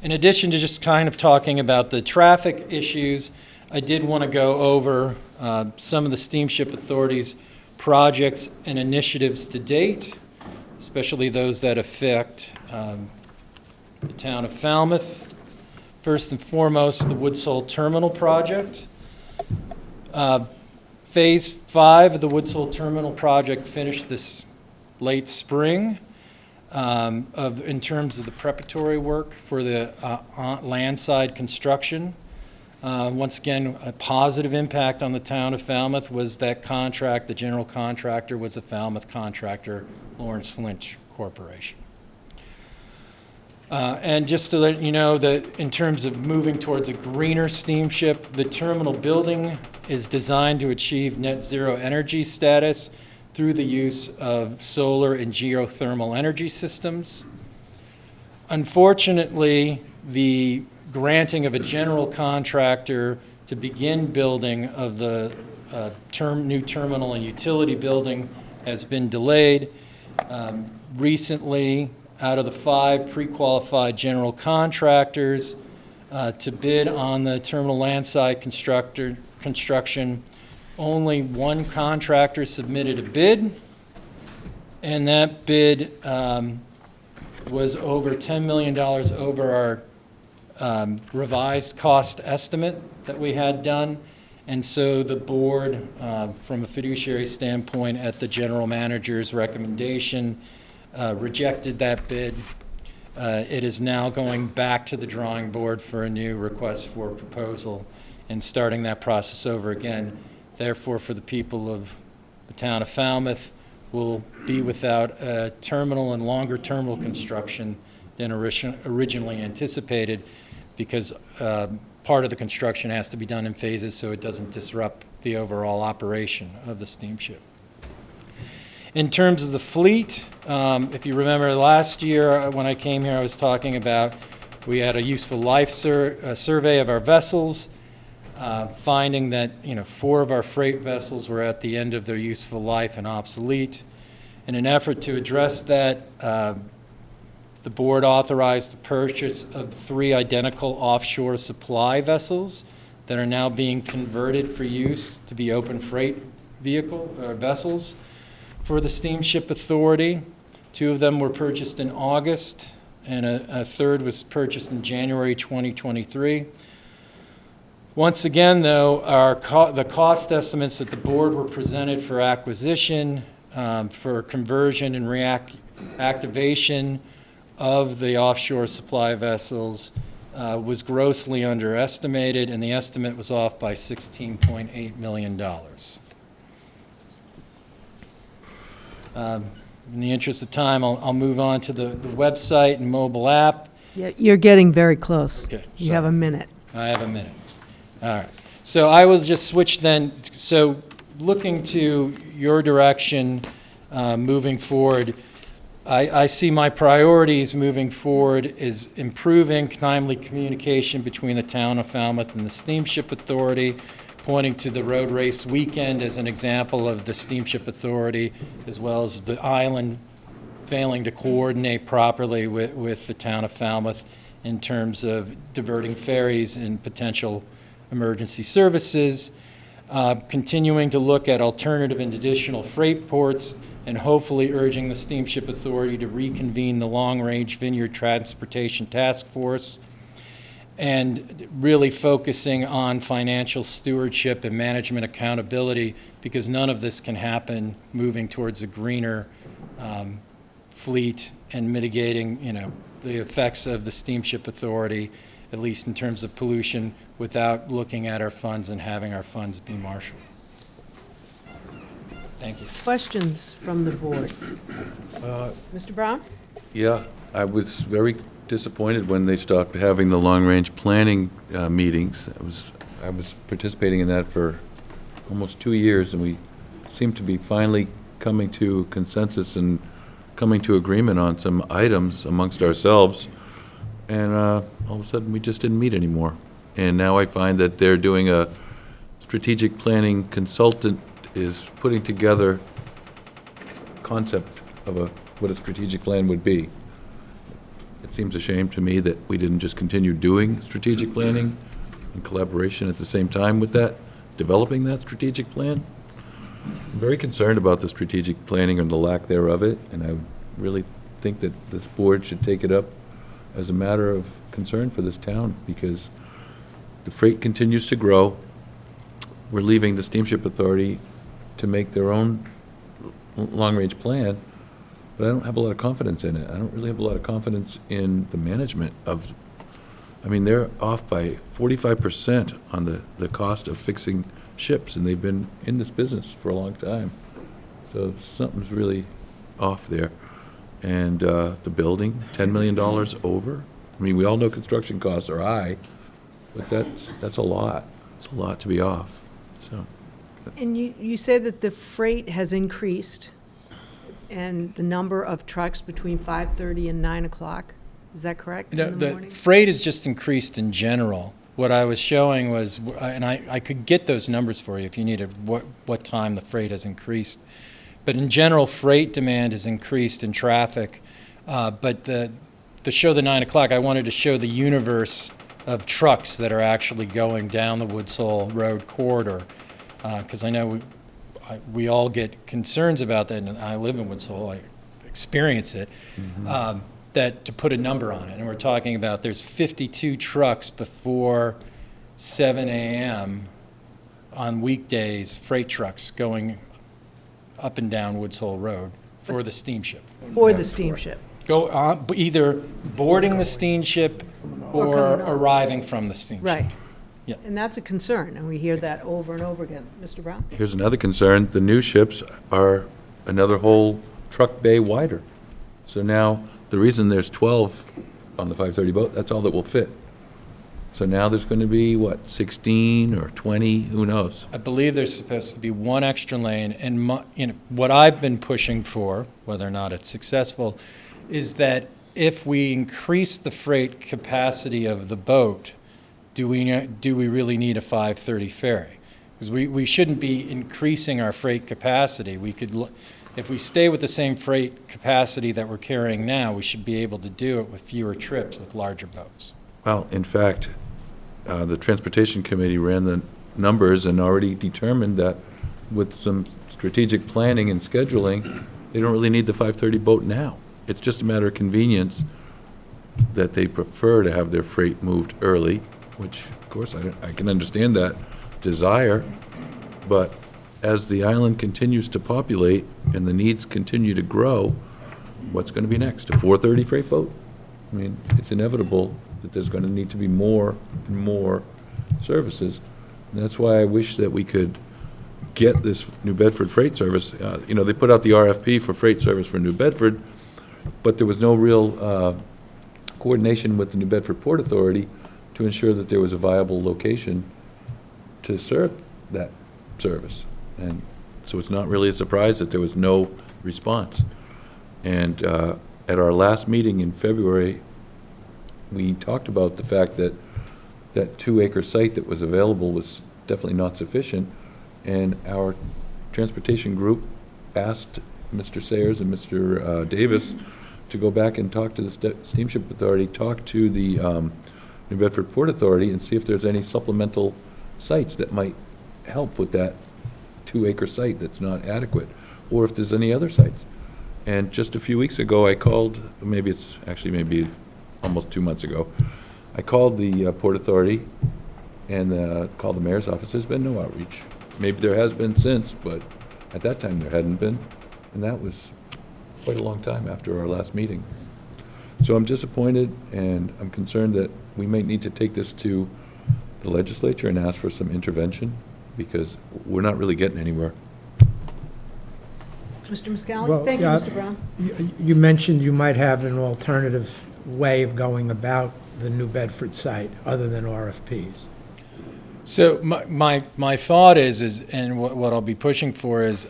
In addition to just kind of talking about the traffic issues, I did want to go over some of the Steamship Authority's projects and initiatives to date, especially those that affect the town of Falmouth. First and foremost, the Woods Hole Terminal project. Phase 5 of the Woods Hole Terminal project finished this late spring in terms of the preparatory work for the landside construction. Once again, a positive impact on the town of Falmouth was that contract, the general contractor was a Falmouth contractor, Lawrence Lynch Corporation. And just to let you know that in terms of moving towards a greener steamship, the terminal building is designed to achieve net zero energy status through the use of solar and geothermal energy systems. Unfortunately, the granting of a general contractor to begin building of the new terminal and utility building has been delayed. Recently, out of the 5 pre-qualified general contractors to bid on the terminal landside construction, only 1 contractor submitted a bid, and that bid was over $10 million over our revised cost estimate that we had done. And so the board, from a fiduciary standpoint, at the general manager's recommendation, rejected that bid. It is now going back to the drawing board for a new request for proposal and starting that process over again. Therefore, for the people of the town of Falmouth, will be without a terminal and longer terminal construction than originally anticipated, because part of the construction has to be done in phases so it doesn't disrupt the overall operation of the steamship. In terms of the fleet, if you remember last year when I came here, I was talking about we had a useful life survey of our vessels, finding that 4 of our freight vessels were at the end of their useful life and obsolete. In an effort to address that, the board authorized the purchase of 3 identical offshore supply vessels that are now being converted for use to be open freight vessels for the Steamship Authority. 2 of them were purchased in August, and a third was purchased in January 2023. Once again, though, the cost estimates that the board were presented for acquisition, for conversion and reactivation of the offshore supply vessels was grossly underestimated, and the estimate was off by $16.8 million. In the interest of time, I'll move on to the website and mobile app. Yeah, you're getting very close. Okay, You have a minute. I have a minute. All right. So I will just switch then. So looking to your direction moving forward, I see my priorities moving forward is improving timely communication between the town of Falmouth and the Steamship Authority, pointing to the road race weekend as an example of the Steamship Authority, as well as the island failing to coordinate properly with the town of Falmouth in terms of diverting ferries and potential emergency services, continuing to look at alternative and additional freight ports, and hopefully urging the Steamship Authority to reconvene the Long-Range Vineyard Transportation Task Force, and really focusing on financial stewardship and management accountability, because none of this can happen moving towards a greener fleet and mitigating, the effects of the Steamship Authority, at least in terms of pollution, without looking at our funds and having our funds be marshaled. Thank you. Questions from the board? Mr. Brown? Yeah, I was very disappointed when they stopped having the long-range planning meetings. I was participating in that for almost 2 years, and we seem to be finally coming to consensus and coming to agreement on some items amongst ourselves. And all of a sudden, we just didn't meet anymore. And now I find that they're doing a strategic planning consultant is putting together concept of what a strategic plan would be. It seems a shame to me that we didn't just continue doing strategic planning in collaboration at the same time with that, developing that strategic plan. I'm very concerned about the strategic planning and the lack thereof it, and I really think that this board should take it up as a matter of concern for this town, because the freight continues to grow. We're leaving the Steamship Authority to make their own long-range plan, but I don't have a lot of confidence in it. I don't really have a lot of confidence in the management of, I mean, they're off by 45% on the cost of fixing ships, and they've been in this business for a long time. So something's really off there. And the building, $10 million over. I mean, we all know construction costs are high, but that's a lot. It's a lot to be off, so. And you say that the freight has increased, and the number of trucks between 5:30 and 9 o'clock, is that correct? No, in the the morning? freight has just increased in general. What I was showing was, and I could get those numbers for you if you needed, what time the freight has increased. But in general, freight demand has increased in traffic. But to show the 9 o'clock, I wanted to show the universe of trucks that are actually going down the Woods Hole Road corridor. Because I know we all get concerns about that, and I live in Woods Hole, I experience it, that to put a number on it. And we're talking about there's 52 trucks before 7 a.m. on weekdays, freight trucks going up and down Woods Hole Road for the steamship. For the steamship. Go on, either boarding the steamship or coming over. arriving from the steamship. Right. Yeah. And that's a concern, and we hear that over and over again. Mr. Brown? Here's another concern. The new ships are another whole truck bay wider. So now, the reason there's 12 on the 530 boat, that's all that will fit. So now there's going to be, what, 16 or 20? Who knows? I believe there's supposed to be one extra lane, and what I've been pushing for, whether or not it's successful, is that if we increase the freight capacity of the boat, do we really need a 5:30 ferry? Because we shouldn't be increasing our freight capacity. We could, if we stay with the same freight capacity that we're carrying now, we should be able to do it with fewer trips with larger boats. Well, in fact, the Transportation Committee ran the numbers and already determined that with some strategic planning and scheduling, they don't really need the 5:30 boat now. It's just a matter of convenience that they prefer to have their freight moved early, which, of course, I can understand that desire, but as the island continues to populate and the needs continue to grow, what's going to be next? A 4:30 freight boat? I mean, it's inevitable that there's going to need to be more and more services. And that's why I wish that we could get this New Bedford freight service. They put out the RFP for freight service for New Bedford, but there was no real coordination with the New Bedford Port Authority to ensure that there was a viable location to serve that service. And so it's not really a surprise that there was no response. And at our last meeting in February, we talked about the fact that that 2-acre site that was available was definitely not sufficient, and our transportation group asked Mr. Sayers and Mr. Davis to go back and talk to the Steamship Authority, talk to the New Bedford Port Authority, and see if there's any supplemental sites that might help with that 2-acre site that's not adequate, or if there's any other sites. And just a few weeks ago, I called, maybe almost 2 months ago, I called the Port Authority and called the mayor's office. There's been no outreach. Maybe there has been since, but at that time there hadn't been, and that was quite a long time after our last meeting. So I'm disappointed, and I'm concerned that we may need to take this to the legislature and ask for some intervention, because we're not really getting anywhere. Mr. Muscally? Thank you, Mr. Brown. You mentioned you might have an alternative way of going about the New Bedford site, other than RFPs. So my thought is and what I'll be pushing for is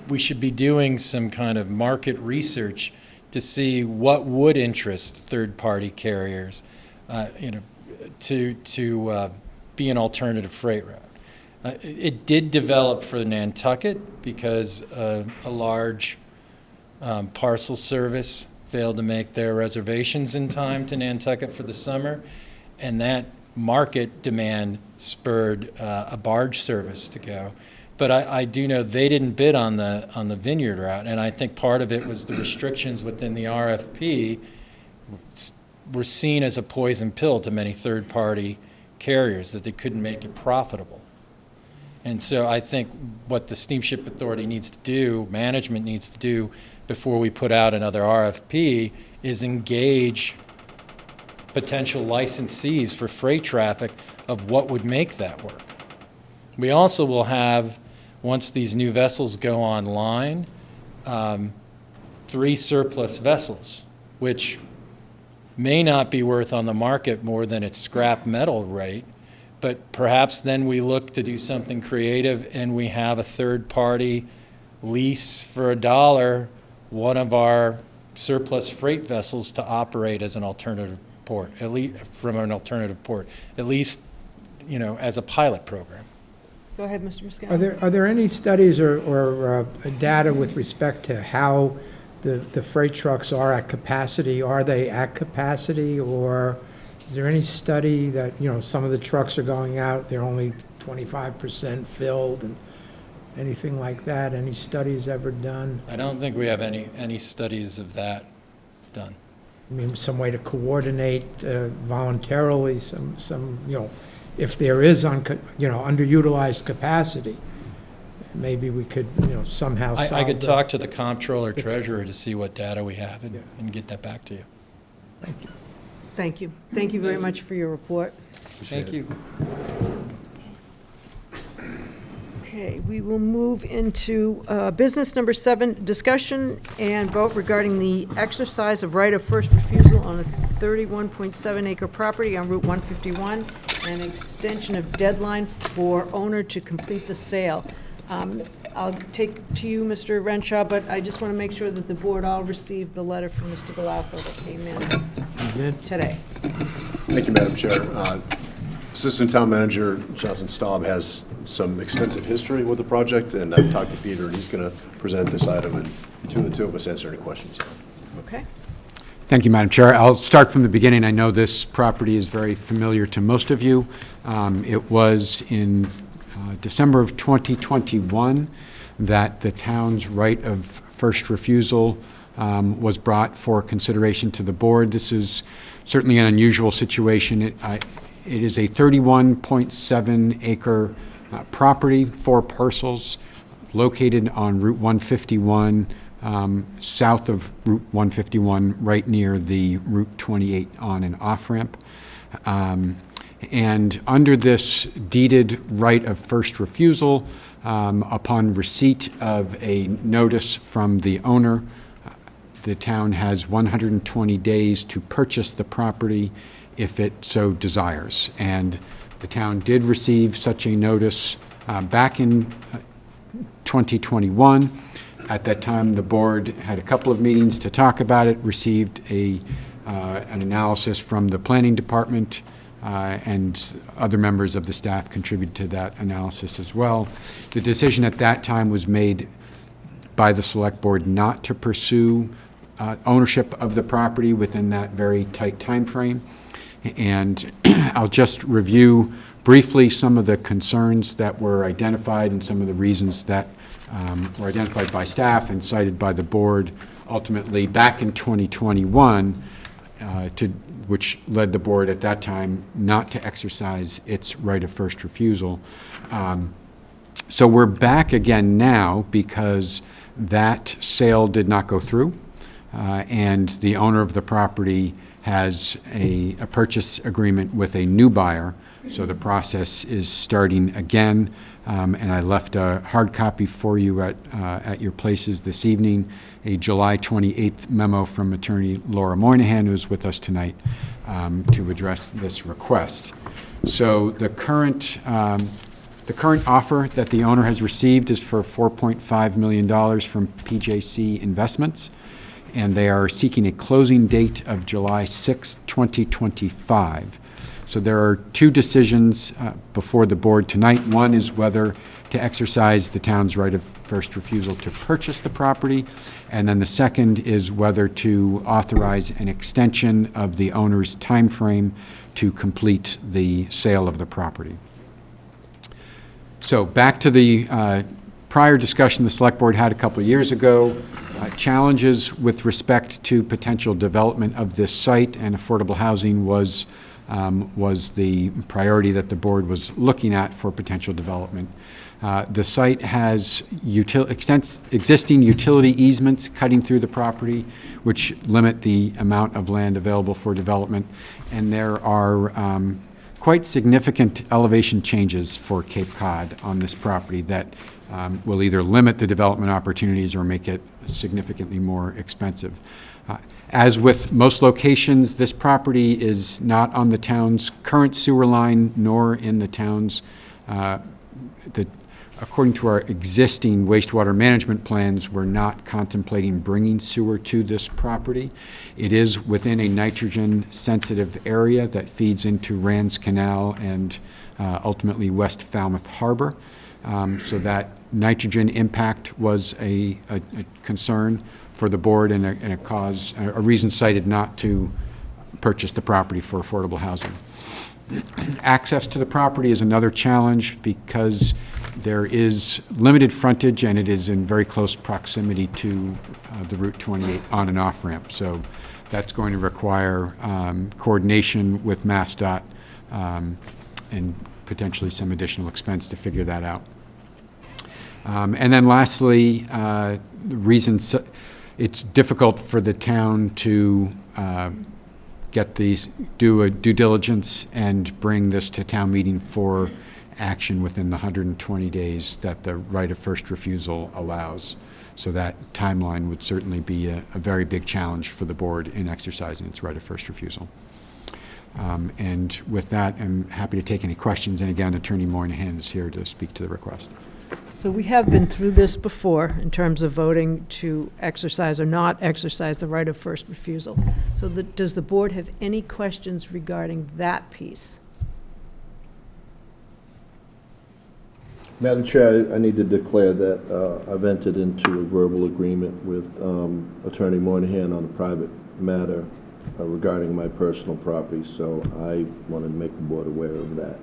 we should be doing some kind of market research to see what would interest third-party carriers, to be an alternative freight route. It did develop for Nantucket because a large parcel service failed to make their reservations in time to Nantucket for the summer, and that market demand spurred a barge service to go. But I do know they didn't bid on the Vineyard route, and I think part of it was the restrictions within the RFP were seen as a poison pill to many third-party carriers, that they couldn't make it profitable. And so I think what the Steamship Authority needs to do, management needs to do before we put out another RFP, is engage potential licensees for freight traffic of what would make that work. We also will have, once these new vessels go online, 3 surplus vessels, which may not be worth on the market more than its scrap metal rate, but perhaps then we look to do something creative and we have a third-party lease for $1 one of our surplus freight vessels to operate as an alternative port, at least from an alternative port, at least, as a pilot program. Go ahead, Mr. Moscatelli. Are there any studies or data with respect to how the freight trucks are at capacity? Are they at capacity, or is there any study that, some of the trucks are going out, they're only 25% filled, and anything like that? Any studies ever done? I don't think we have any studies of that done. I mean, some way to coordinate voluntarily, some if there is underutilized capacity, maybe we could, somehow solve I could talk to the comptroller treasurer to see what data we have and get that back to you. Thank you. Thank you. Thank you very much for your report. Thank you. Okay, we will move into business number 7, discussion and vote regarding the exercise of right of first refusal on a 31.7 acre property on Route 151 and extension of deadline for owner to complete the sale. I'll take to you, Mr. Renshaw, but I just want to make sure that the board all received the letter from Mr. Galasso that came in today. Thank you, Madam Chair. Assistant Town Manager Jonathan Staub has some extensive history with the project, and I've talked to Peter, and he's going to present this item, and between the two of us, answer any questions. Okay. Thank you, Madam Chair. I'll start from the beginning. I know this property is very familiar to most of you. It was in December of 2021 that the town's right of first refusal was brought for consideration to the board. This is certainly an unusual situation. It is a 31.7 acre property, 4 parcels, located on Route 151, south of Route 151, right near the Route 28 on and off ramp. And under this deeded right of first refusal, upon receipt of a notice from the owner, the town has 120 days to purchase the property if it so desires. And the town did receive such a notice back in 2021. At that time, the board had a couple of meetings to talk about it, received an analysis from the planning department, and other members of the staff contributed to that analysis as well. The decision at that time was made by the select board not to pursue ownership of the property within that very tight time frame. And I'll just review briefly some of the concerns that were identified and some of the reasons that were identified by staff and cited by the board ultimately back in 2021, which led the board at that time not to exercise its right of first refusal. So we're back again now because that sale did not go through, and the owner of the property has a purchase agreement with a new buyer, so the process is starting again. And I left a hard copy for you at your places this evening, a July 28th memo from Attorney Laura Moynihan, who's with us tonight, to address this request. So the current offer that the owner has received is for $4.5 million from PJC Investments, and they are seeking a closing date of July 6, 2025. So there are two decisions before the board tonight. One is whether to exercise the town's right of first refusal to purchase the property, and then the second is whether to authorize an extension of the owner's timeframe to complete the sale of the property. So back to the prior discussion the Select Board had a couple of years ago, challenges with respect to potential development of this site, and affordable housing was the priority that the board was looking at for potential development. The site has existing utility easements cutting through the property, which limit the amount of land available for development, and there are quite significant elevation changes for Cape Cod on this property that will either limit the development opportunities or make it significantly more expensive. As with most locations, this property is not on the town's current sewer line, nor in the town's, according to our existing wastewater management plans, we're not contemplating bringing sewer to this property. It is within a nitrogen-sensitive area that feeds into Rand's Canal and ultimately West Falmouth Harbor. So that nitrogen impact was a concern for the board and a reason cited not to purchase the property for affordable housing. Access to the property is another challenge because there is limited frontage and it is in very close proximity to the Route 28 on and off ramp. So that's going to require coordination with MassDOT and potentially some additional expense to figure that out. And then lastly, the reasons it's difficult for the town to do a due diligence and bring this to town meeting for action within the 120 days that the right of first refusal allows. So that timeline would certainly be a very big challenge for the board in exercising its right of first refusal. And with that, I'm happy to take any questions. And again, Attorney Moynihan is here to speak to the request. So we have been through this before in terms of voting to exercise or not exercise the right of first refusal. So does the board have any questions regarding that piece? Madam Chair, I need to declare that I've entered into a verbal agreement with Attorney Moynihan on a private matter regarding my personal property, so I want to make the board aware of that.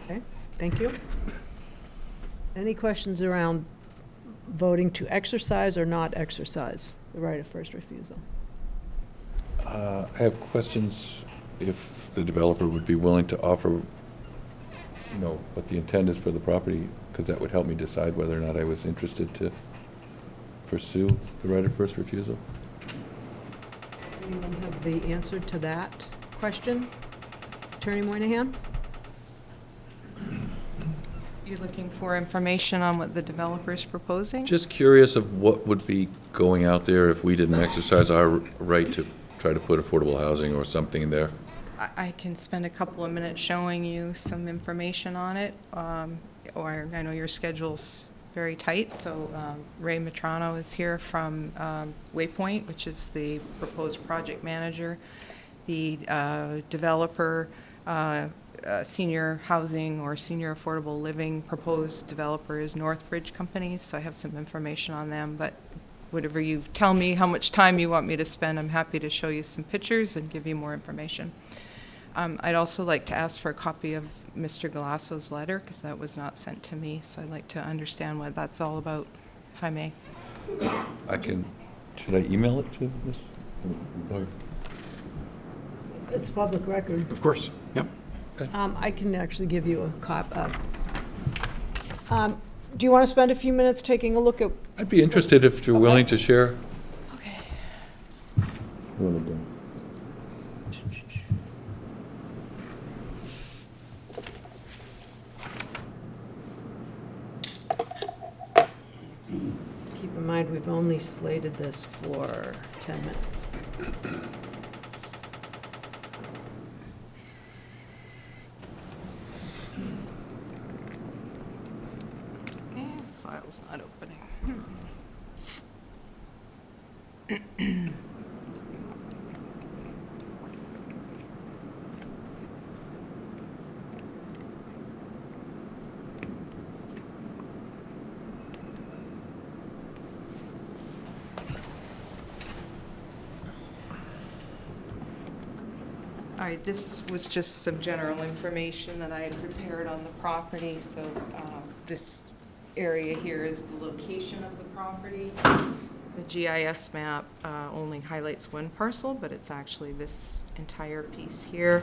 Okay, thank you. Any questions around voting to exercise or not exercise the right of first refusal? I have questions if the developer would be willing to offer, what the intent is for the property, because that would help me decide whether or not I was interested to pursue the right of first refusal. Anyone have the answer to that question? Attorney Moynihan? You're looking for information on what the developer is proposing? Just curious of what would be going out there if we didn't exercise our right to try to put affordable housing or something there. I can spend a couple of minutes showing you some information on it, or I know your schedule's very tight, so Ray Matrano is here from Waypoint, which is the proposed project manager. The developer, senior housing or senior affordable living proposed developer is Northbridge Companies, so I have some information on them, but whatever you tell me how much time you want me to spend, I'm happy to show you some pictures and give you more information. I'd also like to ask for a copy of Mr. Galasso's letter, because that was not sent to me, so I'd like to understand what that's all about, if I may. Should I email it to Ms.? It's public record. Of course, yep. I can actually give you a copy. Do you want to spend a few minutes taking a look at? I'd be interested if you're willing to share. Okay. Keep in mind, we've only slated this for 10 minutes. File's not opening. All right, this was just some general information that I had prepared on the property. So this area here is the location of the property. The GIS map only highlights one parcel, but it's actually this entire piece here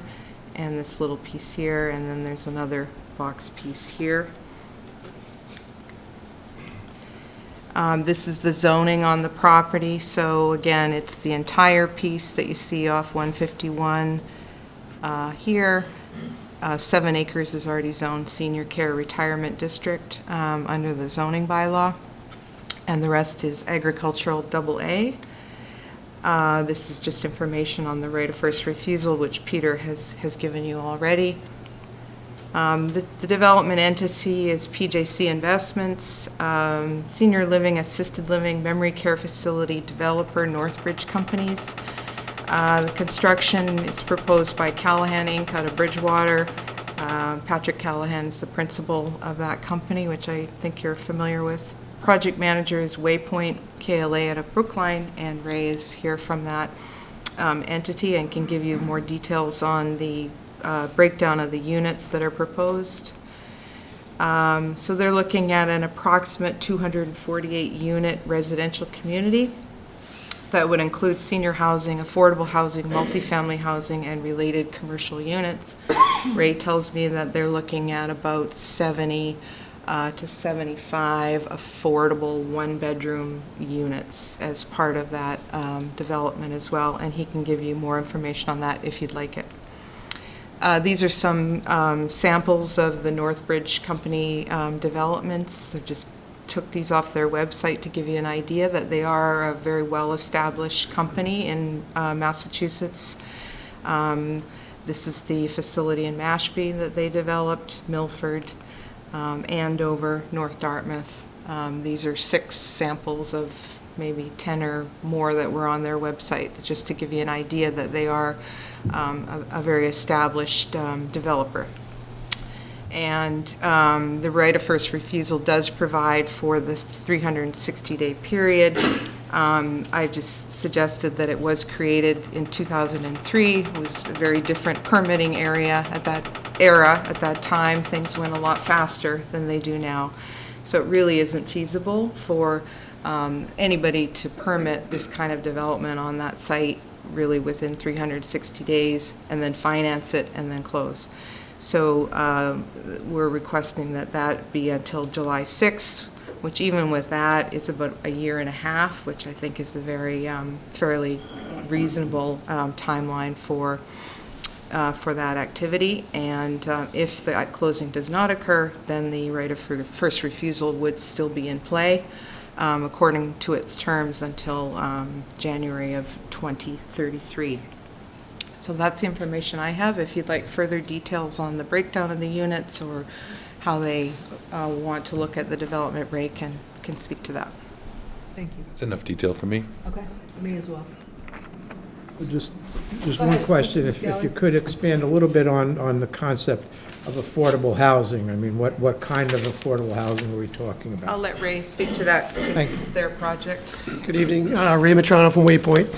and this little piece here, and then there's another box piece here. This is the zoning on the property. So again, it's the entire piece that you see off 151 here. 7 acres is already zoned senior care retirement district under the zoning bylaw, and the rest is agricultural AA. This is just information on the right of first refusal, which Peter has given you already. The development entity is PJC Investments, Senior Living, Assisted Living, Memory Care Facility Developer, Northbridge Companies. The construction is proposed by Callahan Inc. out of Bridgewater. Patrick Callahan is the principal of that company, which I think you're familiar with. Project manager is Waypoint KLA out of Brookline, and Ray is here from that entity and can give you more details on the breakdown of the units that are proposed. So they're looking at an approximate 248 unit residential community that would include senior housing, affordable housing, multifamily housing, and related commercial units. Ray tells me that they're looking at about 70 to 75 affordable one-bedroom units as part of that development as well, and he can give you more information on that if you'd like it. These are some samples of the Northbridge Company developments. I just took these off their website to give you an idea that they are a very well-established company in Massachusetts. This is the facility in Mashpee that they developed, Milford, Andover, North Dartmouth. These are 6 samples of maybe 10 or more that were on their website, just to give you an idea that they are a very established developer. And the right of first refusal does provide for this 360-day period. I just suggested that it was created in 2003. It was a very different permitting area at that time. Things went a lot faster than they do now. So it really isn't feasible for anybody to permit this kind of development on that site really within 360 days and then finance it and then close. So we're requesting that that be until July 6th, which even with that is about a year and a half, which I think is a very fairly reasonable timeline for that activity. And if that closing does not occur, then the right of first refusal would still be in play according to its terms until January of 2033. So that's the information I have. If you'd like further details on the breakdown of the units or how they want to look at the development, Ray can speak to that. Thank you. That's enough detail for me. Okay, me as well. Just Go one ahead, question, Mr. if you Skelly. could expand a little bit on the concept of affordable housing. I mean, what kind of affordable housing are we talking about? I'll let Ray speak to that Thank since you. it's their project. Good evening. Ray Matrano from Waypoint.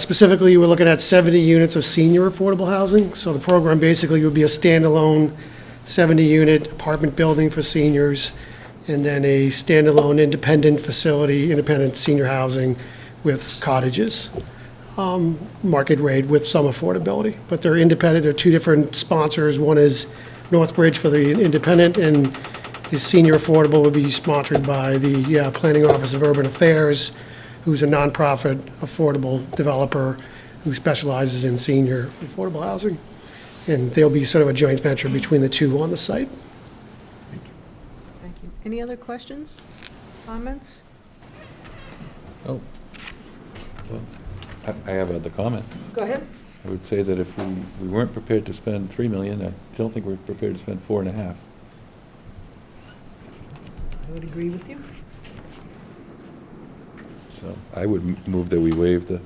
Specifically, we're looking at 70 units of senior affordable housing. So the program basically would be a standalone 70-unit apartment building for seniors, and then a standalone independent facility, independent senior housing with cottages, market rate with some affordability. But they're independent. They're 2 different sponsors. One is Northbridge for the independent, and the senior affordable would be sponsored by the Planning Office of Urban Affairs, who's a nonprofit affordable developer who specializes in senior affordable housing. And there'll be sort of a joint venture between the two on the site. Thank you. Any other questions, comments? Oh. Well, I have another comment. Go ahead. I would say that if we weren't prepared to spend $3 million, I don't think we're prepared to spend $4.5 million. I would agree with you. So I would move that we waive the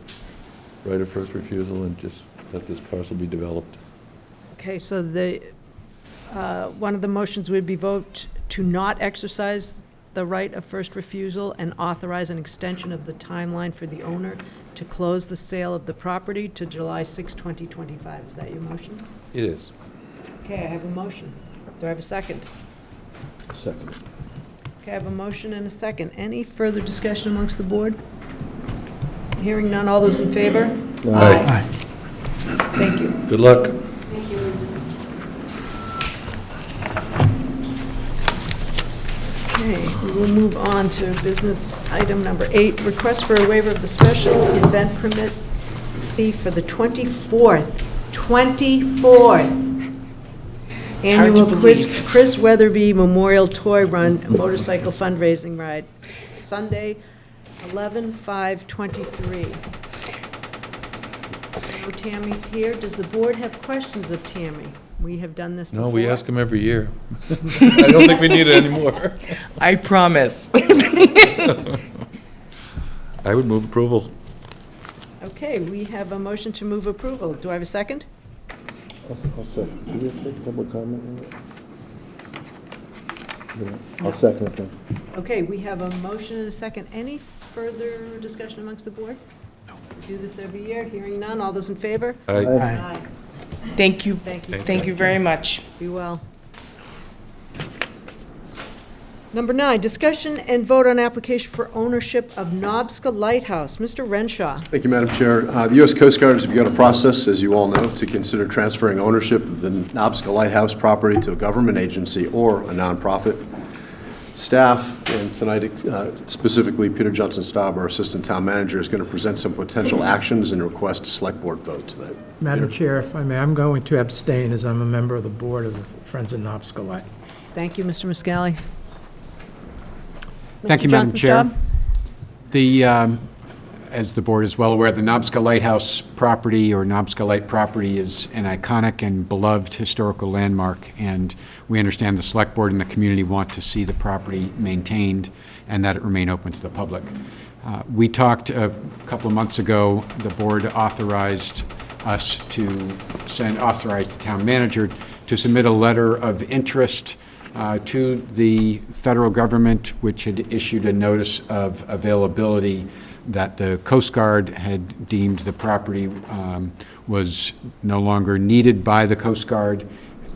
right of first refusal and just let this parcel be developed. Okay, so the, one of the motions would be vote to not exercise the right of first refusal and authorize an extension of the timeline for the owner to close the sale of the property to July 6, 2025. Is that your motion? It is. Okay, I have a motion. Do I have a second? Second. Okay, I have a motion and a second. Any further discussion amongst the board? Hearing none, all those in favor? Aye. Thank you. Good luck. Thank you. Okay, we will move on to business item number 8, request for a waiver of the special event permit fee for the 24th annual Chris Weatherby Memorial Toy Run motorcycle fundraising ride, Sunday, 11/5/23. No, Tammy's here. Does the board have questions of Tammy? We have done this before. No, we ask him every year. I don't think we need it anymore. I promise. I would move approval. Okay, we have a motion to move approval. Do I have a second? I'll second. Do we have to take public comment on it? Yeah, I'll second it then. Okay, we have a motion and a second. Any further discussion amongst the board? We do this every year. Hearing none. All those in favor? Aye. Aye. Thank you. Thank you. Thank you very much. Be well. Number 9, discussion and vote on application for ownership of Nobska Lighthouse. Mr. Renshaw. Thank you, Madam Chair. The U.S. Coast Guard has begun a process, as you all know, to consider transferring ownership of the Nobska Lighthouse property to a government agency or a nonprofit. Staff, and tonight specifically Peter Johnson-Staub, our Assistant Town Manager, is going to present some potential actions and request a Select Board vote tonight. Madam Chair, if I may, I'm going to abstain as I'm a member of the board of the Friends of Nobska Light. Thank you, Mr. Muscali. Thank you, Madam Chair. As the board is well aware, the Nobska Lighthouse property, or Nobska Light property, is an iconic and beloved historical landmark, and we understand the Select Board and the community want to see the property maintained and that it remain open to the public. We talked a couple of months ago, the board authorized us to authorize the town manager to submit a letter of interest to the federal government, which had issued a notice of availability that the Coast Guard had deemed the property was no longer needed by the Coast Guard,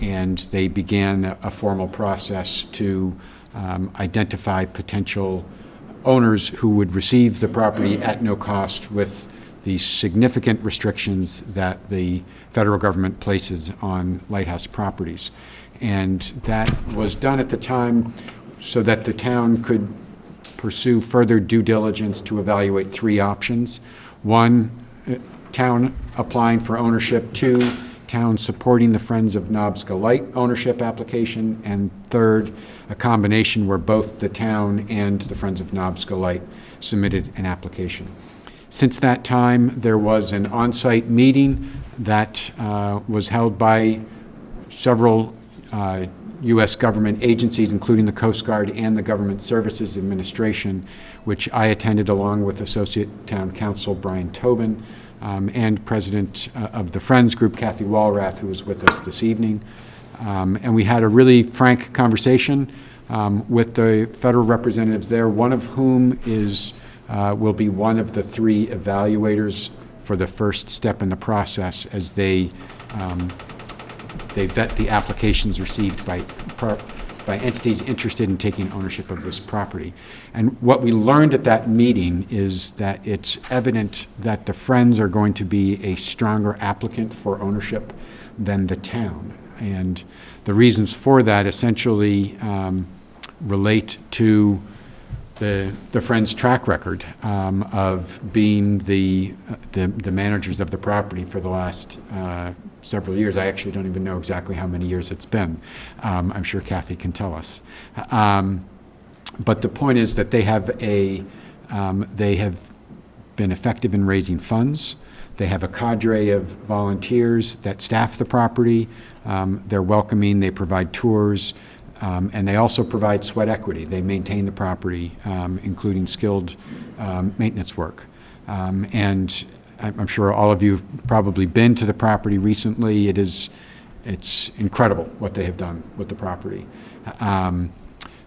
and they began a formal process to identify potential owners who would receive the property at no cost, with the significant restrictions that the federal government places on lighthouse properties. And that was done at the time so that the town could pursue further due diligence to evaluate 3 options. 1, town applying for ownership. 2, town supporting the Friends of Nobska Light ownership application. And 3rd, a combination where both the town and the Friends of Nobska Light submitted an application. Since that time, there was an on-site meeting that was held by several U.S. government agencies, including the Coast Guard and the Government Services Administration, which I attended along with Associate Town Council Brian Tobin and President of the Friends Group, Kathy Walrath, who was with us this evening. And we had a really frank conversation with the federal representatives there, one of whom will be one of the 3 evaluators for the first step in the process as they vet the applications received by entities interested in taking ownership of this property. And what we learned at that meeting is that it's evident that the Friends are going to be a stronger applicant for ownership than the town. And the reasons for that essentially relate to the Friends' track record of being the managers of the property for the last several years. I actually don't even know exactly how many years it's been. I'm sure Kathy can tell us. But the point is that they have been effective in raising funds. They have a cadre of volunteers that staff the property. They're welcoming, they provide tours, and they also provide sweat equity. They maintain the property, including skilled maintenance work. And I'm sure all of you have probably been to the property recently. It's incredible what they have done with the property.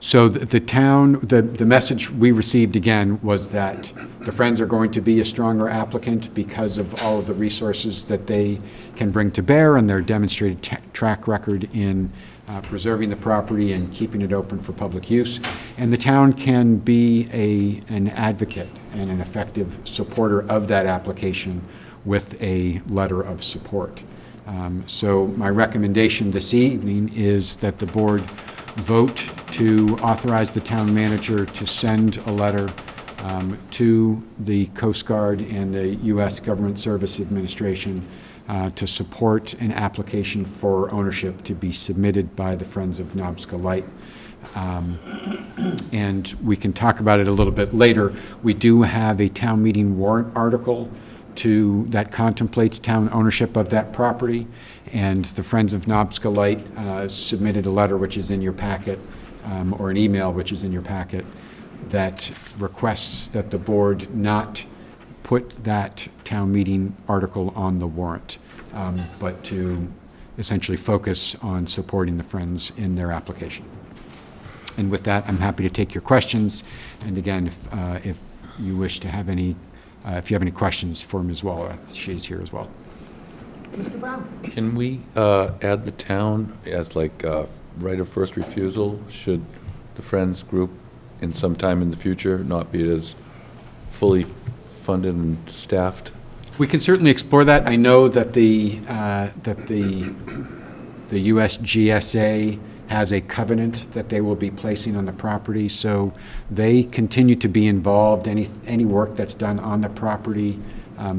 So the town, the message we received again was that the Friends are going to be a stronger applicant because of all of the resources that they can bring to bear and their demonstrated track record in preserving the property and keeping it open for public use. And the town can be an advocate and an effective supporter of that application with a letter of support. So my recommendation this evening is that the board vote to authorize the town manager to send a letter to the Coast Guard and the U.S. Government Service Administration to support an application for ownership to be submitted by the Friends of Nobska Light. And we can talk about it a little bit later. We do have a town meeting warrant article that contemplates town ownership of that property, and the Friends of Nobska Light submitted a letter which is in your packet, or an email which is in your packet, that requests that the board not put that town meeting article on the warrant, but to essentially focus on supporting the Friends in their application. And with that, I'm happy to take your questions, and again, if you wish to have any if you have any questions for Ms. Waller, she's here as well. Mr. Brown? Can we add the town as like right of first refusal, should the Friends group in some time in the future not be as fully funded and staffed? We can certainly explore that. I know that the USGSA has a covenant that they will be placing on the property, so they continue to be involved. Any work that's done on the property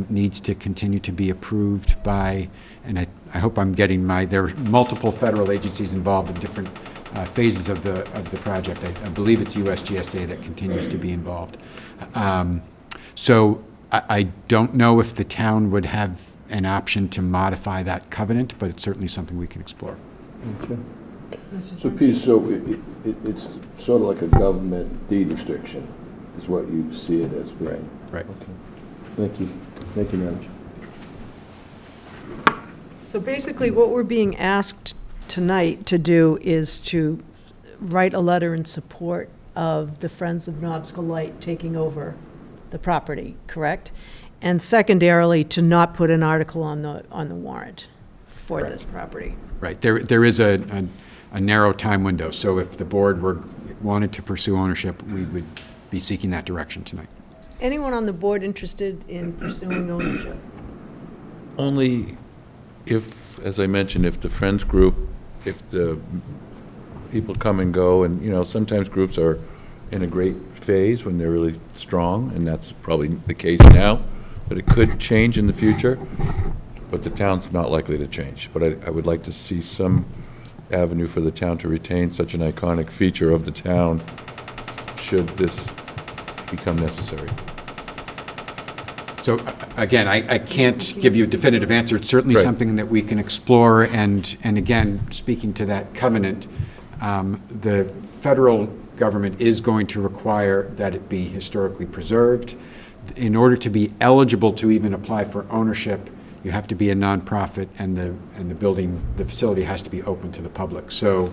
needs to continue to be approved by, and I hope I'm getting there are multiple federal agencies involved in different phases of the project. I believe it's USGSA that continues to be involved. So I don't know if the town would have an option to modify that covenant, but it's certainly something we can explore. Okay. So Peter, so it's sort of like a government deed restriction, is what you see it as being? Right. Okay. Thank you. Thank you, Madam Chair. So basically, what we're being asked tonight to do is to write a letter in support of the Friends of Nobska Light taking over the property, correct? And secondarily, to not put an article on the warrant for this property. Right. There is a narrow time window, so if the board wanted to pursue ownership, we would be seeking that direction tonight. Is anyone on the board interested in pursuing ownership? Only if, as I mentioned, if the Friends group, if the people come and go, and, you know, sometimes groups are in a great phase when they're really strong, and that's probably the case now, but it could change in the future, but the town's not likely to change. But I would like to see some avenue for the town to retain such an iconic feature of the town should this become necessary. So again, I can't give you a definitive answer. It's certainly Right. something that we can explore, and again, speaking to that covenant, the federal government is going to require that it be historically preserved. In order to be eligible to even apply for ownership, you have to be a nonprofit, and the facility has to be open to the public. So,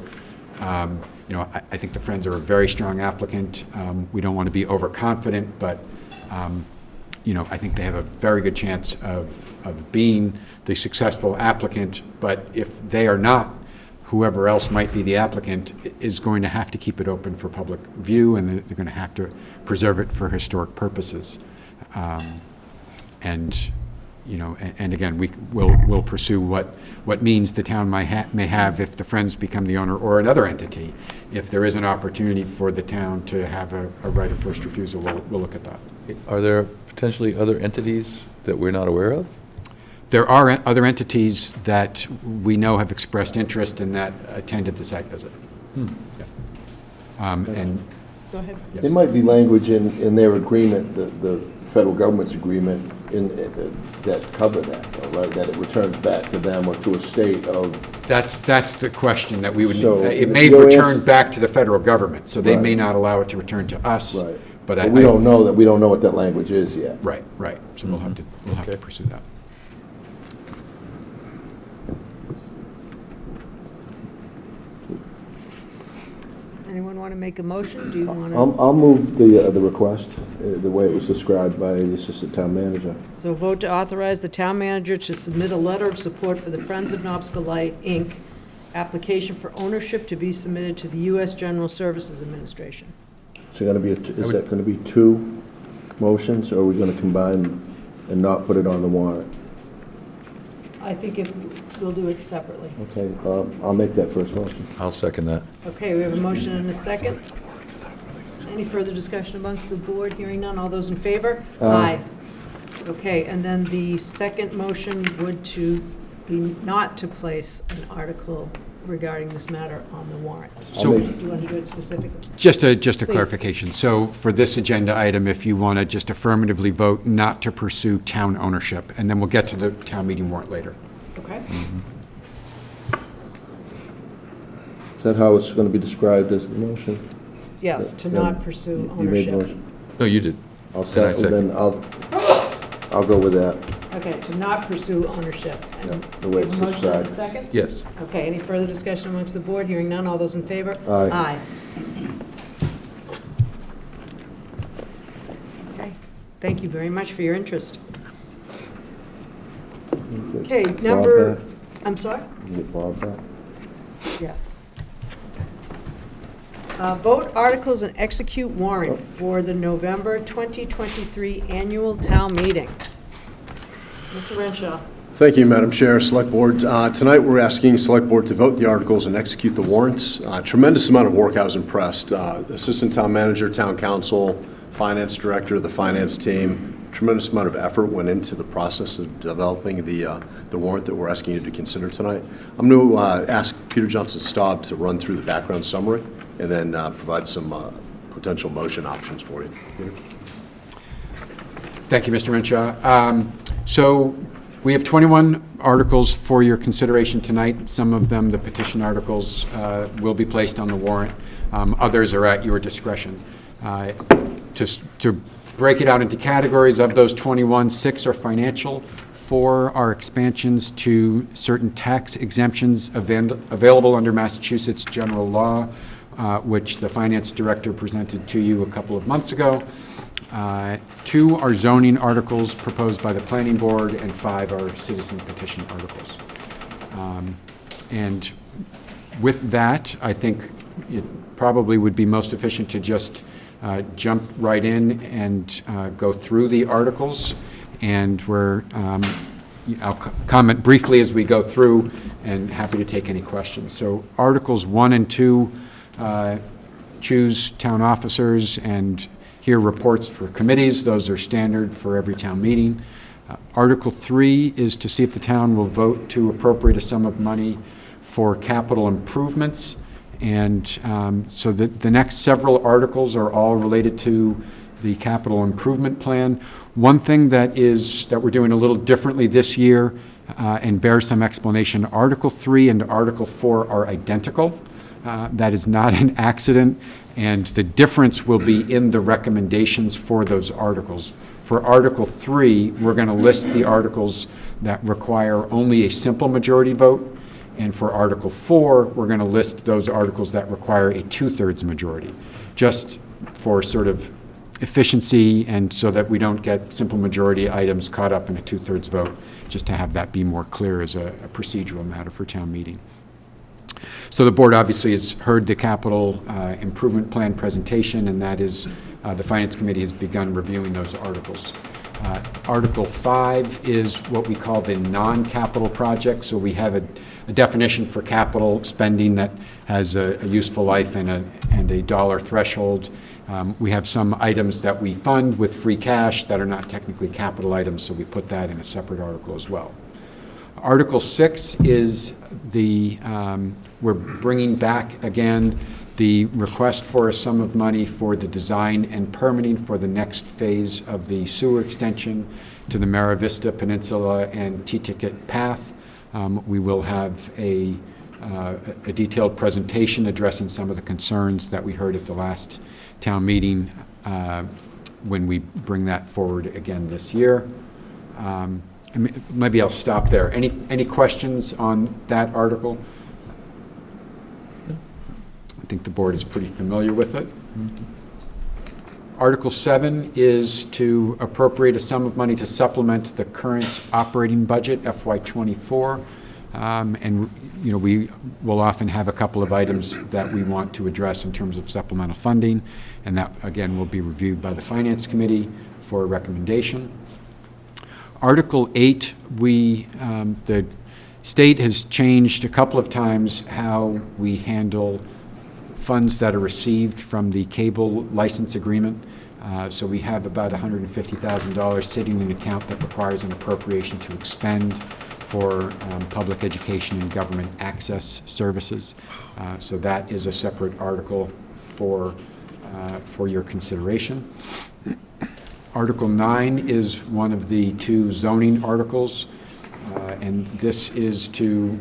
you know, I think the Friends are a very strong applicant. We don't want to be overconfident, but you know, I think they have a very good chance of being the successful applicant. But if they are not, whoever else might be the applicant is going to have to keep it open for public view, and they're going to have to preserve it for historic purposes. And you know, and again, we'll pursue what means the town may have if the Friends become the owner, or another entity. If there is an opportunity for the town to have a right of first refusal, we'll look at that. Are there potentially other entities that we're not aware of? There are other entities that we know have expressed interest and that attended the site visit. Yeah. And go ahead. Yes. There might be language in their agreement, the federal government's agreement, that cover that, though, right? That it returns back to them or to a state of. That's the question that we would. So it may return back to the federal government, so they may not allow it to return to us. Right. But we don't know that. We don't know what that language is yet. Right. Right. So we'll have to pursue that. Anyone want to make a motion? Do you want to? I'll move the request, the way it was described by the Assistant Town Manager. So vote to authorize the town manager to submit a letter of support for the Friends of Knobsco Light, Inc. application for ownership to be submitted to the U.S. General Services Administration. So is that going to be two motions, or are we going to combine and not put it on the warrant? I think we'll do it separately. Okay, I'll make that first motion. I'll second that. Okay, we have a motion and a second. Any further discussion amongst the board? Hearing none. All those in favor? Aye. Okay, and then the second motion would be not to place an article regarding this matter on the warrant. So- Do you want to do it specifically? Just a Please. clarification. So for this agenda item, if you want to just affirmatively vote not to pursue town ownership, and then we'll get to the town meeting warrant later. Okay. Is that how it's going to be described as the motion? Yes, to Yeah. not pursue You made the ownership. motion? No, you did. I'll And I second, then I'll go with that. Okay, to not pursue ownership. And the way we have it's a motion and a described. second? Yes. Okay, any further discussion amongst the board? Hearing none. All those in favor? Aye. Okay, thank you very much for your interest. Okay, number, Bob I'm sorry? back? Can you get Bob back? Yes. Vote articles and execute warrant for the November 2023 annual town meeting. Mr. Renshaw. Thank you, Madam Chair, Select Board. Tonight, we're asking Select Board to vote the articles and execute the warrants. Tremendous amount of work. I was impressed. Assistant Town Manager, Town Council, Finance Director, the Finance team, tremendous amount of effort went into the process of developing the warrant that we're asking you to consider tonight. I'm going to ask Peter Johnson-Staub to run through the background summary and then provide some potential motion options for you. Peter? Thank you, Mr. Renshaw. So we have 21 articles for your consideration tonight. Some of them, the petition articles, will be placed on the warrant. Others are at your discretion. To break it out into categories, of those 21, 6 are financial, 4 are expansions to certain tax exemptions available under Massachusetts general law, which the finance director presented to you a couple of months ago. 2 are zoning articles proposed by the planning board, and 5 are citizen petition articles. And with that, I think it probably would be most efficient to just jump right in and go through the articles. And I'll comment briefly as we go through, and happy to take any questions. So Articles 1 and 2 choose town officers and hear reports for committees. Those are standard for every town meeting. Article 3 is to see if the town will vote to appropriate a sum of money for capital improvements. And so the next several articles are all related to the capital improvement plan. One thing that we're doing a little differently this year and bears some explanation, Article 3 and Article 4 are identical. That is not an accident, and the difference will be in the recommendations for those articles. For Article 3, we're going to list the articles that require only a simple majority vote, and for Article 4, we're going to list those articles that require a 2/3 majority, just for sort of efficiency and so that we don't get simple majority items caught up in a 2/3 vote, just to have that be more clear as a procedural matter for town meeting. So the board obviously has heard the capital improvement plan presentation, and that is, the Finance Committee has begun reviewing those articles. Article 5 is what we call the non-capital project. So we have a definition for capital spending that has a useful life and a dollar threshold. We have some items that we fund with free cash that are not technically capital items, so we put that in a separate article as well. Article 6 is we're bringing back again the request for a sum of money for the design and permitting for the next phase of the sewer extension to the Mara Vista Peninsula and T-Ticket Path. We will have a detailed presentation addressing some of the concerns that we heard at the last town meeting when we bring that forward again this year. Maybe I'll stop there. Any questions on that article? think the board is pretty familiar with it. Article 7 is to appropriate a sum of money to supplement the current operating budget, FY24. And, we will often have a couple of items that we want to address in terms of supplemental funding, and that, again, will be reviewed by the Finance Committee for a recommendation. Article 8, the state has changed a couple of times how we handle funds that are received from the cable license agreement. So we have about $150,000 sitting in an account that requires an appropriation to expend for public education and government access services. So that is a separate article for your consideration. Article 9 is one of the 2 zoning articles, and this is to,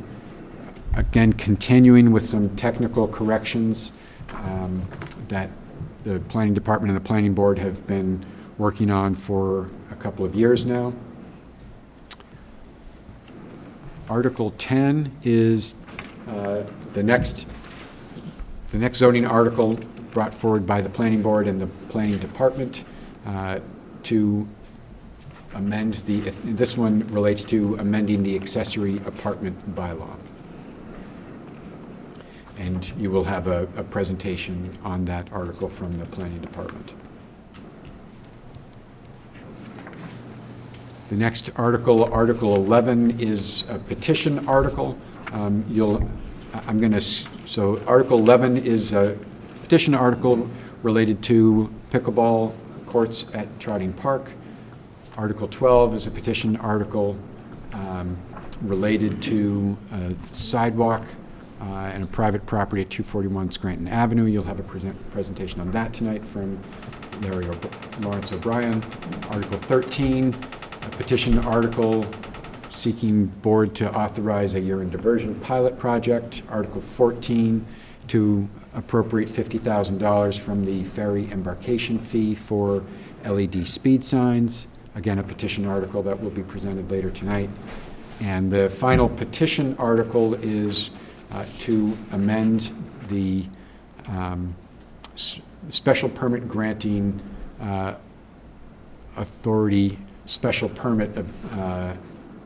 again, continuing with some technical corrections that the Planning Department and the Planning Board have been working on for a couple of years now. Article 10 is the next zoning article brought forward by the Planning Board and the Planning Department to amend this one relates to amending the accessory apartment bylaw. And you will have a presentation on that article from the Planning Department. The next article, Article 11, is a petition article. So Article 11 is a petition article related to pickleball courts at Trotting Park. Article 12 is a petition article related to a sidewalk and a private property at 241 Scranton Avenue. You'll have a presentation on that tonight from Lawrence O'Brien. Article 13, a petition article seeking board to authorize a urine diversion pilot project. Article 14, to appropriate $50,000 from the ferry embarkation fee for LED speed signs. Again, a petition article that will be presented later tonight. And the final petition article is to amend the special permit granting authority, special permit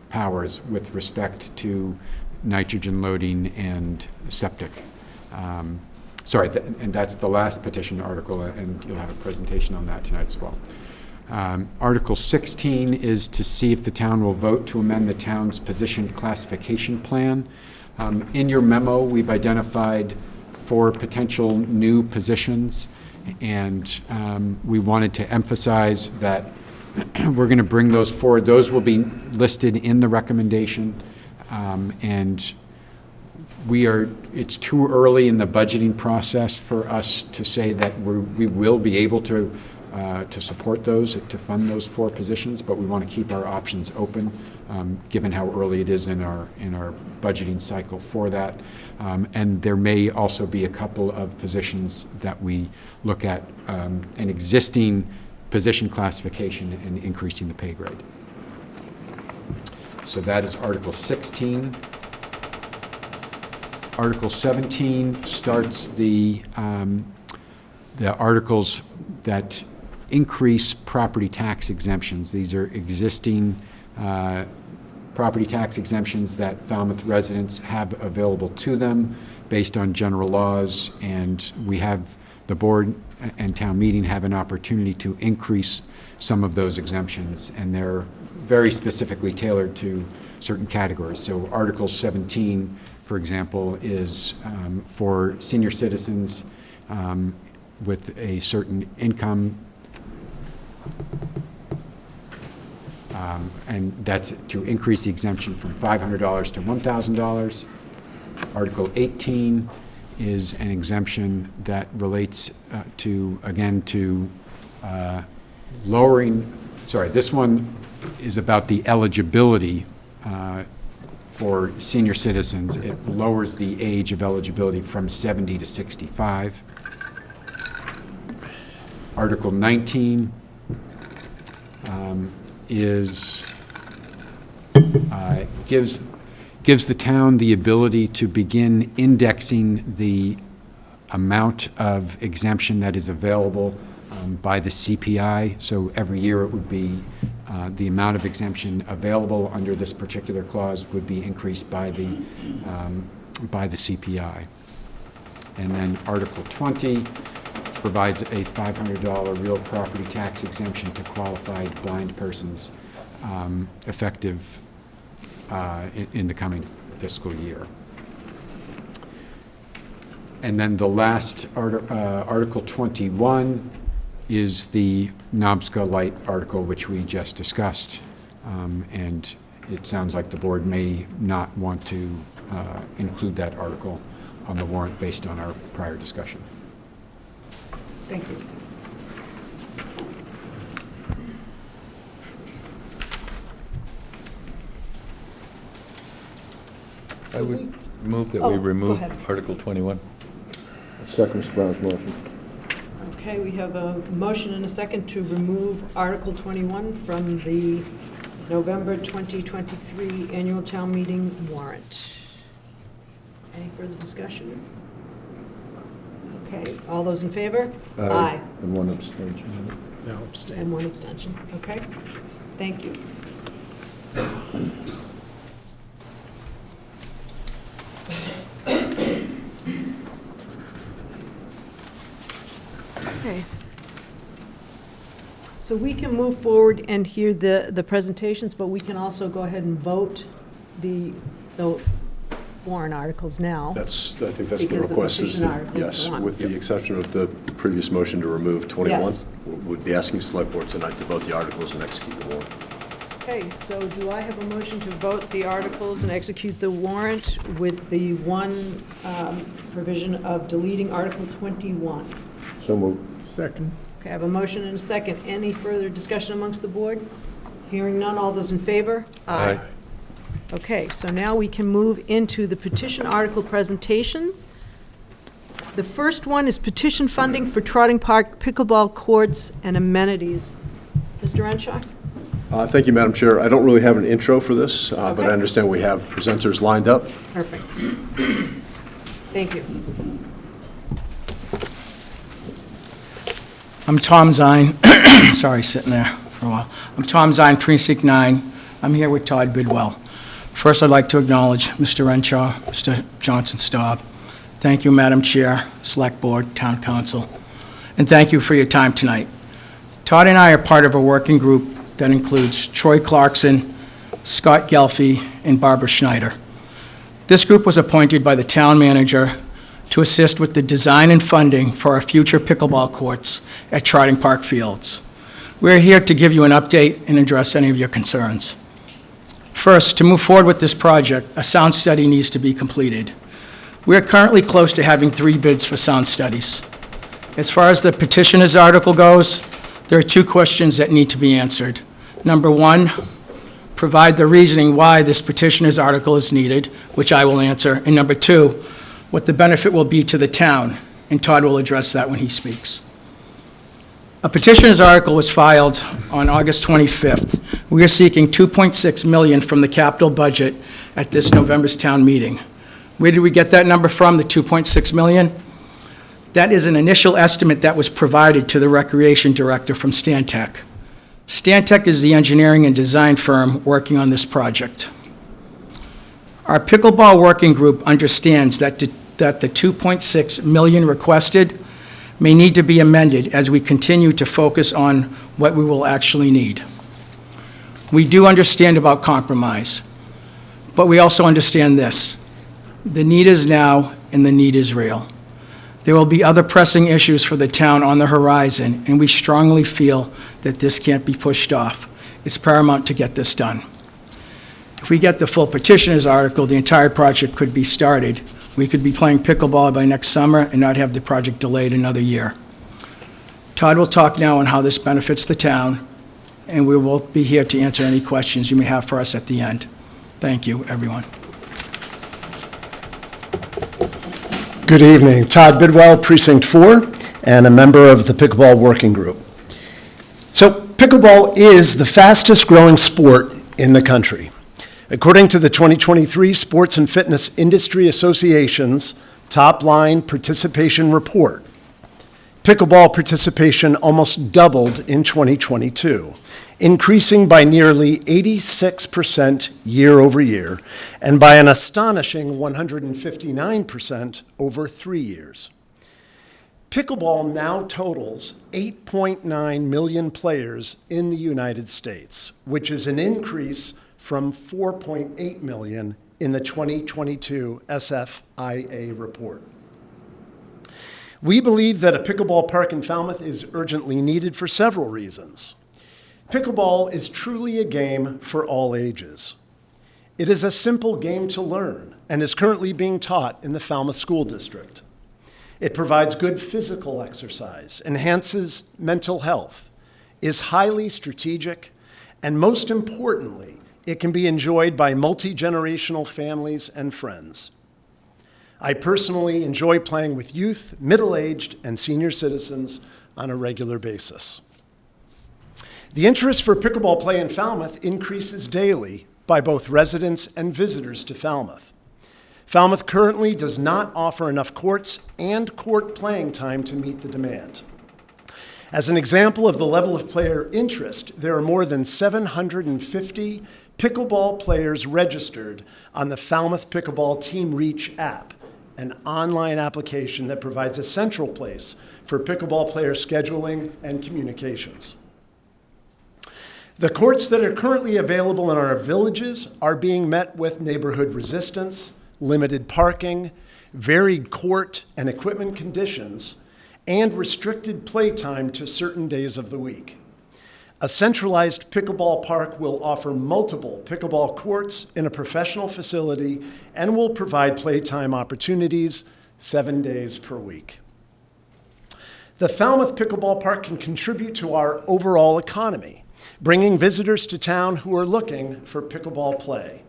powers with respect to nitrogen loading and septic. And that's the last petition article, and you'll have a presentation on that tonight as well. Article 16 is to see if the town will vote to amend the town's position classification plan. In your memo, we've identified 4 potential new positions, and we wanted to emphasize that we're going to bring those forward. Those will be listed in the recommendation, and it's too early in the budgeting process for us to say that we will be able to support those, to fund those 4 positions, but we want to keep our options open, given how early it is in our budgeting cycle for that. And there may also be a couple of positions that we look at an existing position classification and increasing the pay grade. So that is Article 16. Article 17 starts the articles that increase property tax exemptions. These are existing property tax exemptions that Falmouth residents have available to them based on general laws, and we have the board and town meeting have an opportunity to increase some of those exemptions, and they're very specifically tailored to certain categories. So Article 17, for example, is for senior citizens with a certain income, and that's to increase the exemption from $500 to $1,000. Article 18 is an exemption that relates to lowering, this one is about the eligibility for senior citizens. It lowers the age of eligibility from 70 to 65. Article 19 gives the town the ability to begin indexing the amount of exemption that is available by the CPI. So every year it would be the amount of exemption available under this particular clause would be increased by the CPI. And then Article 20 provides a $500 real property tax exemption to qualified blind persons effective in the coming fiscal year. And then the last Article 21 is the NOBSCA Light article, which we just discussed. And it sounds like the board may not want to include that article on the warrant based on our prior discussion. Thank you. I would move that Oh, we go remove ahead. Article 21. Second Mr. Brown's motion. Okay, we have a motion and a second to remove Article 21 from the November 2023 Annual Town Meeting warrant. Any further discussion? Okay, all those in favor? Aye. And one abstention. No, abstain. And one abstention, okay? Thank you. Okay. So we can move forward and hear the presentations, but we can also go ahead and vote the warrant articles now. I think that's the Because the request, is petition that, articles yes, go on. with the exception of the previous motion to remove 21. Yes. We'd be asking select board tonight to vote the articles and execute the warrant. Okay, so do I have a motion to vote the articles and execute the warrant with the one provision of deleting Article 21? So moved. Second. Okay, I have a motion and a second. Any further discussion amongst the board? Hearing none, all those in favor? Aye. Okay, so now we can move into the petition article presentations. The first one is petition funding for Trotting Park pickleball courts and amenities. Mr. Renshaw? Thank you, Madam Chair. I don't really have an intro for this, but Okay. I understand we have presenters lined up. Perfect. Thank you. I'm Tom Zine. Sorry, sitting there for a while. I'm Tom Zine, Precinct 9. I'm here with Todd Bidwell. First, I'd like to acknowledge Mr. Renshaw, Mr. Johnson-Staub. Thank you, Madam Chair, Select Board, Town Council, and thank you for your time tonight. Todd and I are part of a working group that includes Troy Clarkson, Scott Gelfi, and Barbara Schneider. This group was appointed by the town manager to assist with the design and funding for our future pickleball courts at Trotting Park Fields. We're here to give you an update and address any of your concerns. First, to move forward with this project, a sound study needs to be completed. We are currently close to having 3 bids for sound studies. As far as the petitioner's article goes, there are 2 questions that need to be answered. Number 1, provide the reasoning why this petitioner's article is needed, which I will answer. And number 2, what the benefit will be to the town, and Todd will address that when he speaks. A petitioner's article was filed on August 25th. We are seeking $2.6 million from the capital budget at this November's town meeting. Where did we get that number from, the $2.6 million? That is an initial estimate that was provided to the Recreation Director from Stantec. Stantec is the engineering and design firm working on this project. Our pickleball working group understands that the $2.6 million requested may need to be amended as we continue to focus on what we will actually need. We do understand about compromise, but we also understand this. The need is now, and the need is real. There will be other pressing issues for the town on the horizon, and we strongly feel that this can't be pushed off. It's paramount to get this done. If we get the full petitioner's article, the entire project could be started. We could be playing pickleball by next summer and not have the project delayed another year. Todd will talk now on how this benefits the town, and we will be here to answer any questions you may have for us at the end. Thank you, everyone. Good evening. Todd Bidwell, Precinct 4, and a member of the Pickleball Working Group. So pickleball is the fastest growing sport in the country. According to the 2023 Sports and Fitness Industry Association's Top line participation report. Pickleball participation almost doubled in 2022, increasing by nearly 86% year over year, and by an astonishing 159% over 3 years. Pickleball now totals 8.9 million players in the United States, which is an increase from 4.8 million in the 2022 SFIA report. We believe that a pickleball park in Falmouth is urgently needed for several reasons. Pickleball is truly a game for all ages. It is a simple game to learn and is currently being taught in the Falmouth School District. It provides good physical exercise, enhances mental health, is highly strategic, and most importantly, it can be enjoyed by multi-generational families and friends. I personally enjoy playing with youth, middle-aged, and senior citizens on a regular basis. The interest for pickleball play in Falmouth increases daily by both residents and visitors to Falmouth. Falmouth currently does not offer enough courts and court playing time to meet the demand. As an example of the level of player interest, there are more than 750 pickleball players registered on the Falmouth Pickleball Team Reach app, an online application that provides a central place for pickleball player scheduling and communications. The courts that are currently available in our villages are being met with neighborhood resistance, limited parking, varied court and equipment conditions, and restricted play time to certain days of the week. A centralized pickleball park will offer multiple pickleball courts in a professional facility and will provide playtime opportunities 7 days per week. The Falmouth Pickleball Park can contribute to our overall economy, bringing visitors to town who are looking for pickleball play.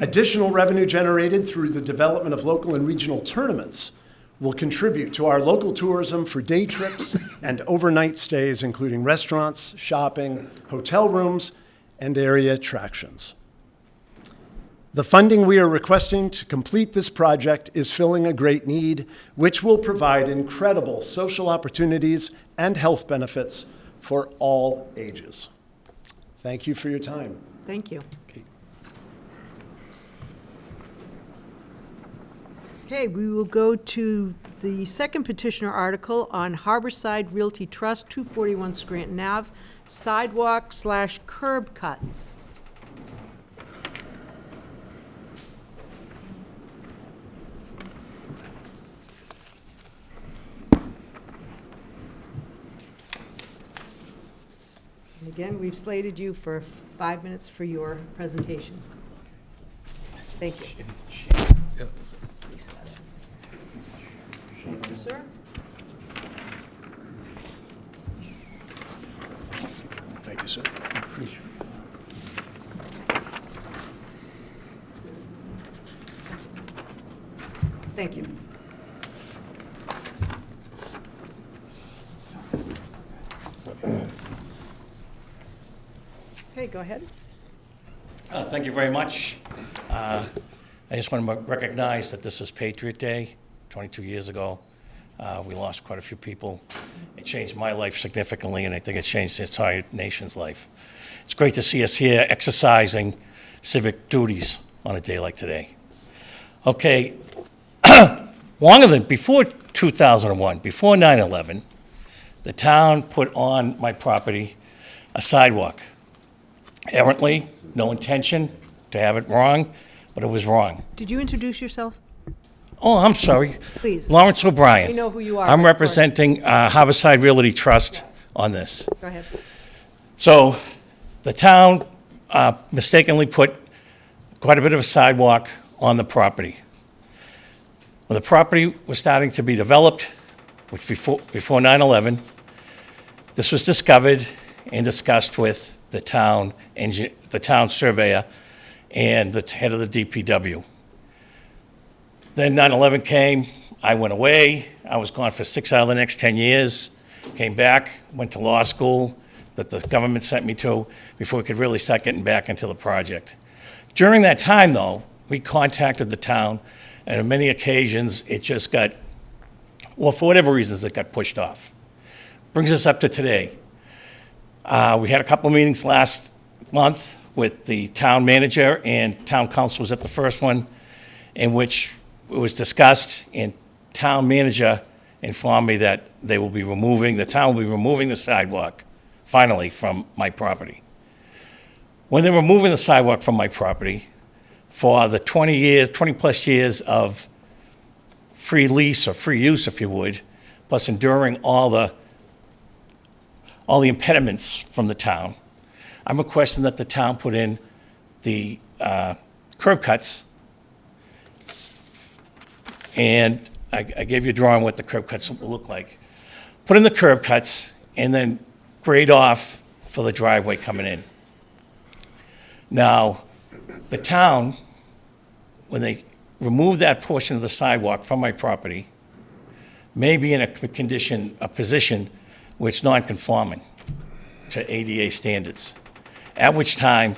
Additional revenue generated through the development of local and regional tournaments will contribute to our local tourism for day trips and overnight stays, including restaurants, shopping, hotel rooms, and area attractions. The funding we are requesting to complete this project is filling a great need, which will provide incredible social opportunities and health benefits for all ages. Thank you for your time. Thank you. Okay, we will go to the second petitioner article on Harborside Realty Trust, 241 Scranton Ave, sidewalk/curb cuts. And again, we've slated you for 5 minutes for your presentation. Thank you. Just reset it. Thank you, sir. Thank you, sir. Appreciate it. Thank you. Okay, go ahead. Thank you very much. I just want to recognize that this is Patriot Day. 22 years ago, we lost quite a few people. It changed my life significantly, and I think it changed the entire nation's life. It's great to see us here exercising civic duties on a day like today. Okay, before 2001, before 9/11, the town put on my property a sidewalk. Errantly, no intention to have it wrong, but it was wrong. Did you introduce yourself? Oh, I'm sorry. Please. Lawrence O'Brien. We know who you are. I'm representing Harborside Realty Trust on this. Go ahead. So the town mistakenly put quite a bit of a sidewalk on the property. When the property was starting to be developed, which before 9/11, this was discovered and discussed with the town surveyor and the head of the DPW. Then 9/11 came, I went away, I was gone for 6 out of the next 10 years, came back, went to law school that the government sent me to before we could really start getting back into the project. During that time, though, we contacted the town, and on many occasions, it just got, well, for whatever reasons, it got pushed off. Brings us up to today. We had a couple of meetings last month with the town manager, and town council was at the first one, in which it was discussed, and town manager informed me that the town will be removing the sidewalk, finally, from my property. When they're removing the sidewalk from my property, for the 20-plus years of free lease or free use, if you would, plus enduring all the impediments from the town, I'm requesting that the town put in the curb cuts. And I gave you a drawing what the curb cuts will look like. Put in the curb cuts and then grade off for the driveway coming in. Now, the town, when they remove that portion of the sidewalk from my property, may be in a position where it's non-conforming to ADA standards, at which time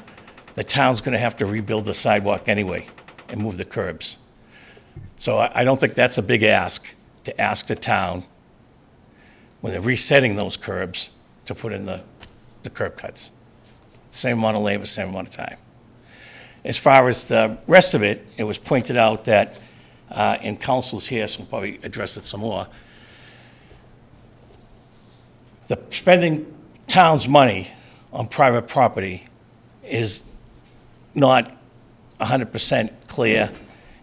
the town's going to have to rebuild the sidewalk anyway and move the curbs. So I don't think that's a big ask, to ask the town, when they're resetting those curbs, to put in the curb cuts. Same amount of labor, same amount of time. As far as the rest of it, it was pointed out that, and council's here, so we'll probably address it some more, the spending town's money on private property is not 100% clear.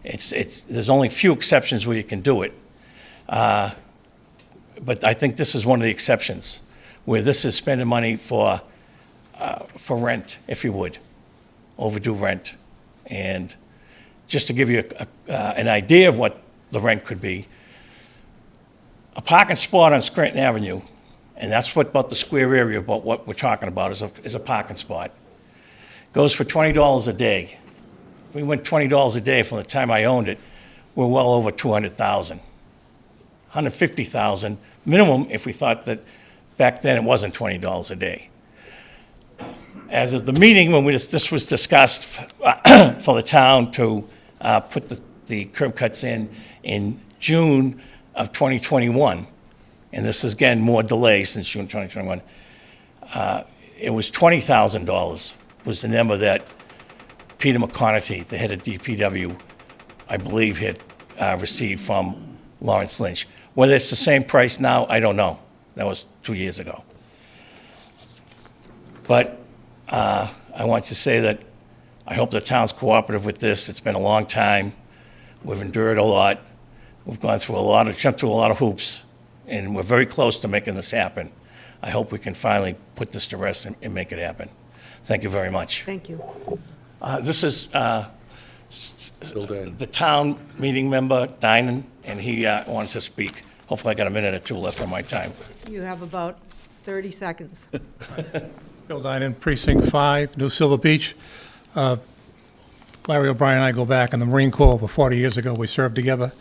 There's only a few exceptions where you can do it. But I think this is one of the exceptions, where this is spending money for rent, if you would, overdue rent. And just to give you an idea of what the rent could be, a parking spot on Scranton Avenue, and that's what about the square area, about what we're talking about is a parking spot, goes for $20 a day. If we went $20 a day from the time I owned it, we're well over $200,000. $150,000 minimum if we thought that back then it wasn't $20 a day. As of the meeting, when this was discussed for the town to put the curb cuts in June of 2021, and this is, again, more delay since June 2021, it was $20,000 was the number that Peter McConaughey, the head of DPW, I believe had received from Lawrence Lynch. Whether it's the same price now, I don't know. That was 2 years ago. But I want to say that I hope the town's cooperative with this. It's been a long time. We've endured a lot. We've gone through jumped through a lot of hoops, and we're very close to making this happen. I hope we can finally put this to rest and make it happen. Thank you very much. Thank you. This is the town meeting member, Dinan, and he wanted to speak. Hopefully I got a minute or two left on my time. You have about 30 seconds. Bill Dinan, Precinct 5, New Silver Beach. Larry O'Brien and I go back in the Marine Corps over 40 years ago. We served together.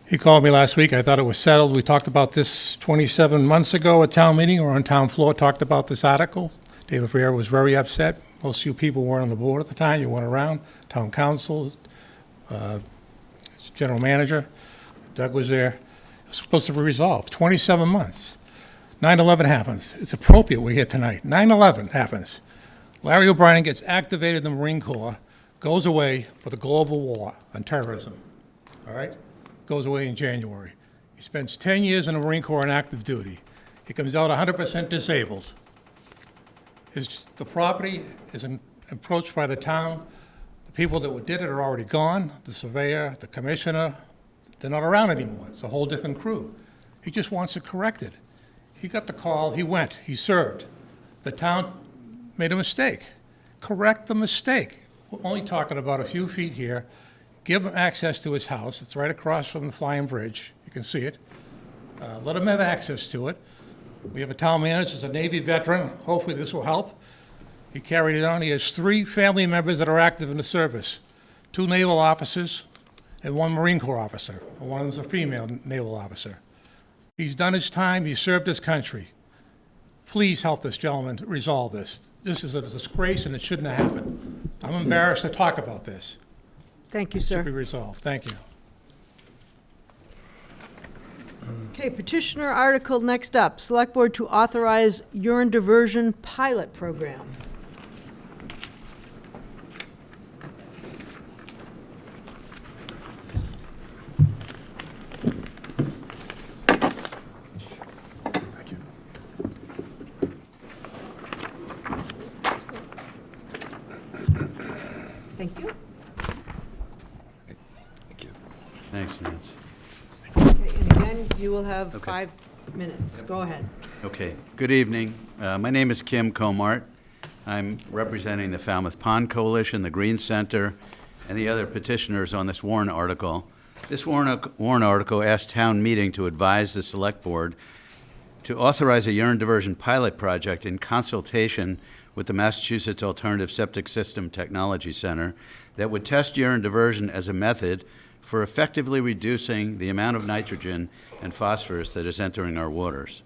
He called me last week. I thought it was settled. We talked about this 27 months ago at town meeting, or on town floor, talked about this article. David Ferriera was very upset. Most of you people weren't on the board at the time. You weren't around. Town council, general manager, Doug was there. It was supposed to be resolved. 27 months. 9/11 happens. It's appropriate we're here tonight. 9/11 happens. Larry O'Brien gets activated in the Marine Corps, goes away for the global war on terrorism. All right? Goes away in January. He spends 10 years in the Marine Corps on active duty. He comes out 100% disabled. The property is approached by the town. The people that did it are already gone. The surveyor, the commissioner, they're not around anymore. It's a whole different crew. He just wants it corrected. He got the call, he went, he served. The town made a mistake. Correct the mistake. We're only talking about a few feet here. Give him access to his house. It's right across from the Flying Bridge. You can see it. Let him have access to it. We have a town manager, he's a Navy veteran. Hopefully this will help. He carried it on. He has 3 family members that are active in the service, 2 naval officers and 1 Marine Corps officer. One of them is a female naval officer. He's done his time. He served his country. Please help this gentleman resolve this. This is a disgrace, and it shouldn't have happened. I'm embarrassed to talk about this. Thank you, It sir. should be resolved. Thank you. Okay, petitioner article next up. Select Board to authorize urine diversion pilot program. Thank you. Thanks, Nancy. Okay, and again, you will have Okay. 5 minutes. Go ahead. Okay, good evening. My name is Kim Comart. I'm representing the Falmouth Pond Coalition, the Green Center, and the other petitioners on this warrant article. This warrant article asks town meeting to advise the Select Board to authorize a urine diversion pilot project in consultation with the Massachusetts Alternative Septic System Technology Center that would test urine diversion as a method for effectively reducing the amount of nitrogen and phosphorus that is entering our waters.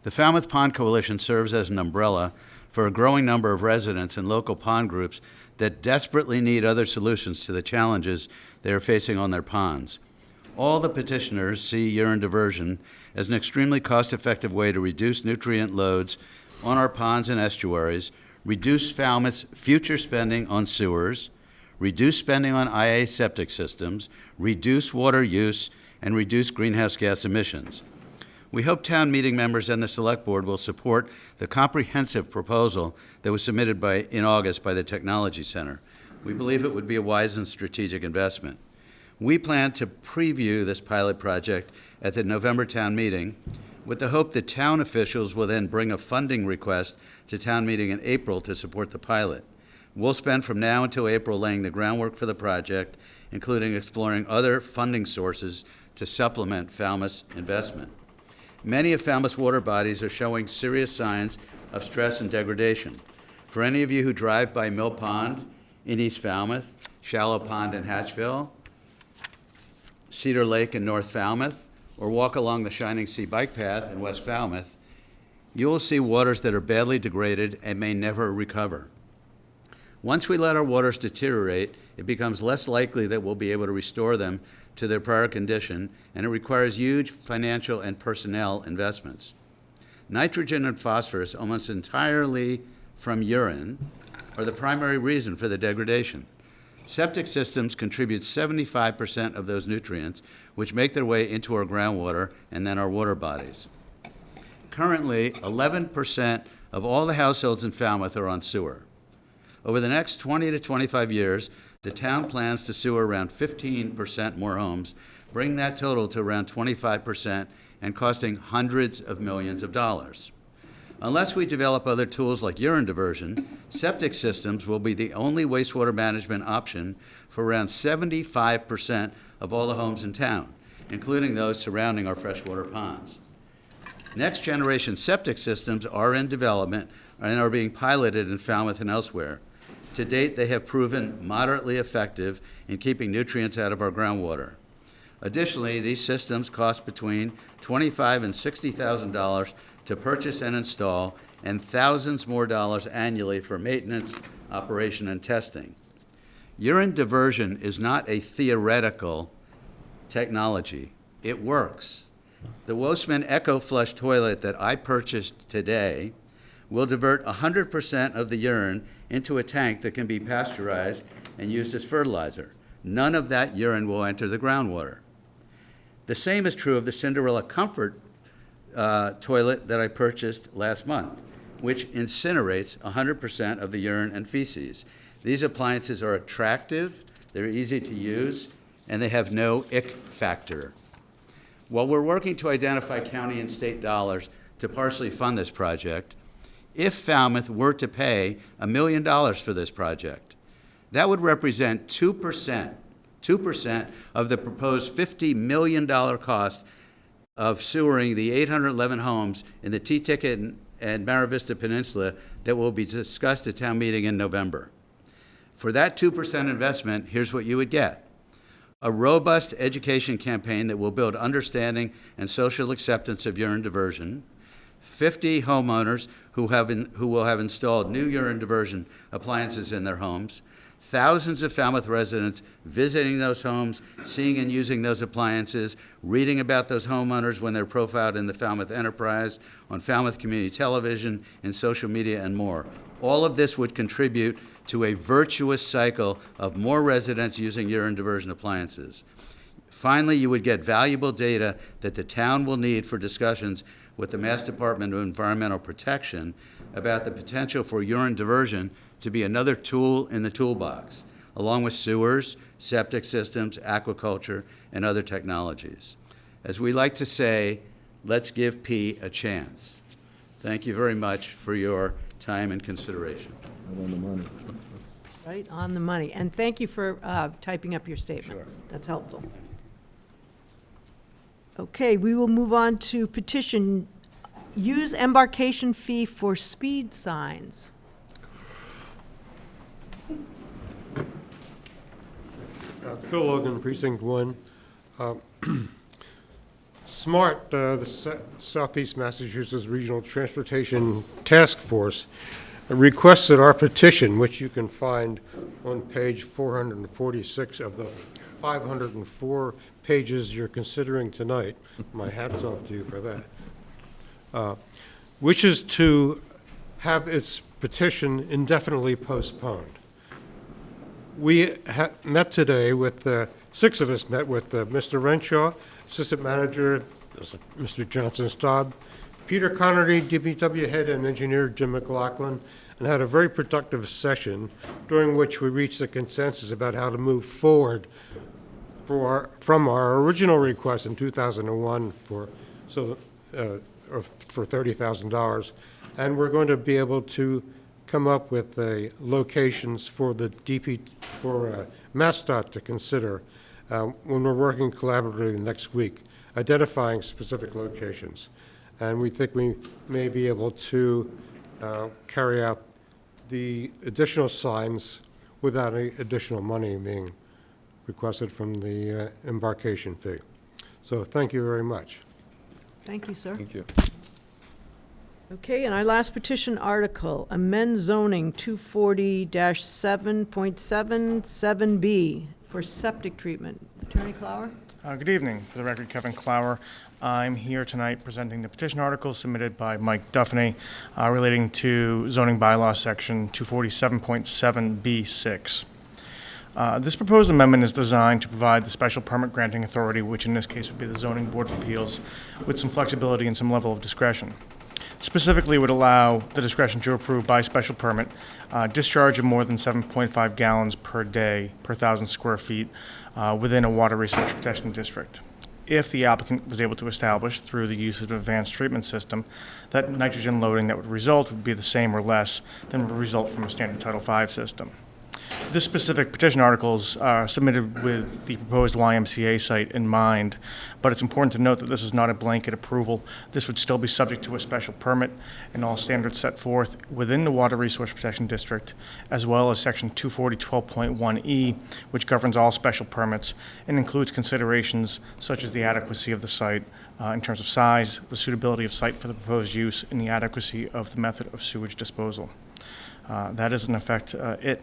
The Falmouth Pond Coalition serves as an umbrella for a growing number of residents and local pond groups that desperately need other solutions to the challenges they are facing on their ponds. All the petitioners see urine diversion as an extremely cost-effective way to reduce nutrient loads on our ponds and estuaries, reduce Falmouth's future spending on sewers, reduce spending on IA septic systems, reduce water use, and reduce greenhouse gas emissions. We hope town meeting members and the Select Board will support the comprehensive proposal that was submitted in August by the Technology Center. We believe it would be a wise and strategic investment. We plan to preview this pilot project at the November town meeting with the hope that town officials will then bring a funding request to town meeting in April to support the pilot. We'll spend from now until April laying the groundwork for the project, including exploring other funding sources to supplement Falmouth's investment. Many of Falmouth's water bodies are showing serious signs of stress and degradation. For any of you who drive by Mill Pond in East Falmouth, Shallow Pond in Hatchville, Cedar Lake in North Falmouth, or walk along the Shining Sea bike path in West Falmouth, you will see waters that are badly degraded and may never recover. Once we let our waters deteriorate, it becomes less likely that we'll be able to restore them to their prior condition, and it requires huge financial and personnel investments. Nitrogen and phosphorus, almost entirely from urine, are the primary reason for the degradation. Septic systems contribute 75% of those nutrients, which make their way into our groundwater and then our water bodies. Currently, 11% of all the households in Falmouth are on sewer. Over the next 20 to 25 years, the town plans to sewer around 15% more homes, bringing that total to around 25% and costing hundreds of millions of dollars. Unless we develop other tools like urine diversion, septic systems will be the only wastewater management option for around 75% of all the homes in town, including those surrounding our freshwater ponds. Next generation septic systems are in development and are being piloted in Falmouth and elsewhere. To date, they have proven moderately effective in keeping nutrients out of our groundwater. Additionally, these systems cost between $25,000 and $60,000 to purchase and install, and thousands more dollars annually for maintenance, operation, and testing. Urine diversion is not a theoretical technology. It works. The Wostman Echo Flush toilet that I purchased today will divert 100% of the urine into a tank that can be pasteurized and used as fertilizer. None of that urine will enter the groundwater. The same is true of the Cinderella Comfort toilet that I purchased last month, which incinerates 100% of the urine and feces. These appliances are attractive, they're easy to use, and they have no ick factor. While we're working to identify county and state dollars to partially fund this project, if Falmouth were to pay $1 million for this project, that would represent 2% of the proposed $50 million cost of sewering the 811 homes in the T-Ticket and Mara Vista Peninsula that will be discussed at town meeting in November. For that 2% investment, here's what you would get: a robust education campaign that will build understanding and social acceptance of urine diversion, 50 homeowners who will have installed new urine diversion appliances in their homes, thousands of Falmouth residents visiting those homes, seeing and using those appliances, reading about those homeowners when they're profiled in the Falmouth Enterprise, on Falmouth Community Television, in social media, and more. All of this would contribute to a virtuous cycle of more residents using urine diversion appliances. Finally, you would get valuable data that the town will need for discussions with the Mass Department of Environmental Protection about the potential for urine diversion to be another tool in the toolbox, along with sewers, septic systems, aquaculture, and other technologies. As we like to say, let's give P a chance. Thank you very much for your time and consideration. Right on the money. And thank you for typing up your statement. Sure. That's helpful. Okay, we will move on to petition, use embarkation fee for speed signs. Phil Logan, Precinct 1. SMART, the Southeast Massachusetts Regional Transportation Task Force, requested our petition, which you can find on page 446 of the 504 pages you're considering tonight. My hat's off to you for that. Which is to have its petition indefinitely postponed. We met today with, 6 of us met with Mr. Renshaw, Assistant Manager, Mr. Johnson Staub, Peter Connery, DPW Head, and Engineer Jim McLaughlin, and had a very productive session during which we reached a consensus about how to move forward from our original request in 2001 for $30,000, and we're going to be able to come up with locations for the MassDOT to consider when we're working collaboratively next week, identifying specific locations. And we think we may be able to carry out the additional signs without any additional money being requested from the embarkation fee. So thank you very much. Thank you, sir. Thank you. Okay, and our last petition article, amend zoning 240-7.77B for septic treatment. Attorney Clower? Good evening. For the record, Kevin Clower. I'm here tonight presenting the petition article submitted by Mike Duffney relating to zoning bylaw section 247.7B6. This proposed amendment is designed to provide the special permit granting authority, which in this case would be the Zoning Board of Appeals, with some flexibility and some level of discretion. Specifically, would allow the discretion to approve by special permit discharge of more than 7.5 gallons per day per 1,000 square feet within a water resource protection district, if the applicant was able to establish through the use of an advanced treatment system that nitrogen loading that would result would be the same or less than would result from a standard Title V system. This specific petition articles are submitted with the proposed YMCA site in mind, but it's important to note that this is not a blanket approval. This would still be subject to a special permit and all standards set forth within the Water Resource Protection District, as well as Section 240.12.1E, which governs all special permits and includes considerations such as the adequacy of the site in terms of size, the suitability of site for the proposed use, and the adequacy of the method of sewage disposal. That is, in effect, it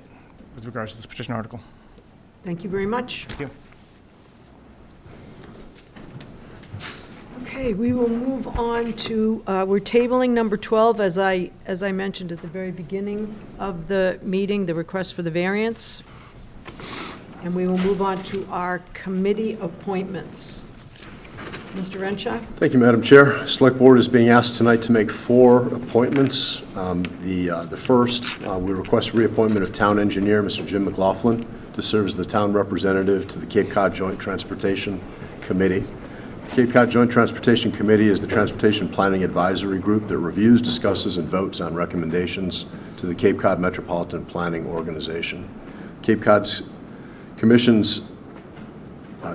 with regards to this petition article. Thank you very much. Thank you. Okay, we will move on to, we're tabling number 12, as I mentioned at the very beginning of the meeting, the request for the variance. And we will move on to our committee appointments. Mr. Renshaw? Thank you, Madam Chair. Select Board is being asked tonight to make 4 appointments. The first, we request reappointment of Town Engineer, Mr. Jim McLaughlin, to serve as the Town Representative to the Cape Cod Joint Transportation Committee. The Cape Cod Joint Transportation Committee is the transportation planning advisory group that reviews, discusses, and votes on recommendations to the Cape Cod Metropolitan Planning Organization. Cape Cod's Commission's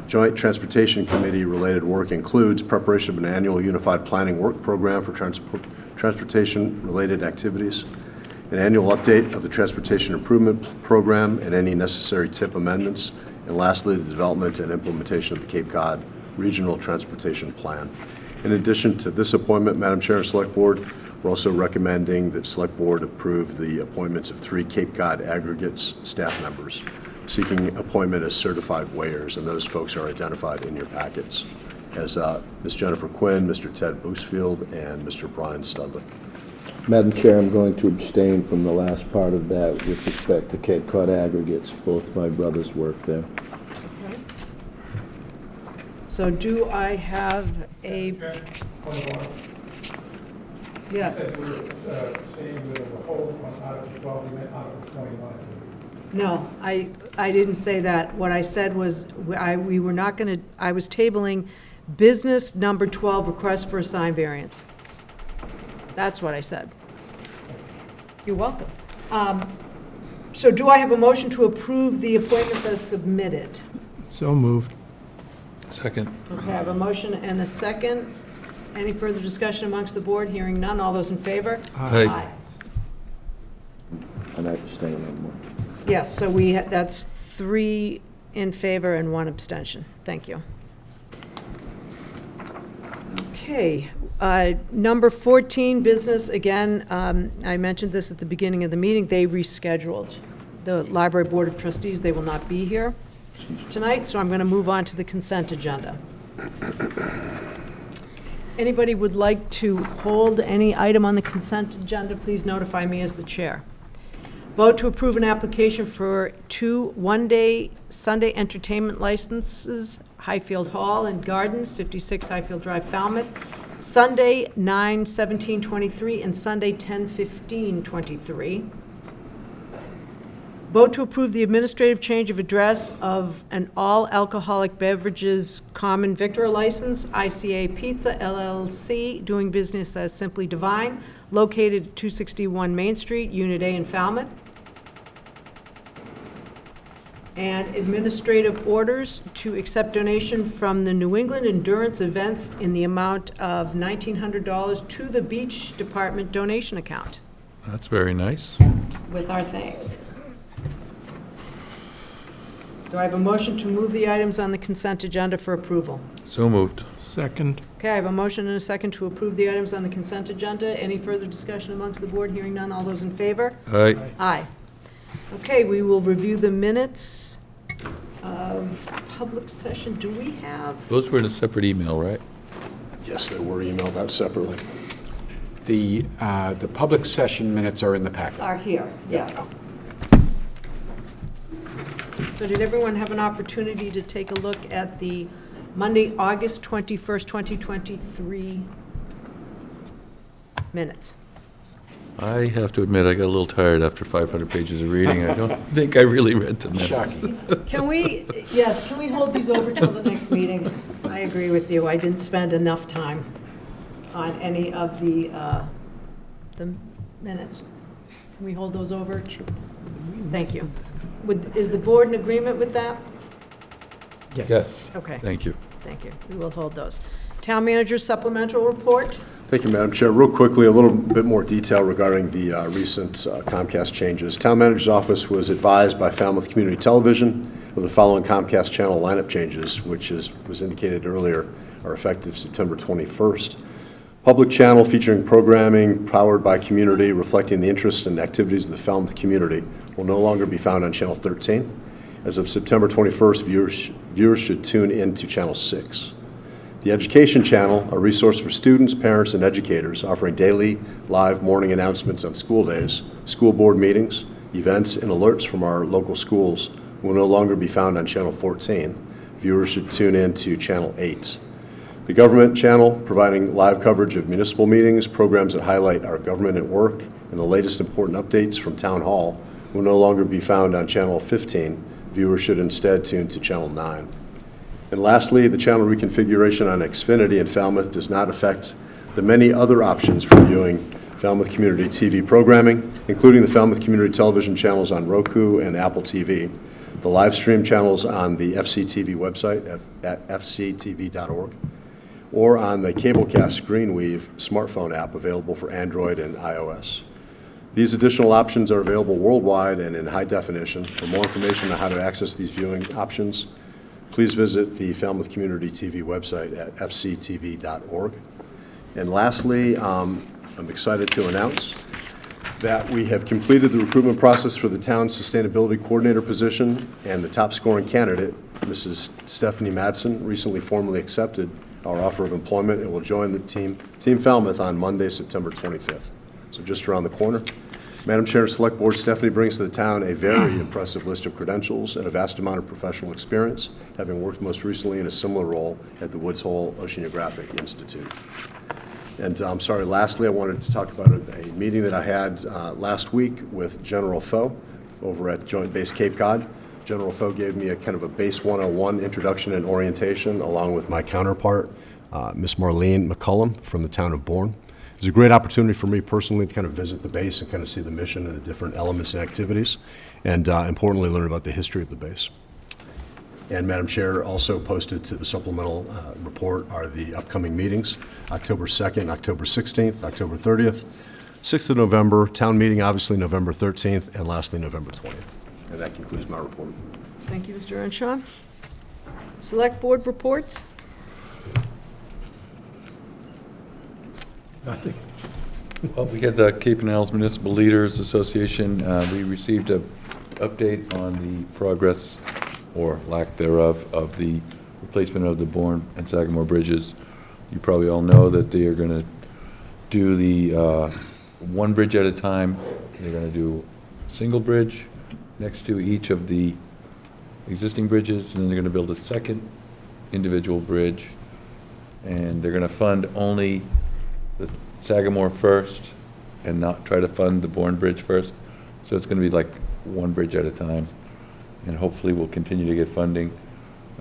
Joint Transportation Committee related work includes preparation of an annual unified planning work program for transportation related activities, an annual update of the transportation improvement program and any necessary TIP amendments, and lastly, the development and implementation of the Cape Cod Regional Transportation Plan. In addition to this appointment, Madam Chair and Select Board, We're also recommending that Select Board approve the appointments of 3 Cape Cod Aggregates staff members seeking appointment as certified weighers, and those folks are identified in your packets as Ms. Jennifer Quinn, Mr. Ted Boosfield, and Mr. Brian Studley. Madam Chair, I'm going to abstain from the last part of that with respect to Cape Cod Aggregates. Both my brothers work there. So do I have a... Yes. No, I didn't say that. What I said was, we were not going to, I was tabling business number 12, request for a sign variance. That's what I said. You're welcome. So do I have a motion to approve the appointments as submitted? So moved. Second. Okay, I have a motion and a second. Any further discussion amongst the board? Hearing none. All those in favor? Aye. And I abstain on one. Yes, so that's 3 in favor and 1 abstention. Thank you. Okay, number 14, business, again, I mentioned this at the beginning of the meeting, they rescheduled. The Library Board of Trustees, they will not be here tonight, so I'm going to move on to the consent agenda. Anybody would like to hold any item on the consent agenda, please notify me as the chair. Vote to approve an application for 2 one-day Sunday entertainment licenses, Highfield Hall and Gardens, 56 Highfield Drive, Falmouth, Sunday 9/17/23 and Sunday 10/15/23. Vote to approve the administrative change of address of an all-alcoholic beverages common victor license, ICA Pizza LLC, doing business as Simply Divine, located at 261 Main Street, Unit A in Falmouth. And administrative orders to accept donation from the New England Endurance Events in the amount of $1,900 to the Beach Department donation account, That's very nice. with our thanks. Do I have a motion to move the items on the consent agenda for approval? So moved. Second. Okay, I have a motion and a second to approve the items on the consent agenda. Any further discussion amongst the board? Hearing none. All those in favor? Aye. Aye. Okay, we will review the minutes of public session. Do we have? Those were in a separate email, right? Yes, they were emailed out separately. The public session minutes are in the packet. Are here, yes. So did everyone have an opportunity to take a look at the Monday, August 21st, 2023 minutes? I have to admit, I got a little tired after 500 pages of reading. I don't think I really read the minutes. Can we, yes, can we hold these over till the next meeting? I agree with you. I didn't spend enough time on any of the minutes. Can we hold those over? Thank you. Is the board in agreement with that? Yes. Okay. Thank you. Thank you. We will hold those. Town manager's supplemental report? Thank you, Madam Chair. Real quickly, a little bit more detail regarding the recent Comcast changes. Town Manager's Office was advised by Falmouth Community Television of the following Comcast channel lineup changes, which was indicated earlier, are effective September 21st. Public channel featuring programming powered by community, reflecting the interests and activities of the Falmouth community, will no longer be found on Channel 13. As of September 21st, viewers should tune in to Channel 6. The Education Channel, a resource for students, parents, and educators, offering daily live morning announcements on school days, school board meetings, events, and alerts from our local schools, will no longer be found on Channel 14. Viewers should tune in to Channel 8. The Government Channel, providing live coverage of municipal meetings, programs that highlight our government at work, and the latest important updates from Town Hall, will no longer be found on Channel 15. Viewers should instead tune to Channel 9. And lastly, the channel reconfiguration on Xfinity in Falmouth does not affect the many other options for viewing Falmouth Community TV programming, including the Falmouth Community Television channels on Roku and Apple TV, the live stream channels on the FCTV website at fctv.org, or on the Cablecast Greenweave smartphone app available for Android and iOS. These additional options are available worldwide and in high definition. For more information on how to access these viewing options, please visit the Falmouth Community TV website at fctv.org. And lastly, I'm excited to announce that we have completed the recruitment process for the town's sustainability coordinator position, and the top scoring candidate, Mrs. Stephanie Madsen, recently formally accepted our offer of employment and will join the Team Falmouth on Monday, September 25th. So just around the corner. Madam Chair, Select Board, Stephanie brings to the town a very impressive list of credentials and a vast amount of professional experience, having worked most recently in a similar role at the Woods Hole Oceanographic Institute. And I'm sorry, lastly, I wanted to talk about a meeting that I had last week with General Foe over at Joint Base Cape Cod. General Foe gave me a kind of a base 101 introduction and orientation, along with my counterpart, Miss Marlene McCullum from the town of Bourne. It was a great opportunity for me personally to kind of visit the base and kind of see the mission and the different elements and activities, and importantly, learn about the history of the base. And Madam Chair, also posted to the supplemental report are the upcoming meetings, October 2nd, October 16th, October 30th, 6th of November, town meeting obviously November 13th, and lastly November 20th. And that concludes my report. Thank you, Mr. Renshaw. Select Board reports? Nothing. Well, we had the Cape and Isles Municipal Leaders Association. We received an update on the progress, or lack thereof, of the replacement of the Bourne and Sagamore bridges. You probably all know that they are going to do the one bridge at a time. They're going to do a single bridge next to each of the existing bridges, and then they're going to build a second individual bridge, and they're going to fund only the Sagamore first and not try to fund the Bourne Bridge first. So it's going to be like one bridge at a time, and hopefully we'll continue to get funding.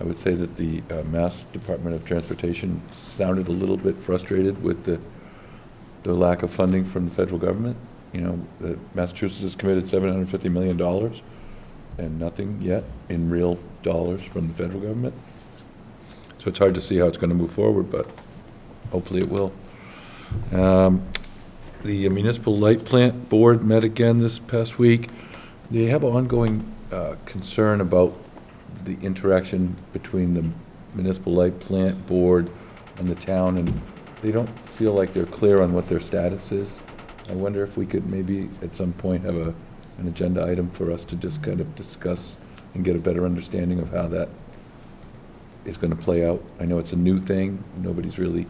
I would say that the Mass Department of Transportation sounded a little bit frustrated with the lack of funding from the federal government. You know, Massachusetts has committed $750 million and nothing yet in real dollars from the federal government. So it's hard to see how it's going to move forward, but hopefully it will. The Municipal Light Plant Board met again this past week. They have an ongoing concern about the interaction between the Municipal Light Plant Board and the town, and they don't feel like they're clear on what their status is. I wonder if we could maybe at some point have an agenda item for us to just kind of discuss and get a better understanding of how that is going to play out. I know it's a new thing. Nobody's really,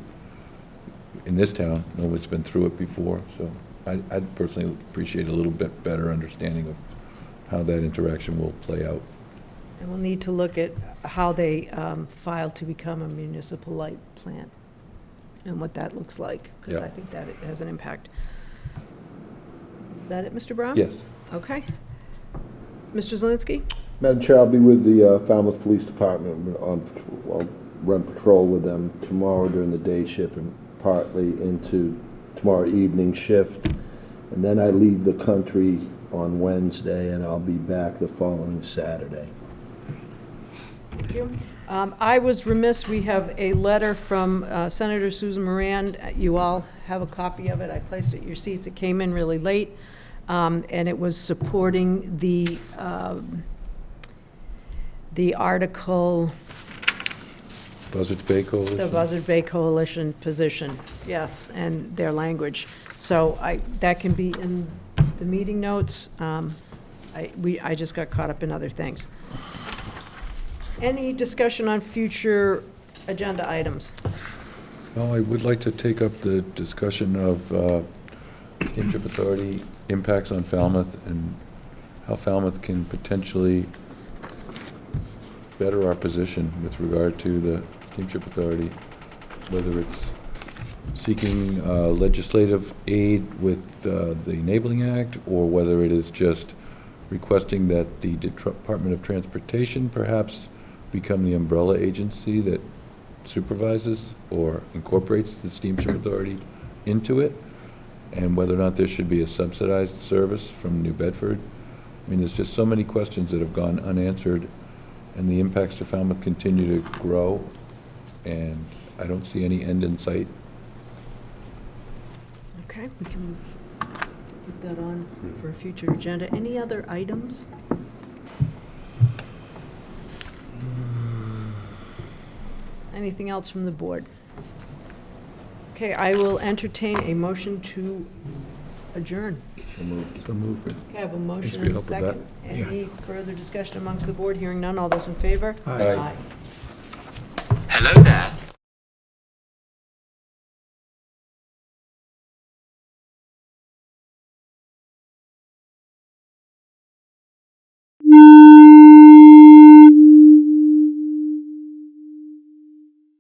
in this town, nobody's been through it before, so I'd personally appreciate a little bit better understanding of how that interaction will play out. And we'll need to look at how they filed to become a municipal light plant and what that looks like, because Yeah. I think that it has an impact. Is that it, Mr. Brown? Yes. Okay. Mr. Zelinski? Madam Chair, I'll be with the Falmouth Police Department I'll run patrol with them tomorrow during the day shift and partly into tomorrow evening shift. And then I leave the country on Wednesday, and I'll be back the following Saturday. Thank you. I was remiss, we have a letter from Senator Susan Moran. You all have a copy of it. I placed it at your seats. It came in really late, and it was supporting the article, Buzzards Bay Coalition? the Buzzard Bay Coalition position, yes, and their language. So that can be in the meeting notes. I just got caught up in other things. Any discussion on future agenda items? Well, I would like to take up the discussion of Steamship Authority impacts on Falmouth and how Falmouth can potentially better our position with regard to the Steamship Authority, whether it's seeking legislative aid with the Enabling Act, or whether it is just requesting that the Department of Transportation perhaps become the umbrella agency that supervises or incorporates the Steamship Authority into it, and whether or not there should be a subsidized service from New Bedford. I mean, there's just so many questions that have gone unanswered, and the impacts to Falmouth continue to grow, and I don't see any end in sight. Okay, we can put that on for a future agenda. Any other items? Anything else from the board? Okay. Okay, I will entertain a motion to adjourn. So move it. Okay, I have a Thanks motion for and your a help with that. second. Any further discussion amongst the board? Hearing none, all those in favor? Aye. Hello there.